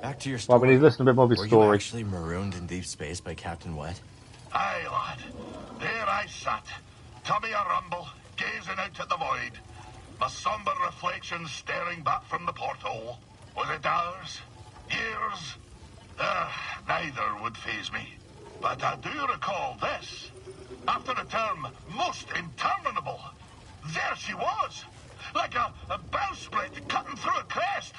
back to your story. Well, we need to listen a bit more of his story. Were you actually marooned in deep space by Captain Wet? Aye, lad. There I sat, tummy a rumble, gazing out at the void. My somber reflection staring back from the porthole. Was it hours? Years? Neither would faze me. But I do recall this. After a term most interminable, there she was, like a bowsprit cutting through a crest.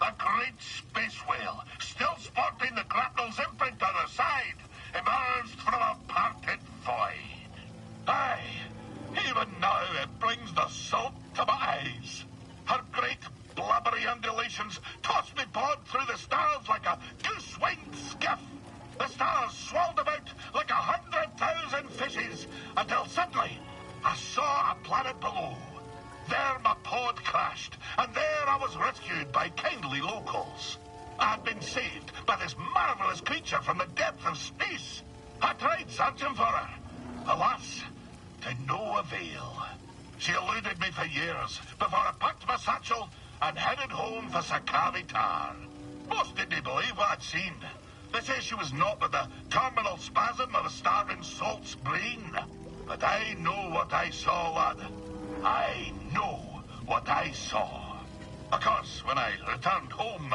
A great space whale, still sporting the grapnel's imprint on her side, emerged from a parted void. unfriendly locals. I had been saved by this marvelous creature from the depth of space. I tried searching for her. Alas, to no avail. She eluded me for years before I packed my satchel and headed home for Sakari Tar. Most didn't believe what I'd seen. They say she was not but the terminal spasm of a starving salt's brain. But I know what I saw, lad. I know what I saw. Of course, when I returned home,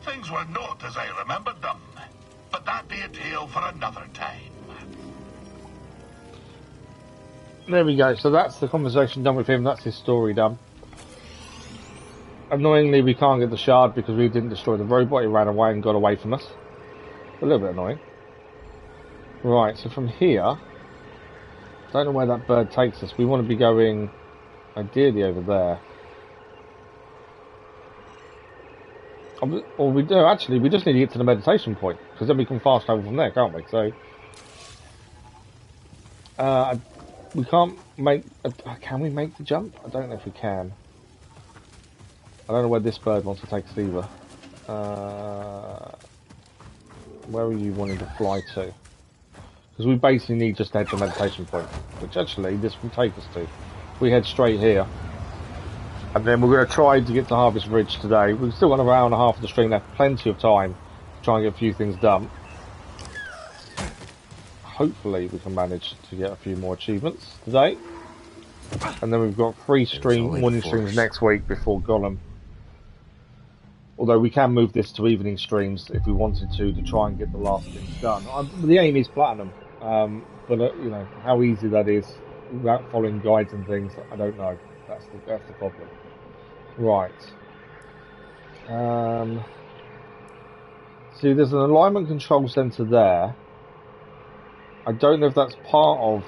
things were not as I remembered them. But that be a tale for another time. There we go. So that's the conversation done with him. That's his story done. Annoyingly, we can't get the shard because we didn't destroy the robot. He ran away and got away from us. A little bit annoying. Right, so from here, don't know where that bird takes us. We want to be going ideally over there. Or we do, actually, we just need to get to the meditation point, because then we can fast travel from there, can't we? So, we can't make, can we make the jump? I don't know if we can. I don't know where this bird wants to take us either. Where are you wanting to fly to? Because we basically need just to head to the meditation point, which actually this will take us to. We head straight here. And then we're going to try to get to Harvest Ridge today. We've still got an hour and a half of the stream left, plenty of time to try and get a few things done. Hopefully we can manage to get a few more achievements today. And then we've got 3 morning streams next week before Gollum. Although we can move this to evening streams if we wanted to try and get the last things done. The aim is platinum, but you know how easy that is without following guides and things. I don't know. That's the problem. Right. See, there's an alignment control center there. I don't know if that's part of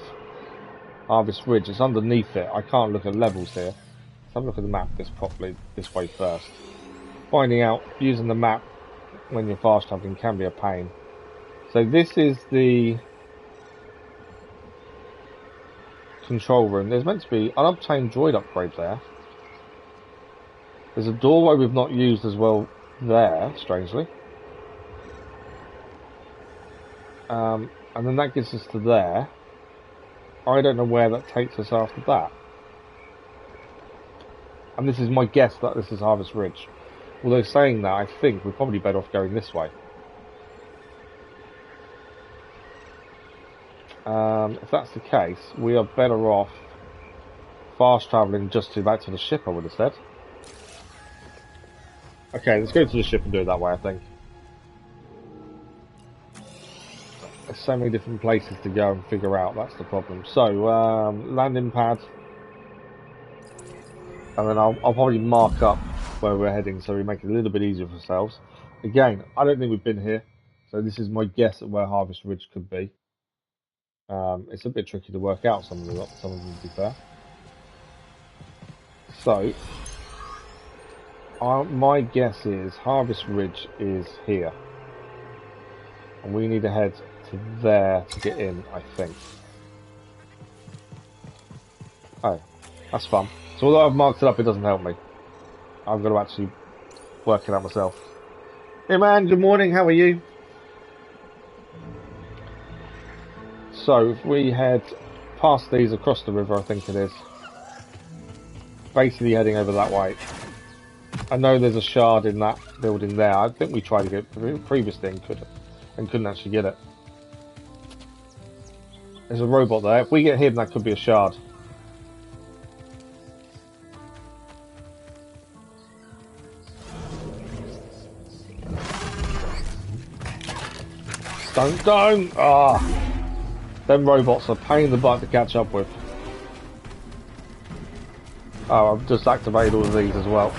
Harvest Ridge. It's underneath it. I can't look at levels here. Let's have a look at the map this way first. Finding out using the map when you're fast traveling can be a pain. So this is the control room. There's meant to be unobtained droid upgrade there. There's a doorway we've not used as well there, strangely. And then that gets us to there. I don't know where that takes us after that. And this is my guess that this is Harvest Ridge. Although saying that, I think we're probably better off going this way. If that's the case, we are better off fast travelling just back to the ship, I would have said. Okay, let's go to the ship and do it that way, I think. There's so many different places to go and figure out, that's the problem. So, landing pad. And then I'll probably mark up where we're heading so we make it a little bit easier for ourselves. Again, I don't think we've been here, so this is my guess at where Harvest Ridge could be. It's a bit tricky to work out some of them, to be fair. So, my guess is Harvest Ridge is here. And we need to head to there to get in, I think. Oh, that's fun. So although I've marked it up, it doesn't help me. I've got to actually work it out myself. Hey man, good morning, how are you? So if we head past these across the river, I think it is. Basically heading over that way. I know there's a shard in that building there. I think we tried to get it previously and couldn't actually get it. There's a robot there. If we get him, that could be a shard. Don't! Ah! Them robots are a pain in the butt to catch up with. Oh, I've just activated all of these as well.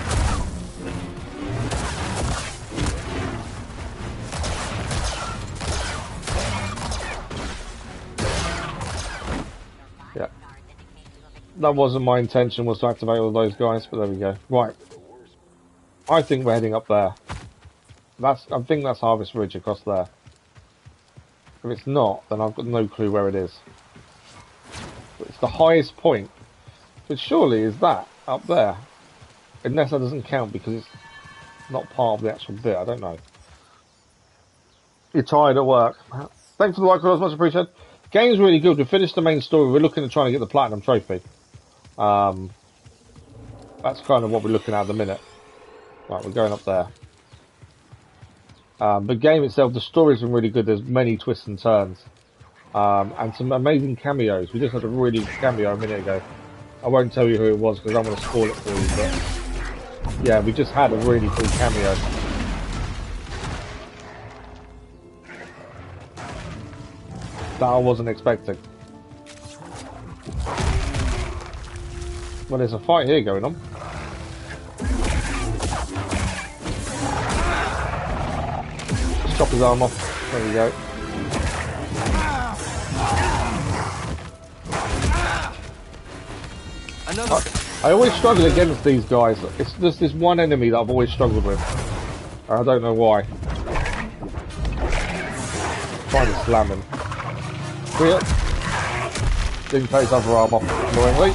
Yeah. That wasn't my intention, was to activate all those guys, but there we go. Right. I think we're heading up there. I think that's Harvest Ridge across there. If it's not, then I've got no clue where it is. But it's the highest point. But surely is that up there. Unless that doesn't count because it's not part of the actual bit. I don't know. You're tired at work. Thanks for the like, much appreciated. Game's really good. We finished the main story. We're looking at trying to get the platinum trophy. That's kind of what we're looking at the minute. Right, we're going up there. The game itself, the story's been really good. There's many twists and turns. And some amazing cameos. We just had a really good cameo a minute ago. I won't tell you who it was because I don't want to spoil it for you, but yeah, we just had a really cool cameo. That I wasn't expecting. Well, there's a fight here going on. Just chop his arm off. There we go. I always struggle against these guys. It's just this one enemy that I've always struggled with. I don't know why. Trying to slam him. Clear. Didn't take his other arm off, annoyingly.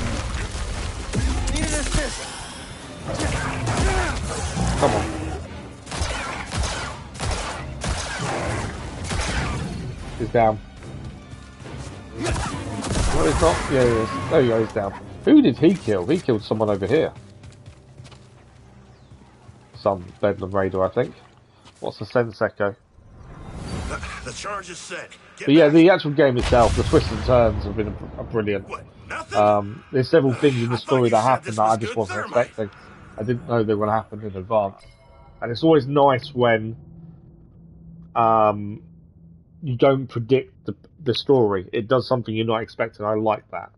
Come on. He's down. What is that? Yeah, he is. There you go, he's down. Who did he kill? He killed someone over here. Some Bedlam Raider, I think. What's the sense echo? The charge is set. But yeah, the actual game itself, the twists and turns have been brilliant. There's several things in the story that happened that I just wasn't expecting. I didn't know they were going to happen in advance. And it's always nice when you don't predict the story. It does something you're not expecting. I like that.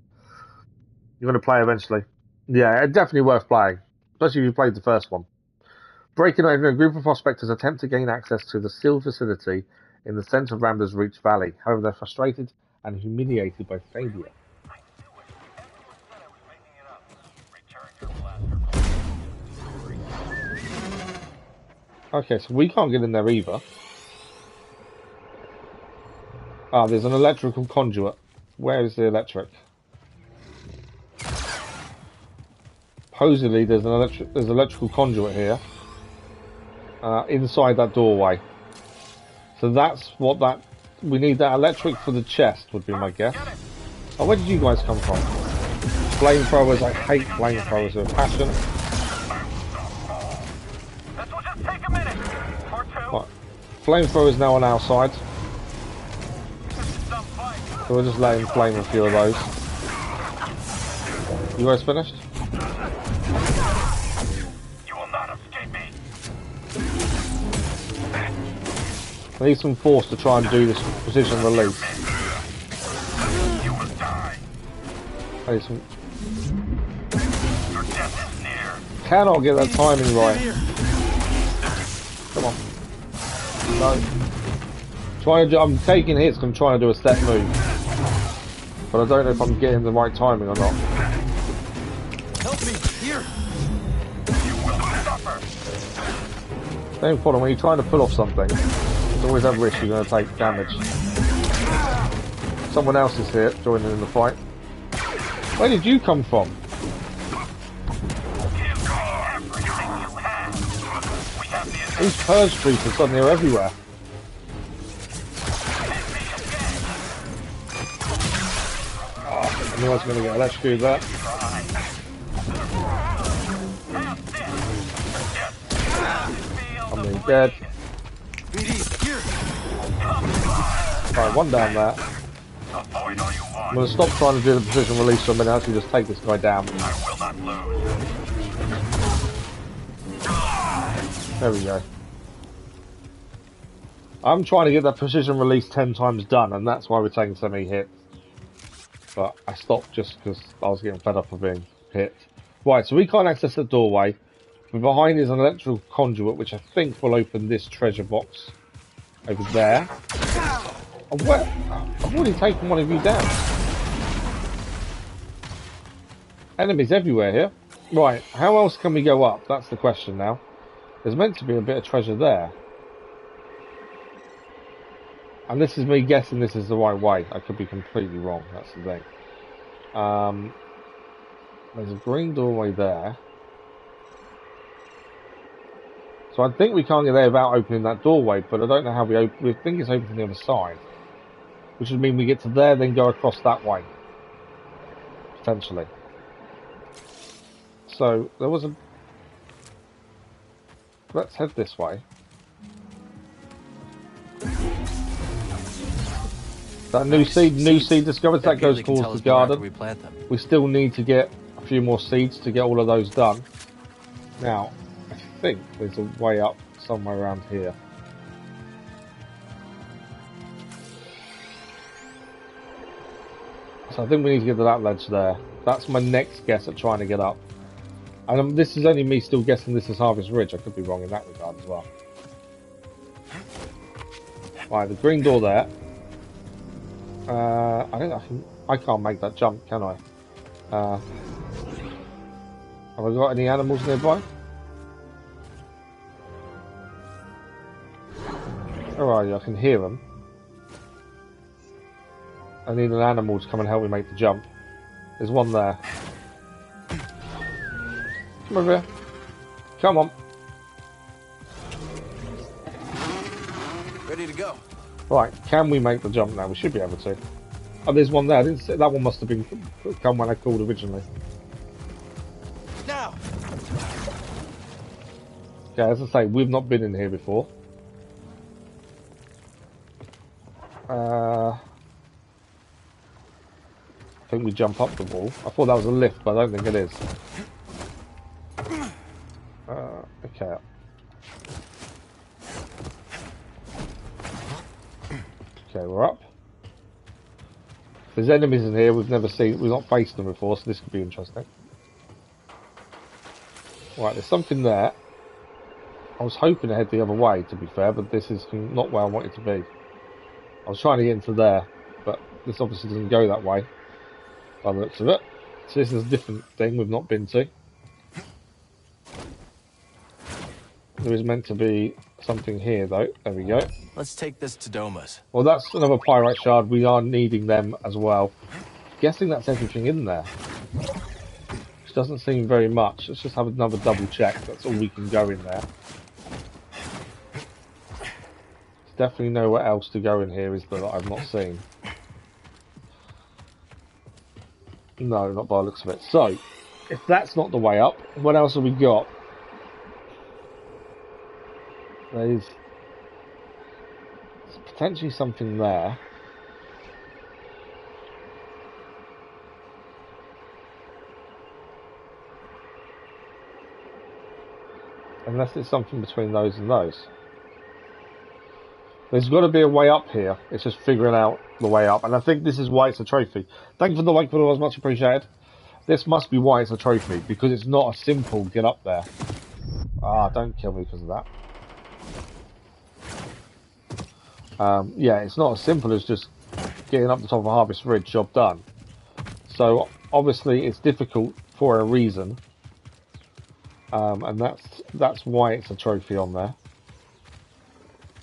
You're going to play eventually. Yeah, it's definitely worth playing. Especially if you played the first one. Breaking open, a group of prospectors attempt to gain access to the sealed facility in the centre of Rambler's Reach Valley. However, they're frustrated and humiliated by failure. Okay, so we can't get in there either. Ah, there's an electrical conduit. Where is the electric? Supposedly there's an electrical conduit here. Inside that doorway. So that's what that... We need that electric for the chest, would be my guess. Oh, where did you guys come from? Flamethrowers, I hate flamethrowers with a passion. Right. Flamethrowers now on our side. So we'll just let him flame a few of those. You guys finished? You will not escape me. I need some force to try and do this precision release. You will die. I need some... Your death is near. Cannot get that timing right. Come on. No. I'm taking hits, I'm trying to do a set move. But I don't know if I'm getting the right timing or not. Help me! Here! You will suffer. Same problem, when you're trying to pull off something, there's always that risk you're going to take damage. Someone else is here, joining in the fight. Where did you come from? These purge troopers suddenly are everywhere. I knew I was going to get electrocuted there. I'm being dead. Right, one down there. I'm going to stop trying to do the precision release for a minute, actually just take this guy down. There we go. I'm trying to get that precision release 10 times done, and that's why we're taking so many hits. But I stopped just because I was getting fed up of being hit. Right, so we can't access the doorway. But behind is an electrical conduit, which I think will open this treasure box over there. Oh, where? I've already taken one of you down. Enemies everywhere here. Right, how else can we go up? That's the question now. There's meant to be a bit of treasure there. And this is me guessing this is the right way. I could be completely wrong, that's the thing. There's a green doorway there. So I think we can't get there without opening that doorway, but I don't know how we open. We think it's open from the other side, which would mean we get to there, then go across that way, potentially. So there was a. Let's head this way. That new seed discovered. That goes towards the garden. We still need to get a few more seeds to get all of those done. Now, I think there's a way up somewhere around here. So I think we need to get to that ledge there. That's my next guess at trying to get up. And this is only me still guessing this is Harvest Ridge. I could be wrong in that regard as well. Right, the green door there. I think I can't make that jump, can I? Have I got any animals nearby? Where are you? I can hear them. I need an animal to come and help me make the jump. There's one there. Come over here. Come on. Ready to go. Right, can we make the jump now? We should be able to. Oh, there's one there. I didn't see, that one must have been come when I called originally. Now. Okay, as I say, we've not been in here before. I think we jump up the wall. I thought that was a lift, but I don't think it is. Okay. Okay, we're up. There's enemies in here we've not faced them before, so this could be interesting. Right, there's something there. I was hoping to head the other way, to be fair, but this is not where I want it to be. I was trying to get into there, but this obviously doesn't go that way, by the looks of it. So this is a different thing we've not been to. There is meant to be something here, though. There we go. Let's take this to Doma's. Well, that's another pyrite shard. We are needing them as well. Guessing that's everything in there. Which doesn't seem very much. Let's just have another double check. That's all we can go in there. There's definitely nowhere else to go in here, is there, that I've not seen. No, not by the looks of it. So, if that's not the way up, what else have we got? There's potentially something there. Unless there's something between those and those. There's got to be a way up here. It's just figuring out the way up. And I think this is why it's a trophy. Thank you for the like, followers, much appreciated. This must be why it's a trophy, because it's not a simple get up there. Ah, don't kill me because of that. Yeah, it's not as simple as just getting up the top of Harvest Ridge, job done. So obviously it's difficult for a reason, and that's why it's a trophy on there.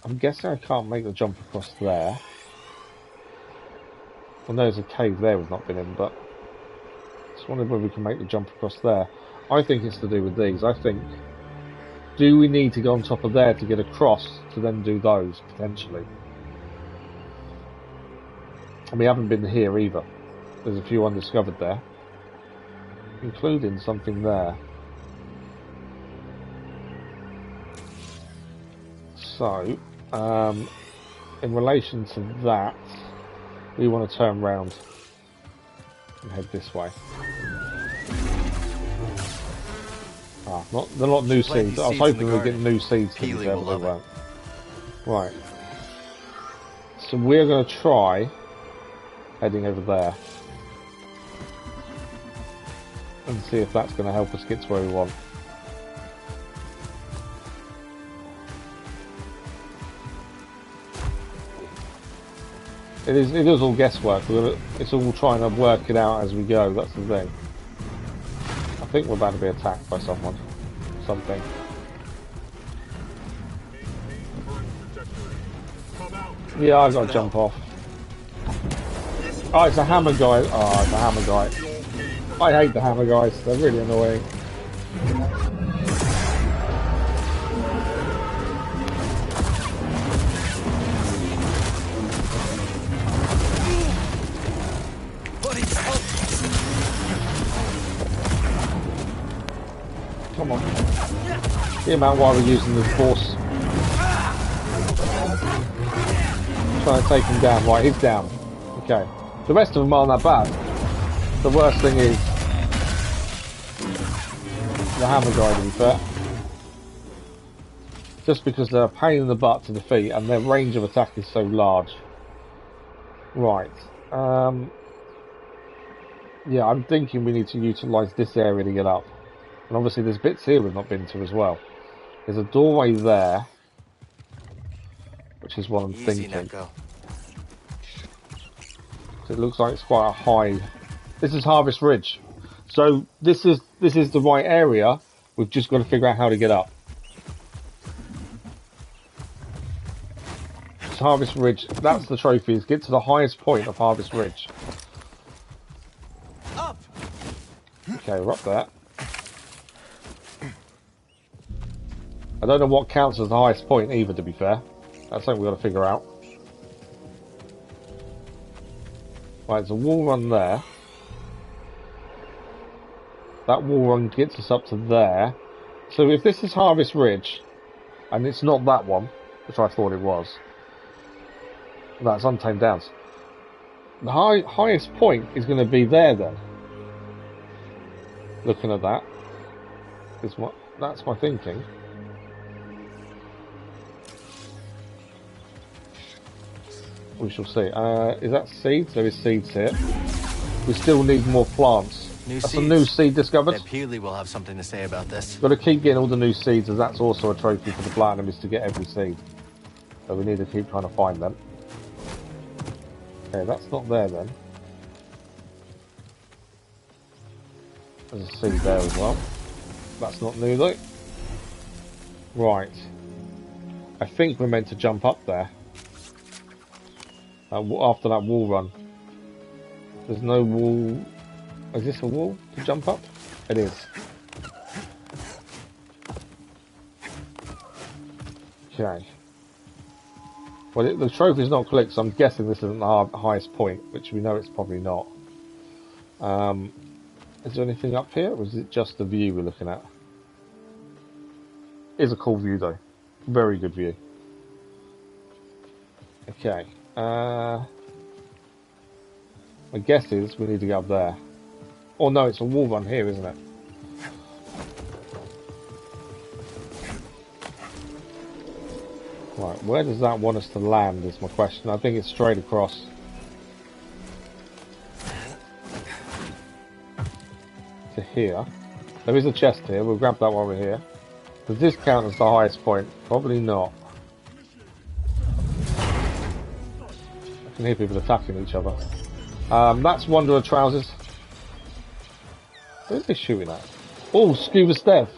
I'm guessing I can't make the jump across there. Well, there's a cave there we've not been in, but I just wondered whether we can make the jump across there. I think it's to do with these. I think, do we need to go on top of there to get across to then do those, potentially? And we haven't been here either. There's a few undiscovered there, including something there. So, in relation to that, we want to turn round and head this way. Ah, they're not new seeds. I was hoping we'd get new seeds to be there, but they won't. Right. So we're going to try heading over there and see if that's going to help us get to where we want. It is all guesswork. It's all trying to work it out as we go. That's the thing. I think we're about to be attacked by someone. Something. Yeah, I've got to jump off. Oh, it's a hammer guy. Oh, it's a hammer guy. I hate the hammer guys. They're really annoying. The amount why we're using the force. Trying to take him down. Right, he's down. Okay. The rest of them aren't that bad. The worst thing is the hammer guy, to be fair. Just because they're a pain in the butt to defeat and their range of attack is so large. Right. Yeah, I'm thinking we need to utilise this area to get up. And obviously there's bits here we've not been to as well. There's a doorway there, which is what I'm thinking. So it looks like it's quite a high. This is Harvest Ridge. So this is the right area. We've just got to figure out how to get up. It's Harvest Ridge. That's the trophies. Get to the highest point of Harvest Ridge. Up. Okay, we're up there. I don't know what counts as the highest point either, to be fair. That's something we've got to figure out. Right, there's a wall run there. That wall run gets us up to there. So if this is Harvest Ridge, and it's not that one, which I thought it was, that's Untamed Downs. The highest point is going to be there then. Looking at that, that's my thinking. We shall see. Is that seeds? There is seeds here. We still need more plants. That's a new seed discovered. Peely will have something to say about this. Got to keep getting all the new seeds, as that's also a trophy for the platinum, is to get every seed. So we need to keep trying to find them. Okay, that's not there then. There's a seed there as well. That's not new though. Right. I think we're meant to jump up there. After that wall run. There's no wall. Is this a wall to jump up? It is. Okay. Well, the trophy's not clicked, so I'm guessing this isn't the highest point, which we know it's probably not. Is there anything up here, or is it just the view we're looking at? It is a cool view, though. Very good view. Okay. My guess is we need to go up there. Oh no, it's a wall run here, isn't it? Right, where does that want us to land is my question. I think it's straight across. To here. There is a chest here, we'll grab that while we're here. Does this count as the highest point? Probably not. I can hear people attacking each other. That's Wanderer Trousers. Where's they shooting at? Oh, Scuba Steph.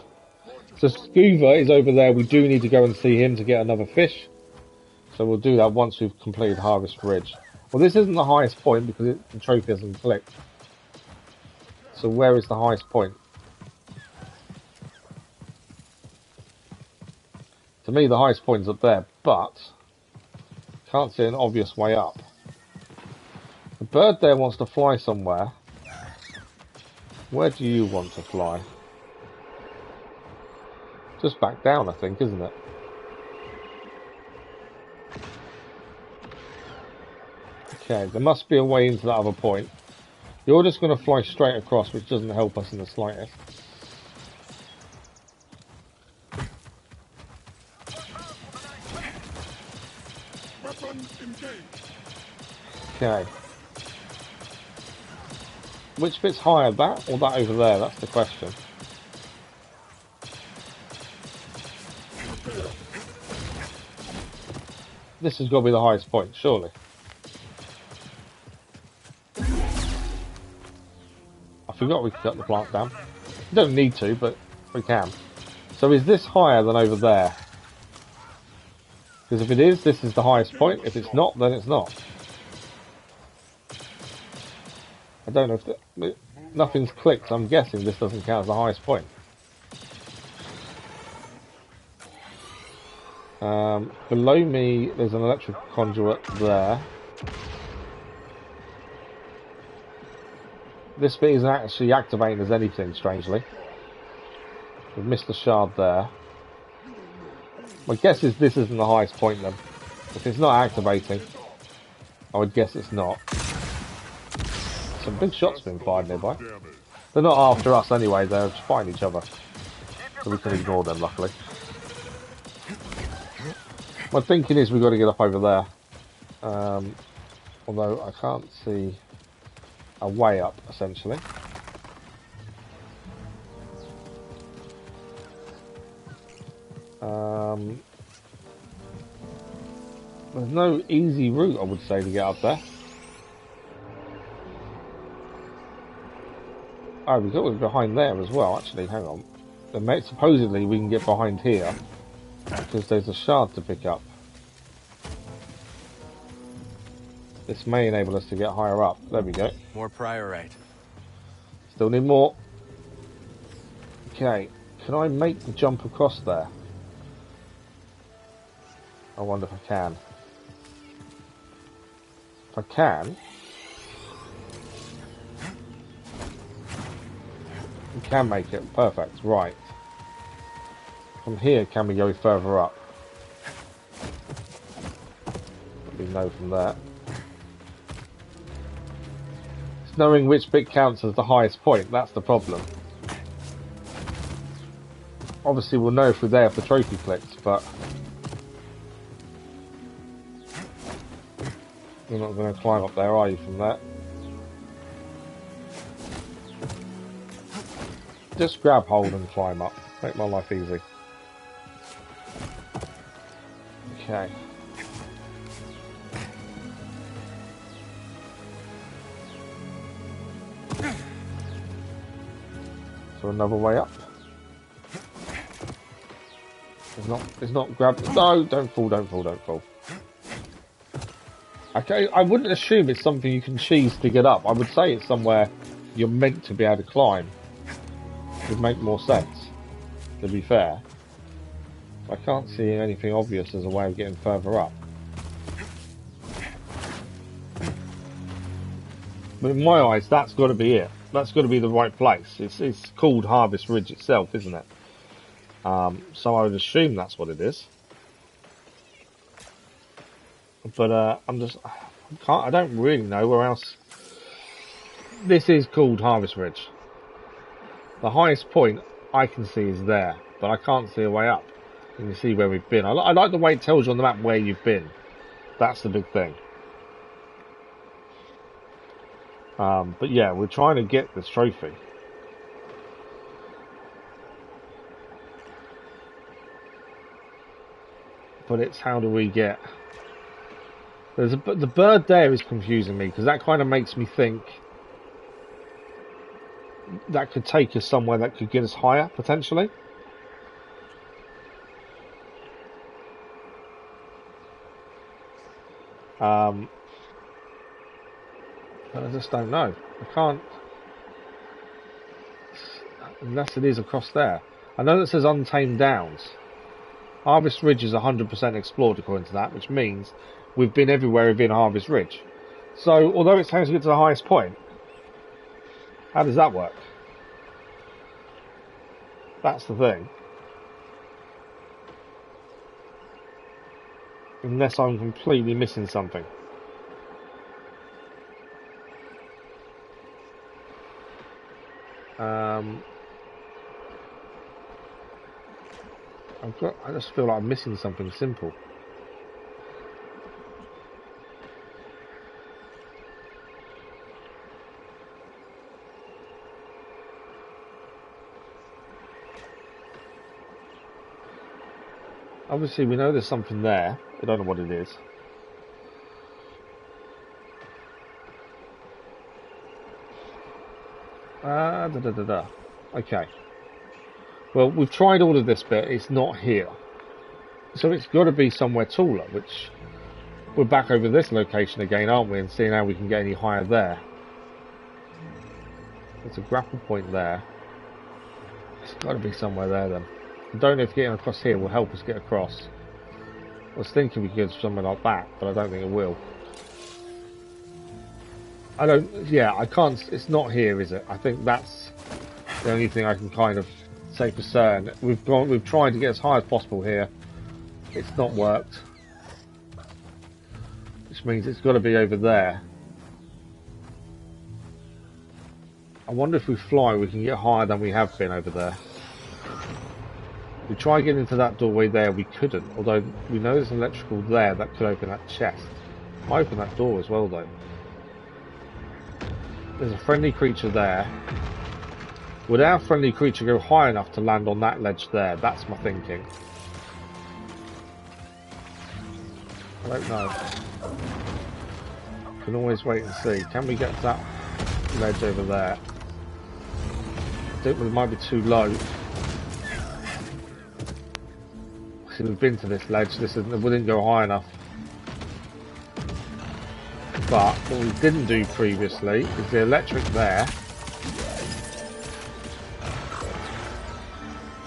So Scuba is over there. We do need to go and see him to get another fish. So we'll do that once we've completed Harvest Ridge. Well, this isn't the highest point because the trophy hasn't clicked. So where is the highest point? To me, the highest point is up there, but can't see an obvious way up. The bird there wants to fly somewhere. Where do you want to fly? Just back down, I think, isn't it? Okay, there must be a way into that other point. You're just going to fly straight across, which doesn't help us in the slightest. Okay. Which bit's higher, that or that over there? That's the question. This has got to be the highest point, surely. I forgot we could cut the plant down. We don't need to, but we can. So is this higher than over there? Because if it is, this is the highest point. If it's not, then it's not. I don't know if nothing's clicked, so I'm guessing this doesn't count as the highest point. Below me, there's an electric conduit there. This bit isn't actually activating as anything, strangely. We've missed the shard there. My guess is this isn't the highest point then. If it's not activating, I would guess it's not. Some big shots being fired nearby. They're not after us anyway, they're just fighting each other. So we can ignore them, luckily. My thinking is we've got to get up over there. Although I can't see a way up, essentially. There's no easy route, I would say, to get up there. Oh, we've got to be behind there as well, actually. Hang on. Supposedly we can get behind here because there's a shard to pick up. This may enable us to get higher up. There we go. More priorite. Still need more. Okay. Can I make the jump across there? I wonder if I can. If I can... we can make it. Perfect. Right. From here, can we go further up? We know from there. It's knowing which bit counts as the highest point. That's the problem. Obviously, we'll know if we're there if the trophy clicks, but... you're not going to climb up there, are you, from that? Just grab hold and climb up. Make my life easy. Okay. So another way up. It's not grab. No, don't fall, don't fall, don't fall. Okay, I wouldn't assume it's something you can cheese to get up. I would say it's somewhere you're meant to be able to climb. Would make more sense, to be fair. I can't see anything obvious as a way of getting further up. But in my eyes, that's got to be it. That's got to be the right place. It's called Harvest Ridge itself, isn't it? So I would assume that's what it is. But I don't really know where else. This is called Harvest Ridge. The highest point I can see is there, but I can't see a way up. You can see where we've been. I like the way it tells you on the map where you've been. That's the big thing. But yeah, we're trying to get this trophy. But it's how do we get... the bird there is confusing me, because that kind of makes me think that could take us somewhere that could get us higher, potentially. But I just don't know. I can't... unless it is across there. I know that says Untamed Downs. Harvest Ridge is 100% explored according to that, which means we've been everywhere within Harvest Ridge. So, although it's time to get to the highest point, how does that work? That's the thing. Unless I'm completely missing something. I just feel like I'm missing something simple. Obviously, we know there's something there. I don't know what it is. Okay. Well, we've tried all of this bit. It's not here. So it's got to be somewhere taller, which... we're back over this location again, aren't we? And seeing how we can get any higher there. There's a grapple point there. It's got to be somewhere there then. I don't know if getting across here will help us get across. I was thinking we could go somewhere like that, but I don't think it will. I can't, it's not here, is it? I think that's the only thing I can kind of say for certain. We've tried to get as high as possible here. It's not worked. Which means it's got to be over there. I wonder if we fly, we can get higher than we have been over there. We try getting into that doorway there, we couldn't. Although we know there's an electrical there that could open that chest. Might open that door as well though. There's a friendly creature there. Would our friendly creature go high enough to land on that ledge there? That's my thinking. I don't know. Can always wait and see. Can we get to that ledge over there? I think we might be too low. See, we've been to this ledge. We didn't go high enough. But what we didn't do previously is the electric there.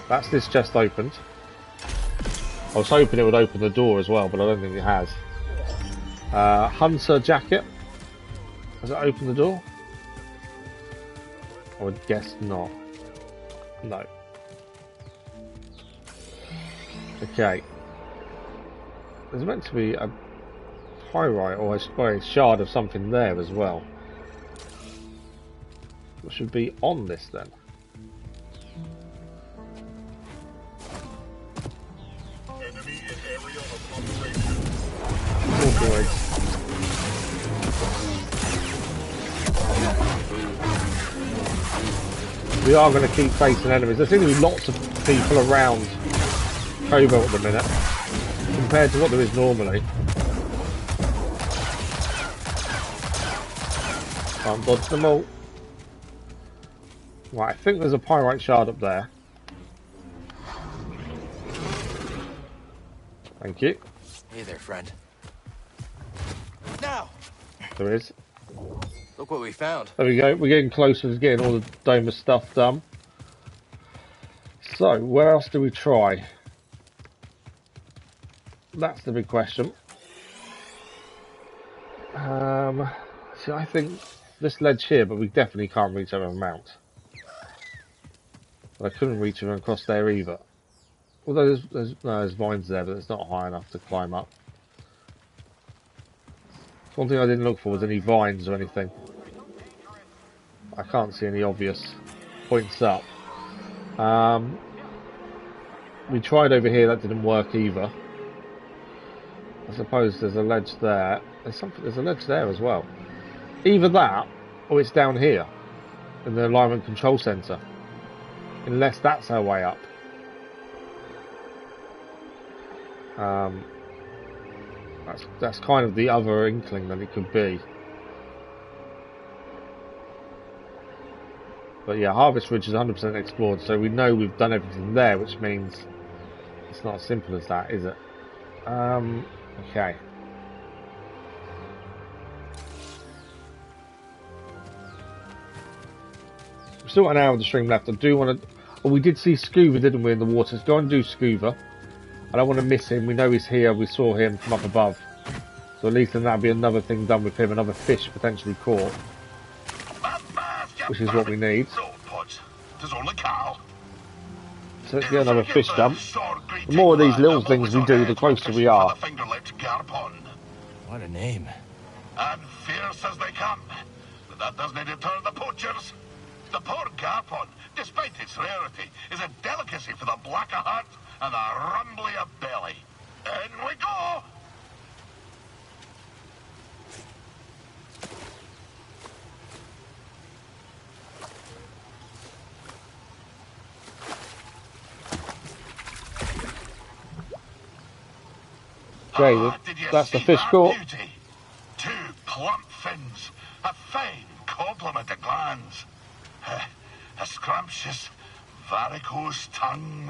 That's this chest opened. I was hoping it would open the door as well, but I don't think it has. Hunter jacket. Has it opened the door? I would guess not. No. Okay. There's meant to be a pyrite or a shard of something there as well. What should be on this then? We are going to keep facing enemies. There seem to be lots of people around Kobo at the minute, compared to what there is normally. Can't dodge them all. Right, I think there's a pyrite shard up there. Thank you. Hey there, friend. Now! There is. Look what we found. There we go. We're getting closer to getting all the Doma stuff done. So, where else do we try? That's the big question. See, I think this ledge here, but we definitely can't reach over a mount. But I couldn't reach over across there either. Although there's vines there, but it's not high enough to climb up. One thing I didn't look for was any vines or anything. I can't see any obvious points up. We tried over here, that didn't work either. I suppose there's a ledge there. There's a ledge there as well. Either that, or it's down here in the alignment control center. Unless that's our way up. That's kind of the other inkling that it could be. But yeah, Harvest Ridge is 100% explored, so we know we've done everything there, which means it's not as simple as that, is it? Okay. We've still got an hour of the stream left. I do want to... Well, we did see Scuba, didn't we, in the water? Let's go and do Scuba. I don't want to miss him. We know he's here. We saw him from up above. So at least then that'll be another thing done with him. Another fish potentially caught. Which is what we need. So let's get another fish dump. The more of these little things we do, the closer we are. What a name. And fierce as they come. But that doesn't deter the poachers. The poor Garpon, despite its rarity, is a delicacy for the black of heart and the rumbly of belly. In we go! Okay, that's the fish caught. Beauty? 2 plump fins, a fine compliment to glands, a scrumptious varicose tongue.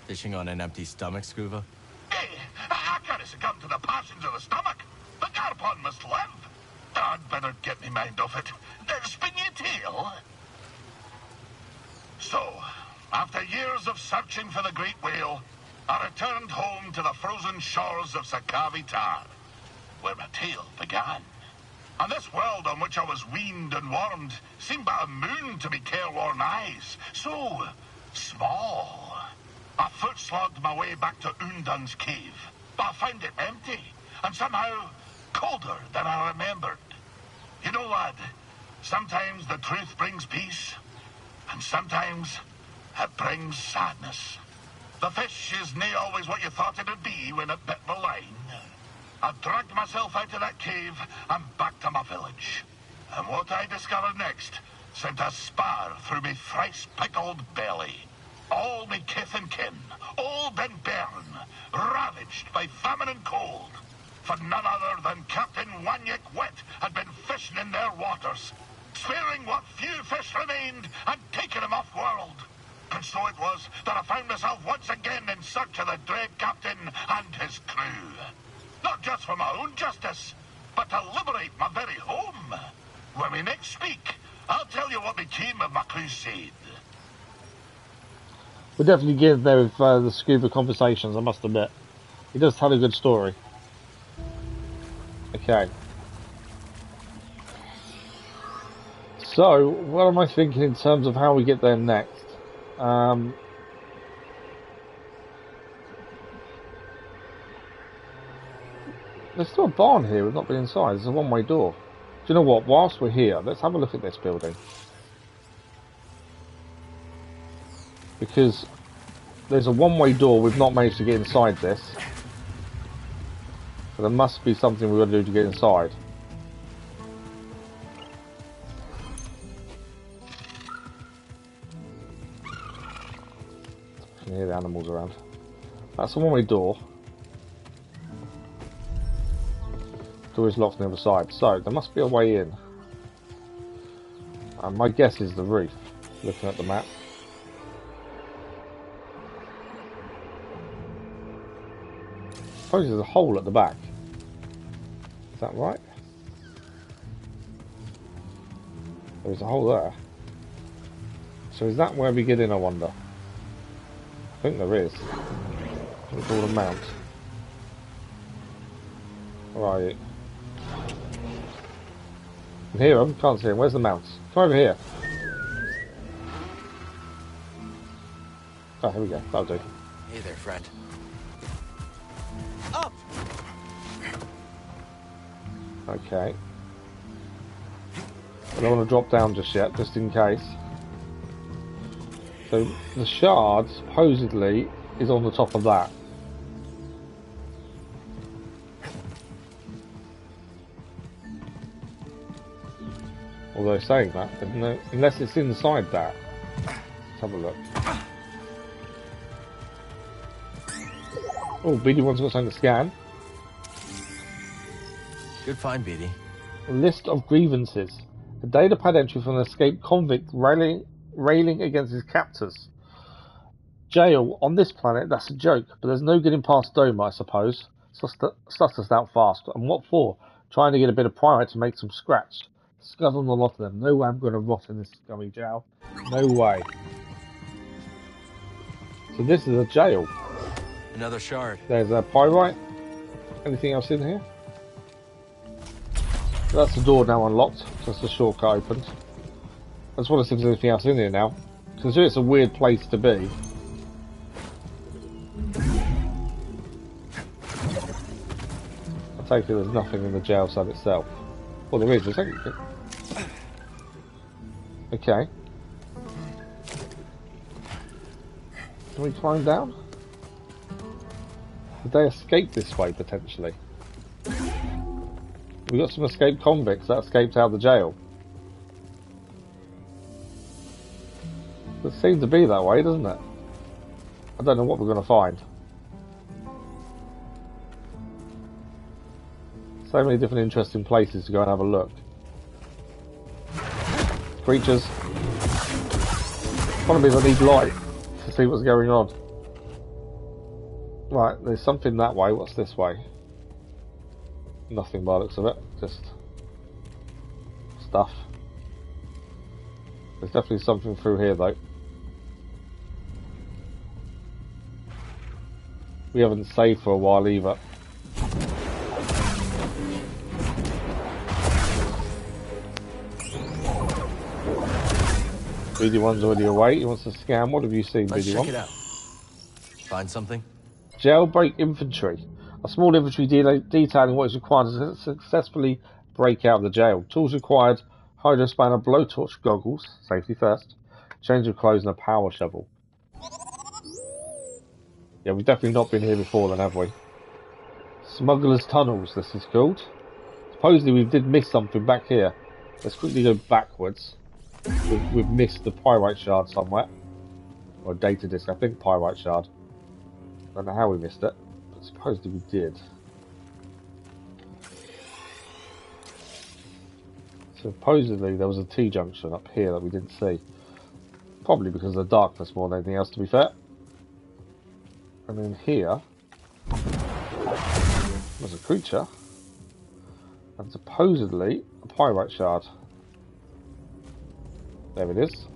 Fishing on an empty stomach, Scuba? Hey, I can't succumb to the passions of the stomach. The Garpon must live. I'd better get me mind off it. Spin your tail. So, after years of searching for the great whale, I returned home to the frozen shores of Sakavi Tar, where my tale began. And this world on which I was weaned and warmed seemed but a moon to me careworn eyes. So small. I foot-slogged my way back to Undun's cave, but I found it empty, and somehow colder than I remembered. You know, lad, sometimes the truth brings peace, and sometimes it brings sadness. The fish is nae always what you thought it'd be when it bit the line. I dragged myself out of that cave and back to my village. And what I discovered next sent a spar through me thrice-pickled belly. All me kith and kin, all been burned, ravaged by famine and cold. For none other than Captain Wanyik Wet had been fishing in their waters, sparing what few fish remained and taking them off-world. And so it was that I found myself once again in search of the dread captain and his crew. Not just for my own justice, but to liberate my very home. When we next speak, I'll tell you what became of my crusade. We'll definitely give there with the scuba conversations, I must admit. He does tell a good story. Okay. So, what am I thinking in terms of how we get there next? There's still a barn here, we've not been inside. There's a one-way door. Do you know what? Whilst we're here, let's have a look at this building. Because there's a one-way door, we've not managed to get inside this. So there must be something we've got to do to get inside. I can hear the animals around. That's a one-way door. Door is locked on the other side, so there must be a way in. My guess is the roof, looking at the map. I suppose there's a hole at the back. Is that right? There's a hole there. So is that where we get in, I wonder? I think there is. It's called a mount. Where are you? I can hear him, can't see him. Where's the mounts? Come over here. Oh, here we go. That'll do. Hey there, friend. Up! Okay. I don't want to drop down just yet, just in case. So, the shard, supposedly, is on the top of that. Although saying that, unless it's inside that. Let's have a look. Oh, BD1's got something to scan. Good find, BD. A list of grievances. A data pad entry from an escaped convict railing against his captors. Jail on this planet, that's a joke, but there's no getting past Doma, I suppose. Sussed us out fast. And what for? Trying to get a bit of primate to make some scratch. Scud on the lot of them. No way I'm going to rot in this scummy jail. No way. So this is a jail. Another shard. There's a pyrite. Anything else in here? That's the door now unlocked. Just the shortcut opened. I just want to see if there's anything else in here now. Considering it's a weird place to be. I take it there's nothing in the jail cell itself. Well, there is. There's anything. Okay. Can we climb down? Did they escape this way, potentially? We got some escaped convicts that escaped out of the jail. It seems to be that way, doesn't it? I don't know what we're going to find. So many different interesting places to go and have a look. Creatures. One of these I need light to see what's going on. Right, there's something that way. What's this way? Nothing by the looks of it. Just stuff. There's definitely something through here though. We haven't saved for a while either. BD1's already away. He wants to scan. What have you seen, BD1? Let's check it out. Find something? Jailbreak infantry. A small infantry detailing what is required to successfully break out of the jail. Tools required: hydro spanner, blowtorch, goggles, safety first, change of clothes, and a power shovel. Yeah, we've definitely not been here before then, have we? Smuggler's Tunnels, this is called. Supposedly we did miss something back here. Let's quickly go backwards. We've missed the pyrite shard somewhere. Or data disk, I think pyrite shard. Don't know how we missed it, but supposedly we did. Supposedly there was a T-junction up here that we didn't see. Probably because of the darkness more than anything else, to be fair. And then here there's a creature. And supposedly a pyrite shard. There it is.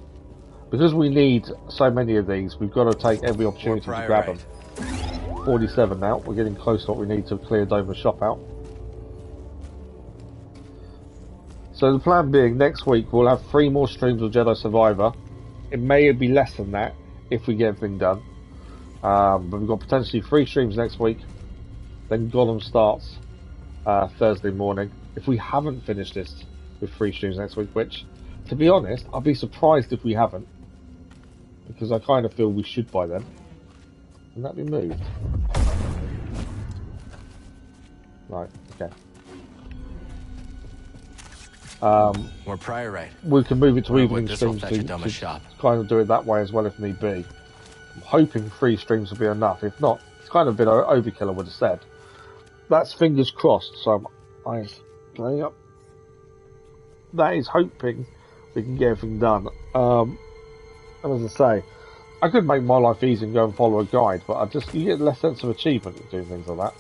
Because we need so many of these, we've got to take every opportunity to grab them. 47 now. We're getting close to what we need to clear Doma's shop out. So the plan being, next week we'll have 3 more streams of Jedi Survivor. It may be less than that if we get everything done. But we've got potentially 3 streams next week. Then Gollum starts Thursday morning. If we haven't finished this with 3 streams next week, which, to be honest, I'd be surprised if we haven't. Because I kind of feel we should by then. Can that be moved? Right, okay. More priorite. We can move it to evening streams to shop. kind of do it that way as well if need be. I'm hoping 3 streams will be enough. If not, it's kind of a bit overkill, I would have said. That's fingers crossed, so I'm eyes going up. That is hoping we can get everything done. And as I say, I could make my life easy and go and follow a guide, but you get less sense of achievement doing things like that.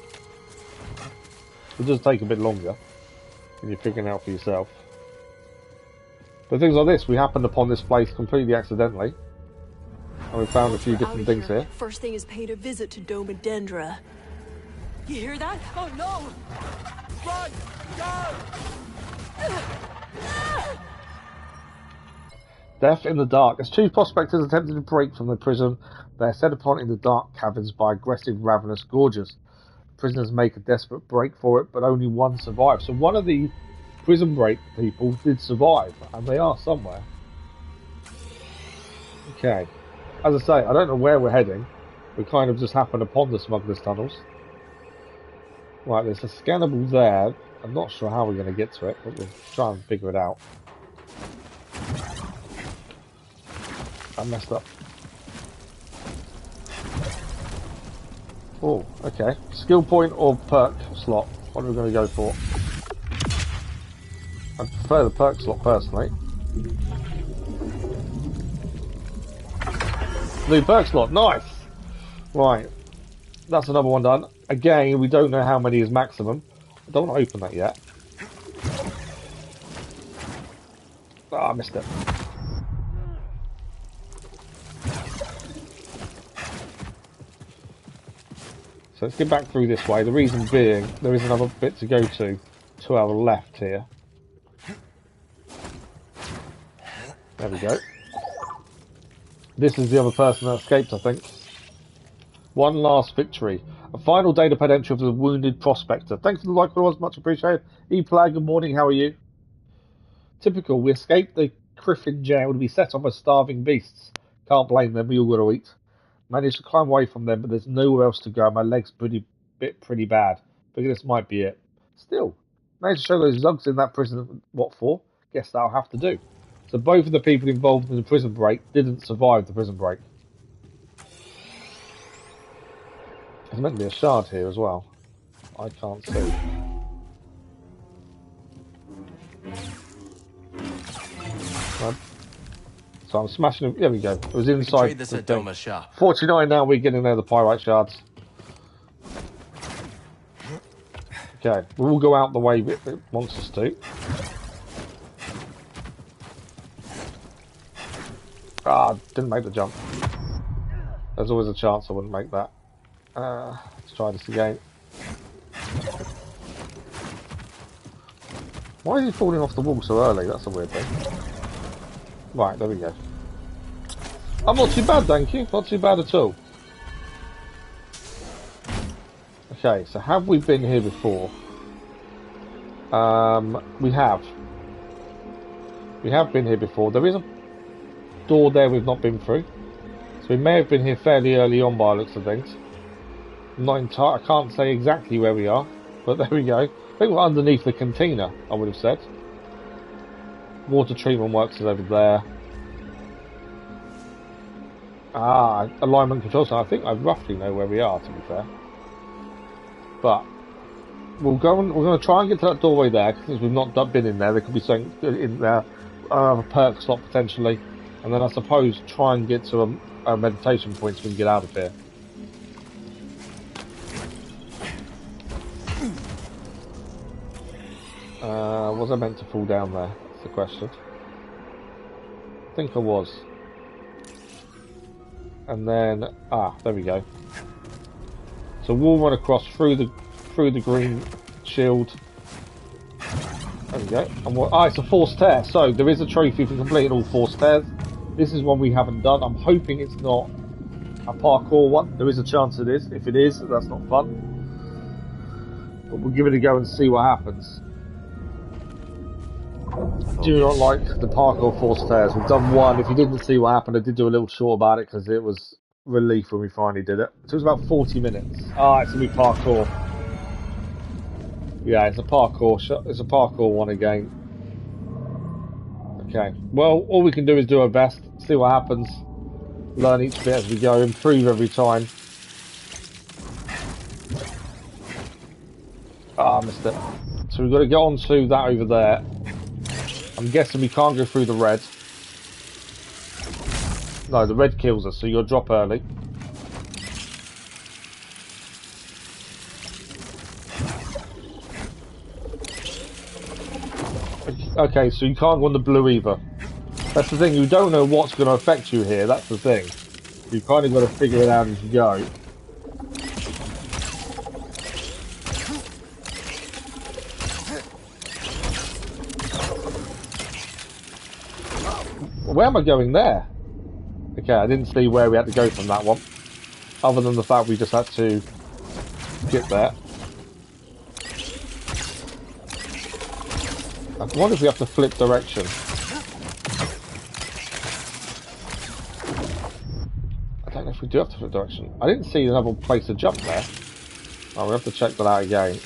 It does take a bit longer when you're figuring it out for yourself. But things like this, we happened upon this place completely accidentally. And we found a few different things here. First thing is paid a visit to Dome and Dendra. You hear that? Oh no! Run! Go! Death in the dark. As 2 prospectors attempted to break from the prison, they are set upon in the dark caverns by aggressive, ravenous gorgers. Prisoners make a desperate break for it, but only one survives. So one of the prison break people did survive, and they are somewhere. Okay. As I say, I don't know where we're heading. We kind of just happened upon the Smuggler's Tunnels. Right, there's a scannable there. I'm not sure how we're going to get to it, but we'll try and figure it out. I messed up. Oh, okay. Skill point or perk slot? What are we going to go for? I prefer the perk slot personally. New perk slot, nice! Right, that's another one done. Again, we don't know how many is maximum. I don't want to open that yet. Ah, I missed it. So let's get back through this way. The reason being, there is another bit to go to our left here. There we go. This is the other person that escaped, I think. One last victory. A final data pad entry of the wounded prospector. Thanks for the like, followers, much appreciated. E-Plag, good morning, how are you? Typical, we escaped the Griffin jail to be set on by starving beasts. Can't blame them, we all got to eat. Managed to climb away from them, but there's nowhere else to go. My leg's pretty bad. Figure this might be it. Still, managed to show those zugs in that prison. What for? Guess that'll have to do. So both of the people involved in the prison break didn't survive the prison break. There's meant to be a shard here as well. I can't see. Right. So I'm smashing them. There we go. It was inside. Trade this at Doma's shop. 49 now. We're getting there. The pyrite shards. Okay, we'll go out the way it wants us to. Ah, didn't make the jump. There's always a chance I wouldn't make that. Let's try this again. Why is he falling off the wall so early? That's a weird thing. Right, there we go. I'm not too bad, thank you. Not too bad at all. Okay, so have we been here before? We have. We have been here before. There is a door there we've not been through. So we may have been here fairly early on by the looks of things. I'm not entirely, I can't say exactly where we are, but there we go. I think we're underneath the cantina, I would have said. Water treatment works is over there. Ah, alignment control center. I think I roughly know where we are, to be fair. But we'll go and we're going to try and get to that doorway there, because we've not been in there. There could be something in there, a perk slot potentially, and then I suppose try and get to a meditation point so we can get out of here. Was I meant to fall down there? That's the question. I think I was. And then, there we go. So we'll run across through the green shield. There we go. And it's a 4 stair. So there is a trophy for completing all 4 stairs. This is one we haven't done. I'm hoping it's not a parkour one. There is a chance it is. If it is, that's not fun. But we'll give it a go and see what happens. Do not like the parkour 4 stairs. We've done one. If you didn't see what happened, I did do a little short about it because it was relief when we finally did it. So it was about 40 minutes. It's gonna be parkour. Yeah, it's a parkour. It's a parkour one again. Okay. Well, all we can do is do our best. See what happens. Learn each bit as we go. Improve every time. I missed it. So we've got to get on to that over there. I'm guessing we can't go through the red. No, the red kills us, so you'll drop early. Okay, so you can't go on the blue either. That's the thing, you don't know what's going to affect you here, that's the thing. You kind of got to figure it out as you go. Where am I going there? Okay, I didn't see where we had to go from that one. Other than the fact we just had to get there. I wonder if we have to flip direction. I don't know if we do have to flip direction. I didn't see another place to jump there. Oh, we have to check that out again.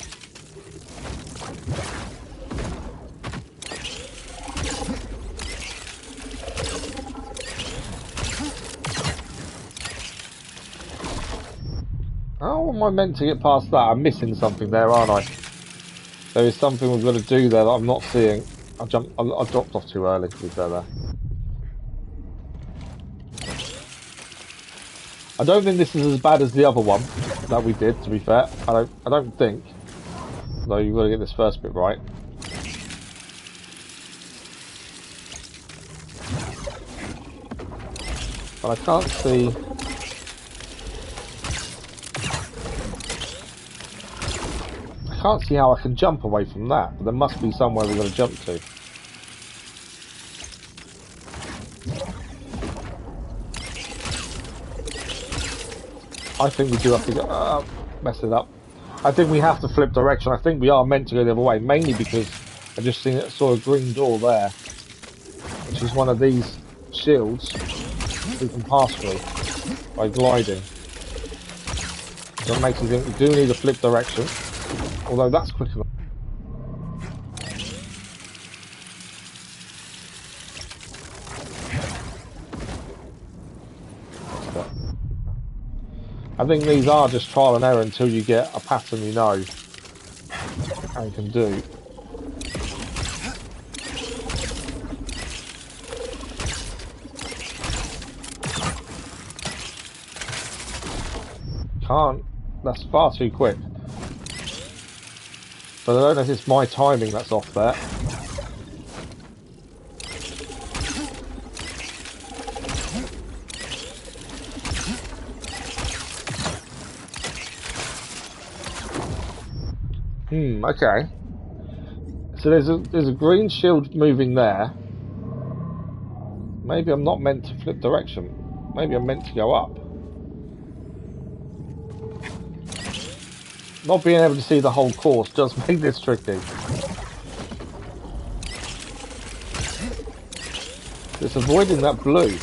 How am I meant to get past that? I'm missing something there, aren't I? There is something we've got to do there that I'm not seeing. I dropped off too early to be fair there. I don't think this is as bad as the other one that we did, to be fair. I don't think. Though you've got to get this first bit right. But I can't see. I can't see how I can jump away from that, but there must be somewhere we've got to jump to. I think we do have to go, mess it up. I think we have to flip direction. I think we are meant to go the other way, mainly because I just saw a green door there, which is one of these shields we can pass through by gliding. So that makes me think we do need a flip direction. Although that's quick enough. I think these are just trial and error until you get a pattern you know how you can do. Can't. That's far too quick. But I don't know if it's my timing that's off there. Okay. So there's a green shield moving there. Maybe I'm not meant to flip direction. Maybe I'm meant to go up. Not being able to see the whole course does make this tricky. It's avoiding that blue.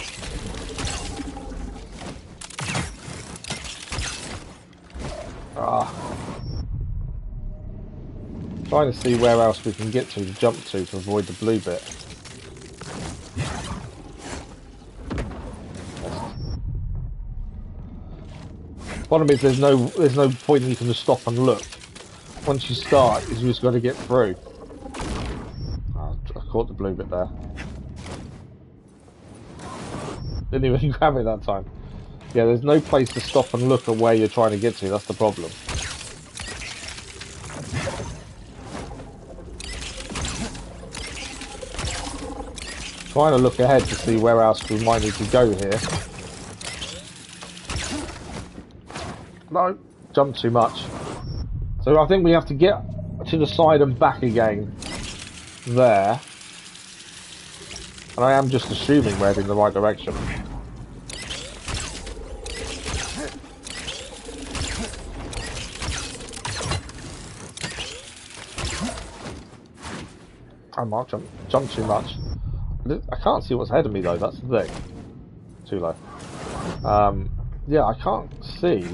Trying to see where else we can get to jump to avoid the blue bit. Problem is there's no point in you can just stop and look. Once you start, you just got to get through. Oh, I caught the blue bit there. Didn't even grab it that time. Yeah, there's no place to stop and look at where you're trying to get to. That's the problem. Trying to look ahead to see where else we might need to go here. No, jumped too much. So I think we have to get to the side and back again there. And I am just assuming we're heading the right direction. I might jump too much. I can't see what's ahead of me though, that's the thing. Too low. Yeah, I can't see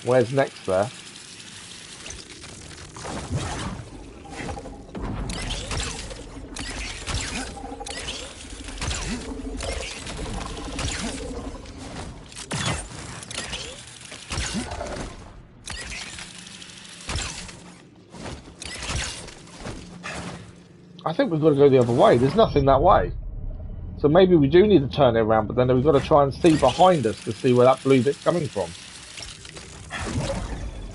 where's next there. I think we've got to go the other way. There's nothing that way. So maybe we do need to turn it around, but then we've got to try and see behind us to see where that blue bit's coming from.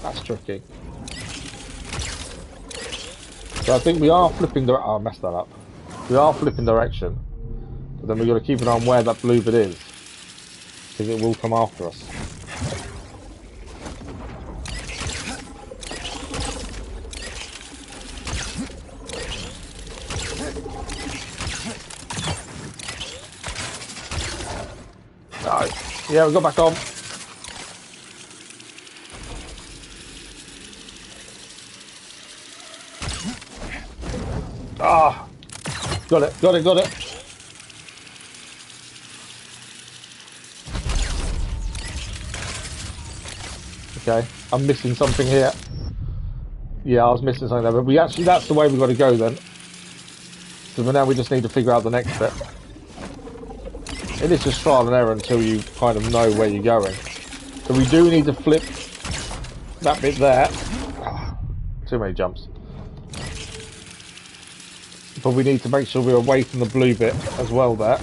That's tricky. So I think we are flipping the... Oh, I messed that up. We are flipping direction. But then we've got to keep an eye on where that blue bit is. Because it will come after us. Yeah, we got back on. Ah, got it. Okay, I'm missing something here. Yeah, I was missing something there, but we actually, that's the way we've got to go then. So for now we just need to figure out the next bit. It is just trial and error until you kind of know where you're going. So we do need to flip that bit there. Too many jumps. But we need to make sure we're away from the blue bit as well there.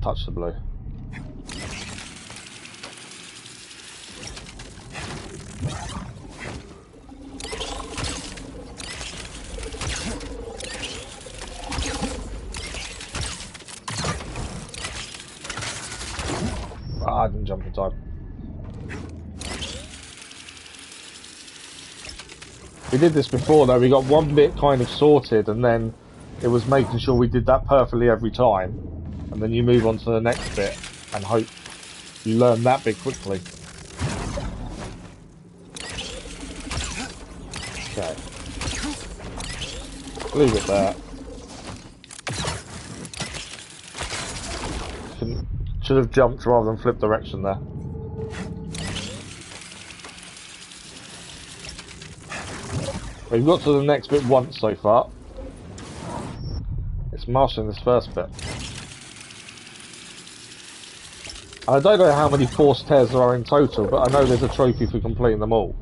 Touch the blue. I didn't jump in time. We did this before though, we got one bit kind of sorted and then it was making sure we did that perfectly every time. And then you move on to the next bit and hope you learn that bit quickly. Okay. Leave it there. Should have jumped rather than flipped direction there. We've got to the next bit once so far. It's mastering this first bit. I don't know how many force tears there are in total, but I know there's a trophy for completing them all.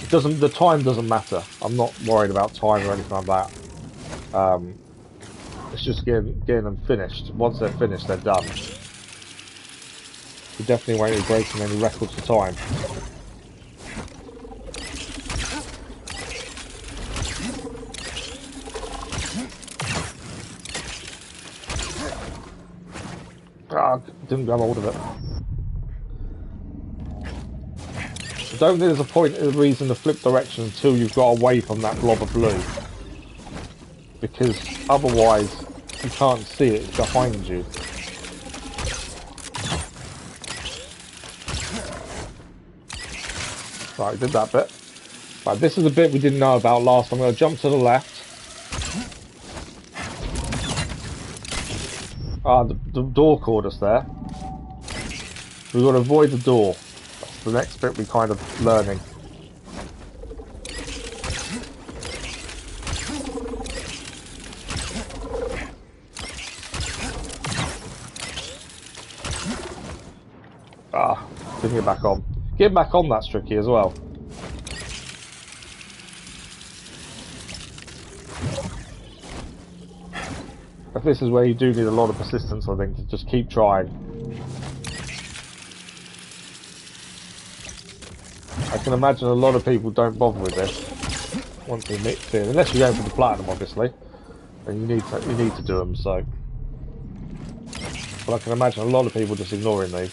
The time doesn't matter. I'm not worried about time or anything like that. It's just getting them finished. Once they're finished, they're done. We definitely won't be breaking any records for time. Ah, didn't grab hold of it. I don't think there's a point of reason to flip direction until you've got away from that blob of blue. Because otherwise you can't see it behind you. Right, did that bit. Right, this is a bit we didn't know about last time. I'm going to jump to the left. Ah, the door caught us there. We've got to avoid the door. That's the next bit we're kind of learning. Ah, didn't get back on. Getting back on that's tricky as well. But this is where you do need a lot of persistence, I think, to just keep trying. I can imagine a lot of people don't bother with this once they mix in, unless you're going for the platinum, obviously. And you need to do them. So, but I can imagine a lot of people just ignoring these.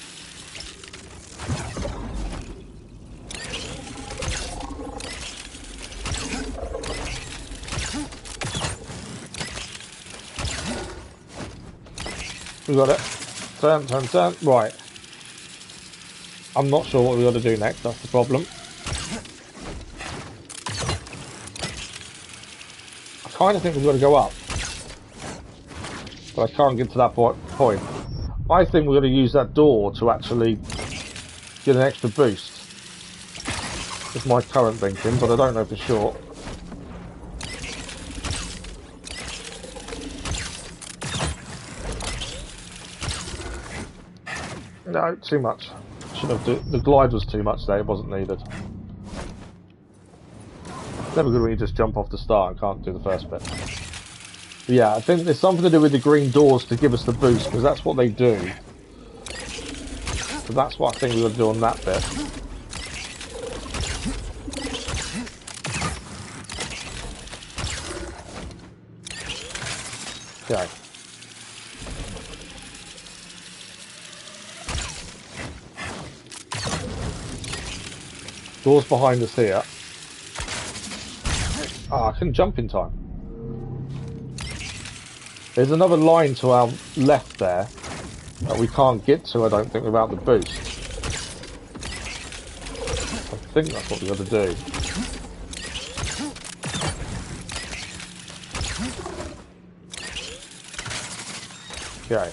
We got it. Turn, turn, turn. Right. I'm not sure what we got to do next. That's the problem. I kind of think we've got to go up, but I can't get to that point. I think we're going to use that door to actually get an extra boost. That's my current thinking, but I don't know for sure. No, too much. Shouldn't have the glide was too much there, it wasn't needed. Never good when you just jump off the start and can't do the first bit. But yeah, I think there's something to do with the green doors to give us the boost, because that's what they do. So that's what I think we're going to do on that bit. Okay. Doors behind us here. Ah, I couldn't jump in time. There's another line to our left there that we can't get to, I don't think, without the boost. I think that's what we've got to do. Okay.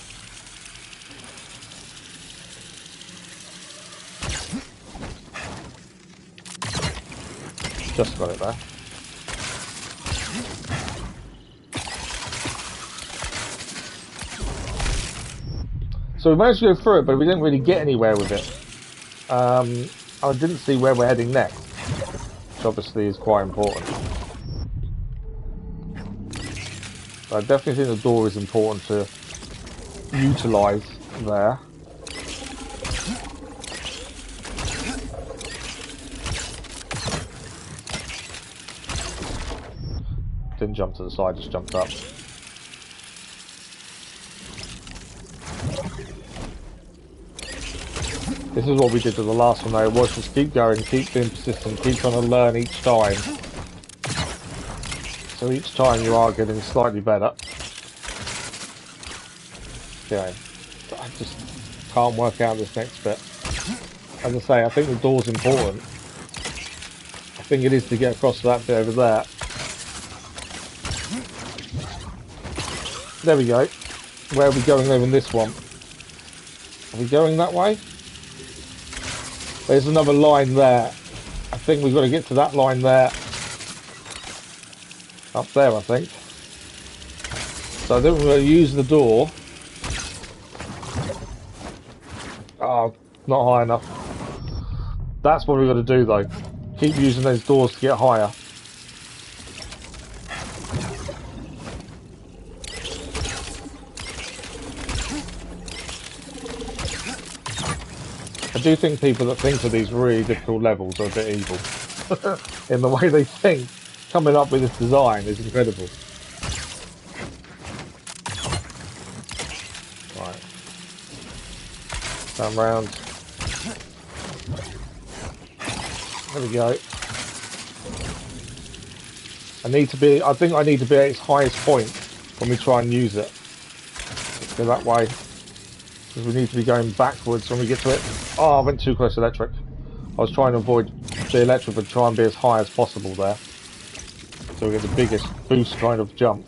Just got it there. So we managed to go through it, but we didn't really get anywhere with it. I didn't see where we're heading next, which obviously is quite important. But I definitely think the door is important to utilise there. Didn't jump to the side, just jumped up. This is what we did to the last one though, was just keep going, keep being persistent, keep trying to learn each time. So each time you are getting slightly better. Okay, I just can't work out this next bit. As I say, I think the door's important. I think it is to get across to that bit over there. There we go. Where are we going over in this one? Are we going that way? There's another line there. I think we've got to get to that line there. Up there, I think. So I think we're going to use the door. Oh, not high enough. That's what we've got to do though. Keep using those doors to get higher. I do think people that think of these really difficult levels are a bit evil. In the way they think, coming up with this design is incredible. Right. Turn round. There we go. I think I need to be at its highest point when we try and use it. Go that way. Because we need to be going backwards when we get to it. Oh, I went too close to electric. I was trying to avoid the electric would try and be as high as possible there. So we get the biggest boost kind of jump.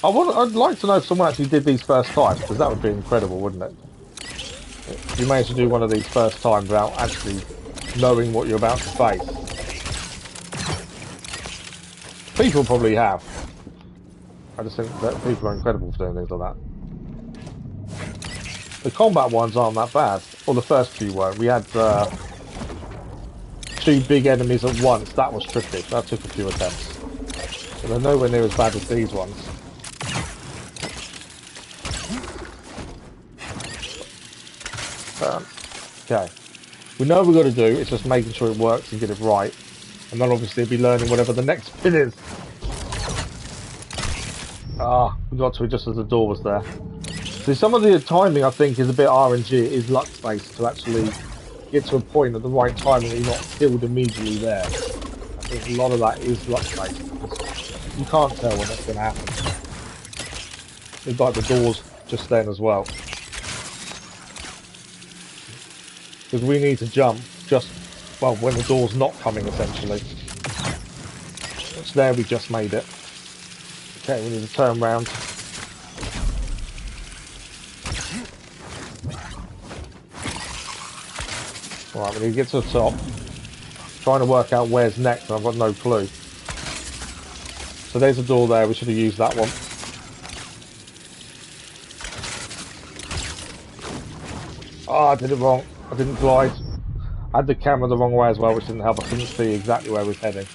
I'd like to know if someone actually did these first time, because that would be incredible, wouldn't it? If you managed to do one of these first time without actually knowing what you're about to face. People probably have. I just think that people are incredible for doing things like that. The combat ones aren't that bad. Or the first few weren't. We had 2 big enemies at once. That was tricky. That took a few attempts. But they're nowhere near as bad as these ones. Okay. We know what we've got to do. It's just making sure it works and get it right. And then obviously be learning whatever the next bit is. Ah, we got to it just as the door was there. So some of the timing, I think, is a bit RNG. It is luck-based to actually get to a point at the right time and you're not killed immediately there. I think a lot of that is luck-based. You can't tell when that's going to happen. It's like the doors just then as well. Because we need to jump just, well, when the door's not coming, essentially. Which there we just made it. Okay, we need to turn round. Alright, we need to get to the top. Trying to work out where's next, and I've got no clue. So there's a door there, we should have used that one. Oh, I did it wrong. I didn't glide. I had the camera the wrong way as well, which didn't help. I couldn't see exactly where I was heading.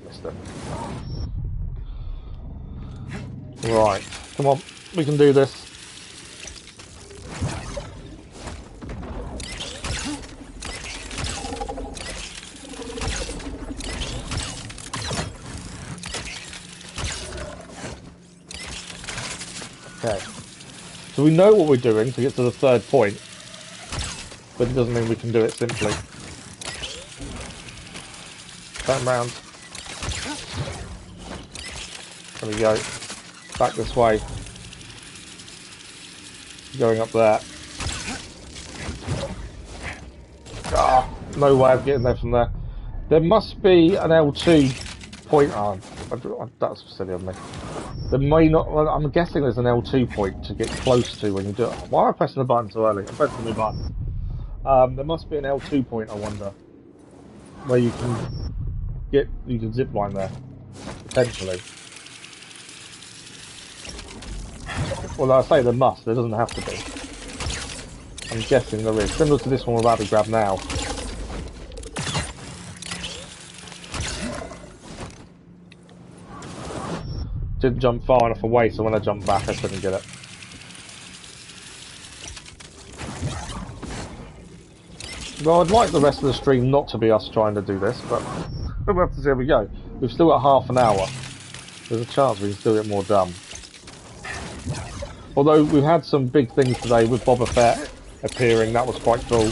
Missed it. Right, come on, we can do this. Okay, so we know what we're doing to get to the 3rd point, but it doesn't mean we can do it simply. Turn round. There we go. Back this way. Going up there. Ah, no way of getting there from there. There must be an L2 point. Oh, that's silly of me. There may not. Well, I'm guessing there's an L2 point to get close to when you do it. Why am I pressing the button so early? I'm pressing the button. There must be an L2 point, I wonder, where you can zip line there potentially. Well, I say there must. There doesn't have to be. I'm guessing there is. Similar to this one we're about to grab now. Didn't jump far enough away, so when I jumped back I couldn't get it. Well, I'd like the rest of the stream not to be us trying to do this, but we'll have to see how we go. We've still got half an hour. There's a chance we can still get more done. Although we've had some big things today with Boba Fett appearing, that was quite cool.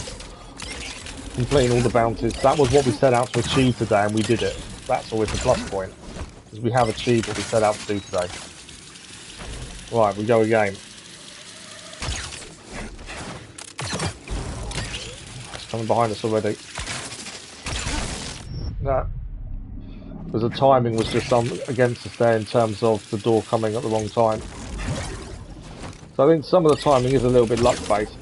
Completing all the bounties. That was what we set out to achieve today, and we did it. That's always a plus point. Because we have achieved what we set out to do today. Right, we go again. It's coming behind us already. No. Because the timing was just against us there in terms of the door coming at the wrong time. So I think some of the timing is a little bit luck-based.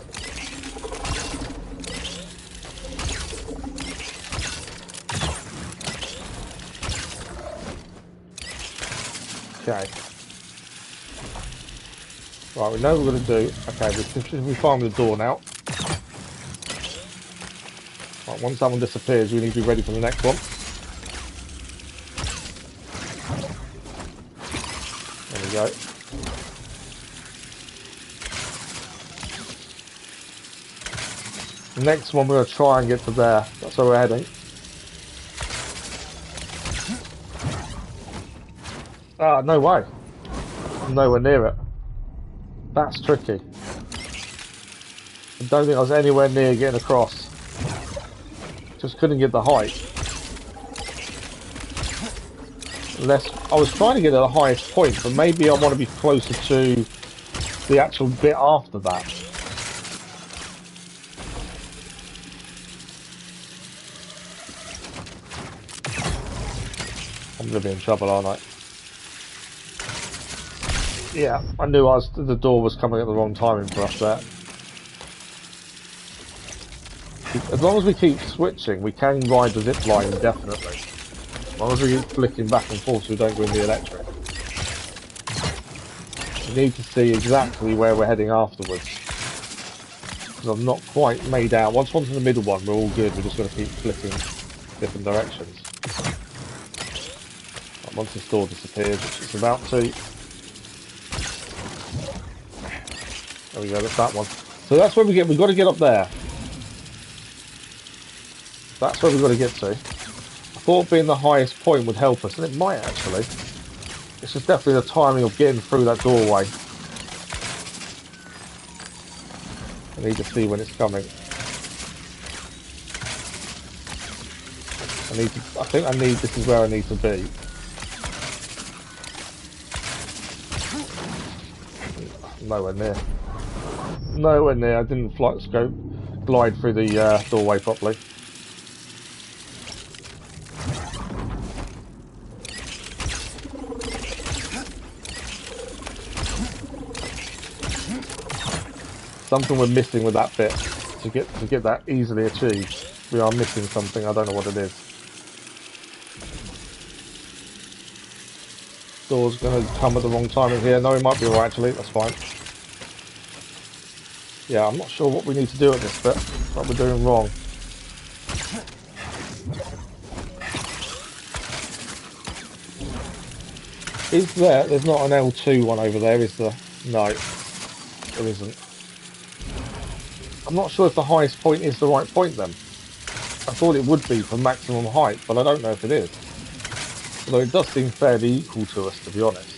Okay. Right, we know what we're going to do. Okay, we find the door now. Right, once that one disappears, we need to be ready for the next one. There we go. The next one we're going to try and get to there. That's where we're heading. Ah, no way. I'm nowhere near it. That's tricky. I don't think I was anywhere near getting across. Just couldn't get the height. Unless I was trying to get at the highest point, but maybe I want to be closer to the actual bit after that. I'm going to be in trouble, aren't I? Yeah, I knew the door was coming at the wrong timing for us there. As long as we keep switching, we can ride the zip line indefinitely. As long as we keep flicking back and forth so we don't go in the electric. We need to see exactly where we're heading afterwards. Because I've not quite made out. Once we're onto the middle one, we're all good. We're just going to keep flicking different directions. Once this door disappears, which it's about to. There we go, that's that one. So that's where we've got to get up there. That's where we've got to get to. I thought being the highest point would help us, and it might actually. It's just definitely the timing of getting through that doorway. I need to see when it's coming. I think this is where I need to be. Nowhere near. Nowhere near. I didn't glide through the doorway properly. Something we're missing with that bit to get that easily achieved. We are missing something. I don't know what it is. Door's going to come at the wrong timing here. No, it might be alright actually. That's fine. Yeah, I'm not sure what we need to do at this bit. What we're doing wrong. Is there? There's not an L2 one over there, is there? No, there isn't. I'm not sure if the highest point is the right point then. I thought it would be for maximum height, but I don't know if it is. Although it does seem fairly equal to us, to be honest.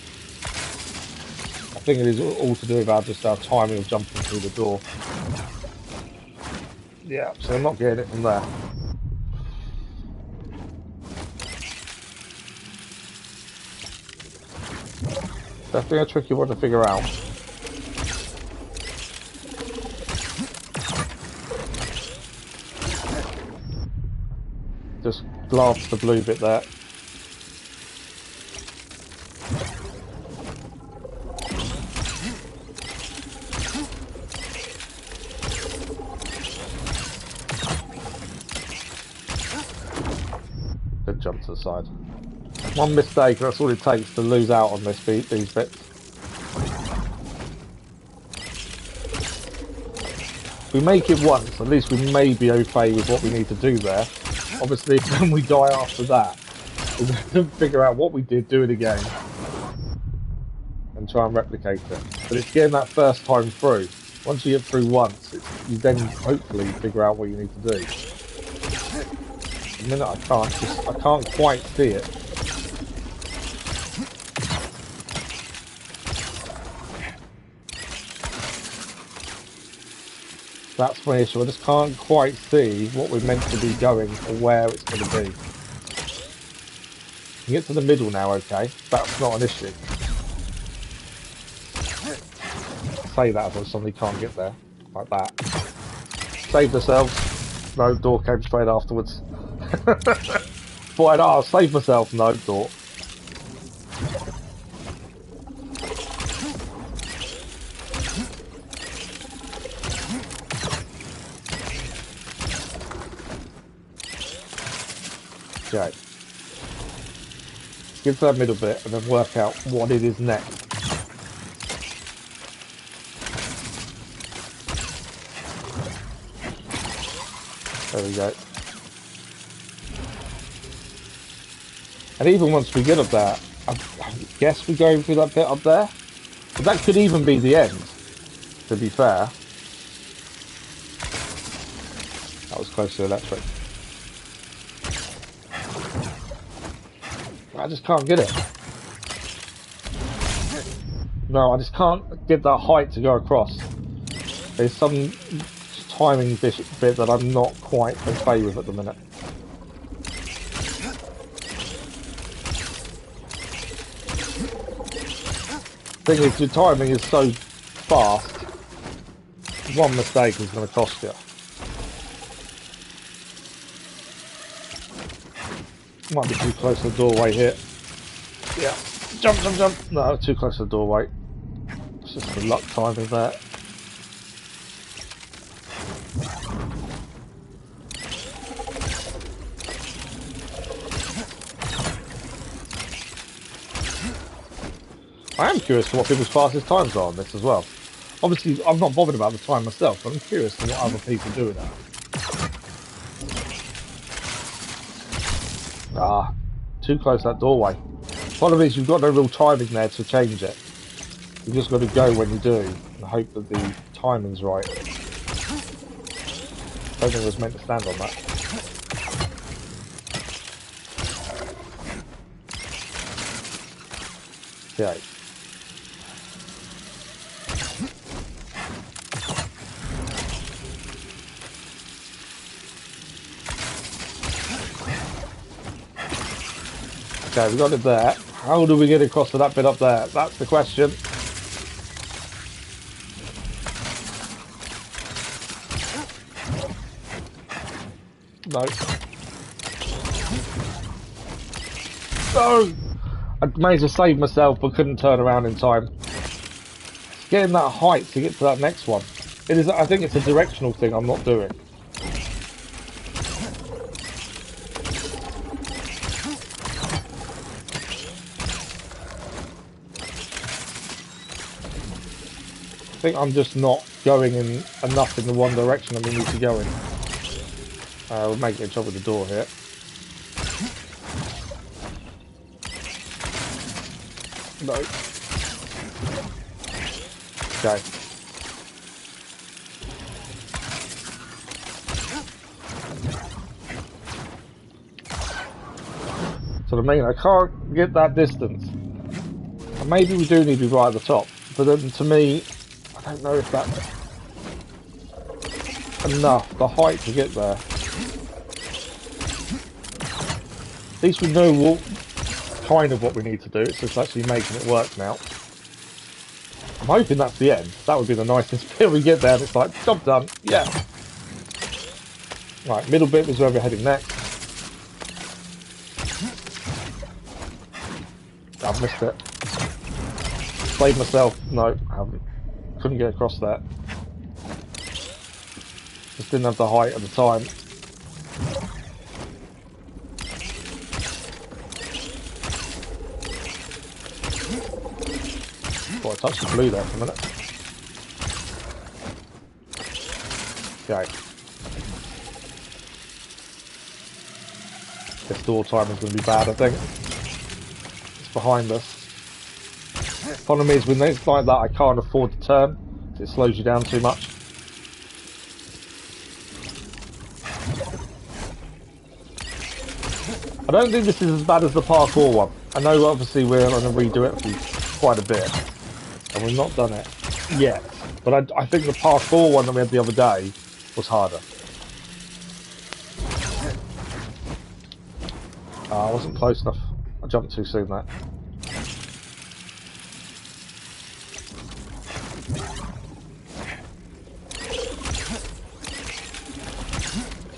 I think it is all to do with our timing of jumping through the door. Yeah, so I'm not getting it from there. Definitely a tricky one to figure out. Just glance the blue bit there. Good jump to the side. One mistake, that's all it takes to lose out on these bits. If we make it once, at least we may be okay with what we need to do there. Obviously, when we die after that, we're going to figure out what we did, do it again, and try and replicate it. But it's getting that first time through. Once you get through once, you then hopefully figure out what you need to do. At the minute I can't quite see it. That's my issue. I just can't quite see what we're meant to be going or where it's going to be. You get to the middle now, okay? That's not an issue. Say that if somebody can't get there. Like that. Saved ourselves. No, door came straight afterwards. Thought I'll save myself. No, door. Okay. Get to that middle bit and then work out what it is next. There we go. And even once we get up there, I guess we're going through that bit up there. But that could even be the end, to be fair. That was close to electric. I just can't get it. No, I just can't get that height to go across. There's some timing bit that I'm not quite okay with at the minute. Thing is, your timing is so fast. One mistake is going to cost you. Might be too close to the doorway here. Yeah. Jump, jump, jump. No, too close to the doorway. It's just the luck timing there. I am curious to what people's fastest times are on this as well. Obviously, I'm not bothered about the time myself, but I'm curious to what other people do with that. Ah, too close to that doorway. Problem is, you've got no real timing there to change it. You've just got to go when you do and hope that the timing's right. I don't think I was meant to stand on that. Okay. Okay, we got it there. How do we get across to that bit up there? That's the question. No. No! I may as well save myself, but couldn't turn around in time. Getting that height to get to that next one. It is. I think it's a directional thing I'm not doing. I think I'm just not going in enough in the one direction that we need to go in. We'll make it a job with the door here. No. Okay. So I mean, I can't get that distance. And maybe we do need to be right at the top. But then to me, I don't know if that's enough, the height to get there. At least we know what kind of what we need to do. It's just actually making it work now. I'm hoping that's the end. That would be the nicest bit. We get there and it's like, job done. Yeah. Right, middle bit is where we're heading next. I've missed it. Saved myself. No, I haven't. Couldn't get across that. Just didn't have the height at the time. Oh, I touched the blue there for a minute. Okay. This door time is going to be bad, I think. It's behind us. Problem is, when it's like that, I can't afford to turn. It slows you down too much. I don't think this is as bad as the parkour one. I know obviously we're going to redo it for quite a bit. And we've not done it yet. But I think the parkour one that we had the other day was harder. I wasn't close enough. I jumped too soon there.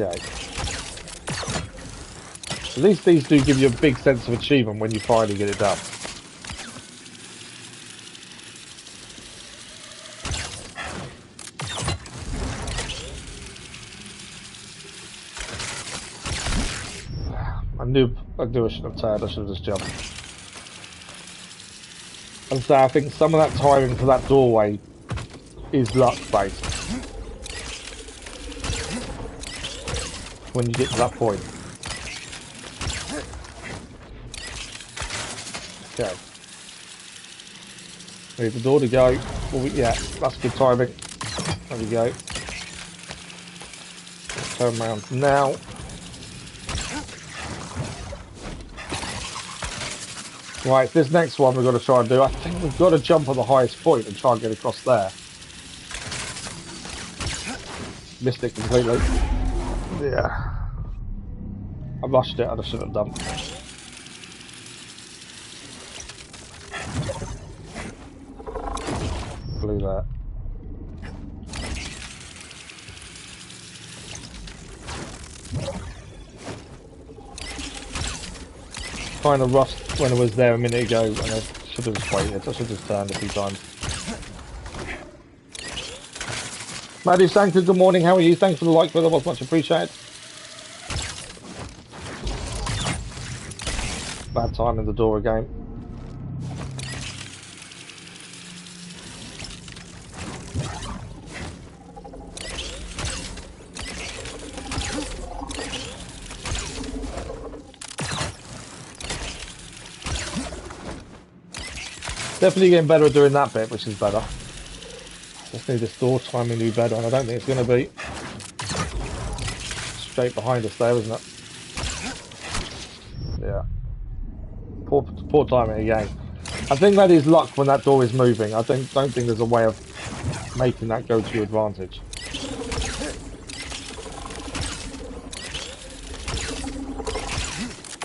Okay. At least these do give you a big sense of achievement when you finally get it done. I knew I shouldn't have turned, I should have just jumped. And so I think some of that timing for that doorway is luck based. When you get to that point. Okay. Need the door to go. Well, yeah, that's good timing. There we go. Turn around now. Right, this next one we've got to try and do. I think we've got to jump on the highest point and try and get across there. Missed it completely. Yeah. I rushed it and I shouldn't have done. kind of rushed when I was there a minute ago, and I should have just waited. I should have just turned a few times. Maddie Sanka, good morning. How are you? Thanks for the like, brother. Was much appreciated. Bad time in the door again. Definitely getting better at doing that bit, which is better. Just need this door timing to be better, and I don't think it's going to be. Straight behind us there, isn't it? Yeah. Poor timing again. I think that is luck when that door is moving. I don't think there's a way of making that go to your advantage.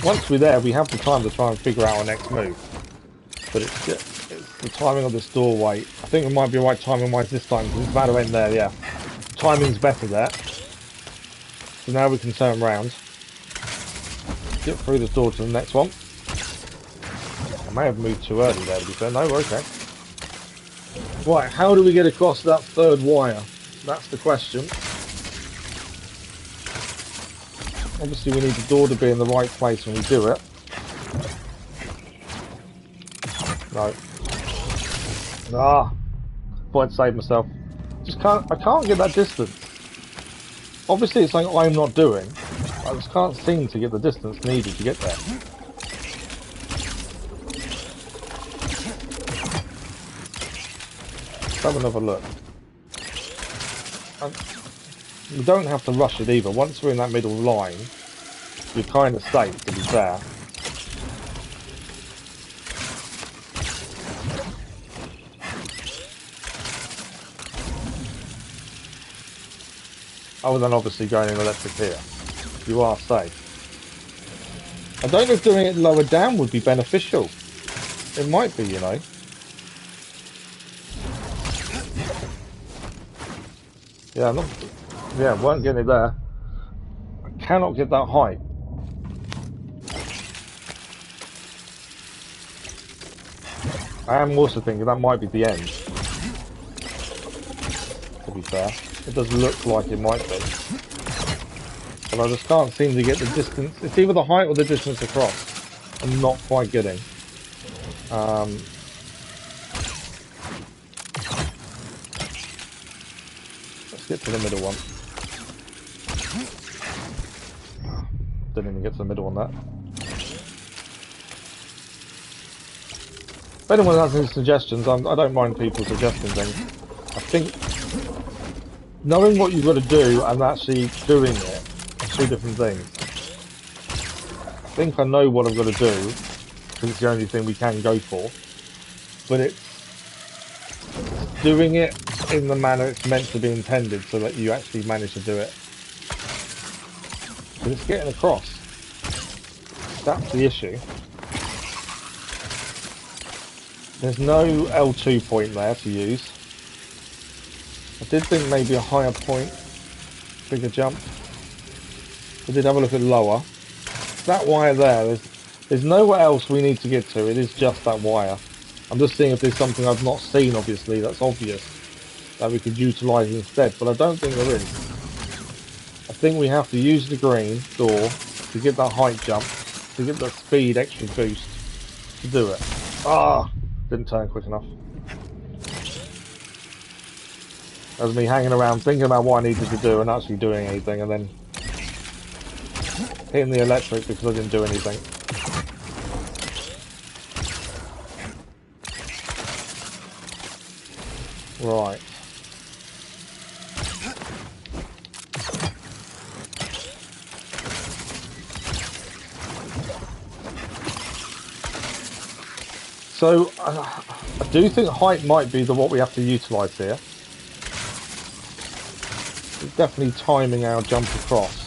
Once we're there, we have the time to try and figure out our next move. But it's the timing of this doorway. I think it might be right timing-wise this time, because it's about to end there, yeah. Timing's better there. So now we can turn around. Get through the door to the next one. I may have moved too early there, to be fair. No, we're okay. Right, how do we get across that third wire? That's the question. Obviously we need the door to be in the right place when we do it. No. Ah, thought I'd save myself. I can't get that distance. Obviously it's something I'm not doing. I just can't seem to get the distance needed to get there. Let's have another look. We don't have to rush it either. Once we're in that middle line, you're kind of safe, to be fair. Other than obviously going in electric here. You are safe. I don't know if doing it lower down would be beneficial. It might be, you know. Yeah, weren't getting it there. I cannot get that height. I am also thinking that might be the end. To be fair. It does look like it might be. But I just can't seem to get the distance. It's either the height or the distance across. I'm not quite getting. Let's get to the middle one. Didn't even get to the middle on that. If anyone has any suggestions, I don't mind people suggesting things. I think knowing what you've got to do and actually doing it are two different things. I think I know what I've got to do, because it's the only thing we can go for. But it's doing it in the manner it's meant to be intended, so that you actually manage to do it. But it's getting across. That's the issue. There's no L2 point there to use. I did think maybe a higher point, bigger jump. I did have a look at lower. That wire there, there's nowhere else we need to get to, it is just that wire. I'm just seeing if there's something I've not seen, obviously, that's obvious, that we could utilise instead, but I don't think there is. I think we have to use the green door to get that height jump, to get that speed extra boost, to do it. Ah! Didn't turn quick enough. That was me hanging around thinking about what I needed to do and actually doing anything, and then hitting the electric because I didn't do anything. Right. So I do think height might be what we have to utilise here. Definitely timing our jump across.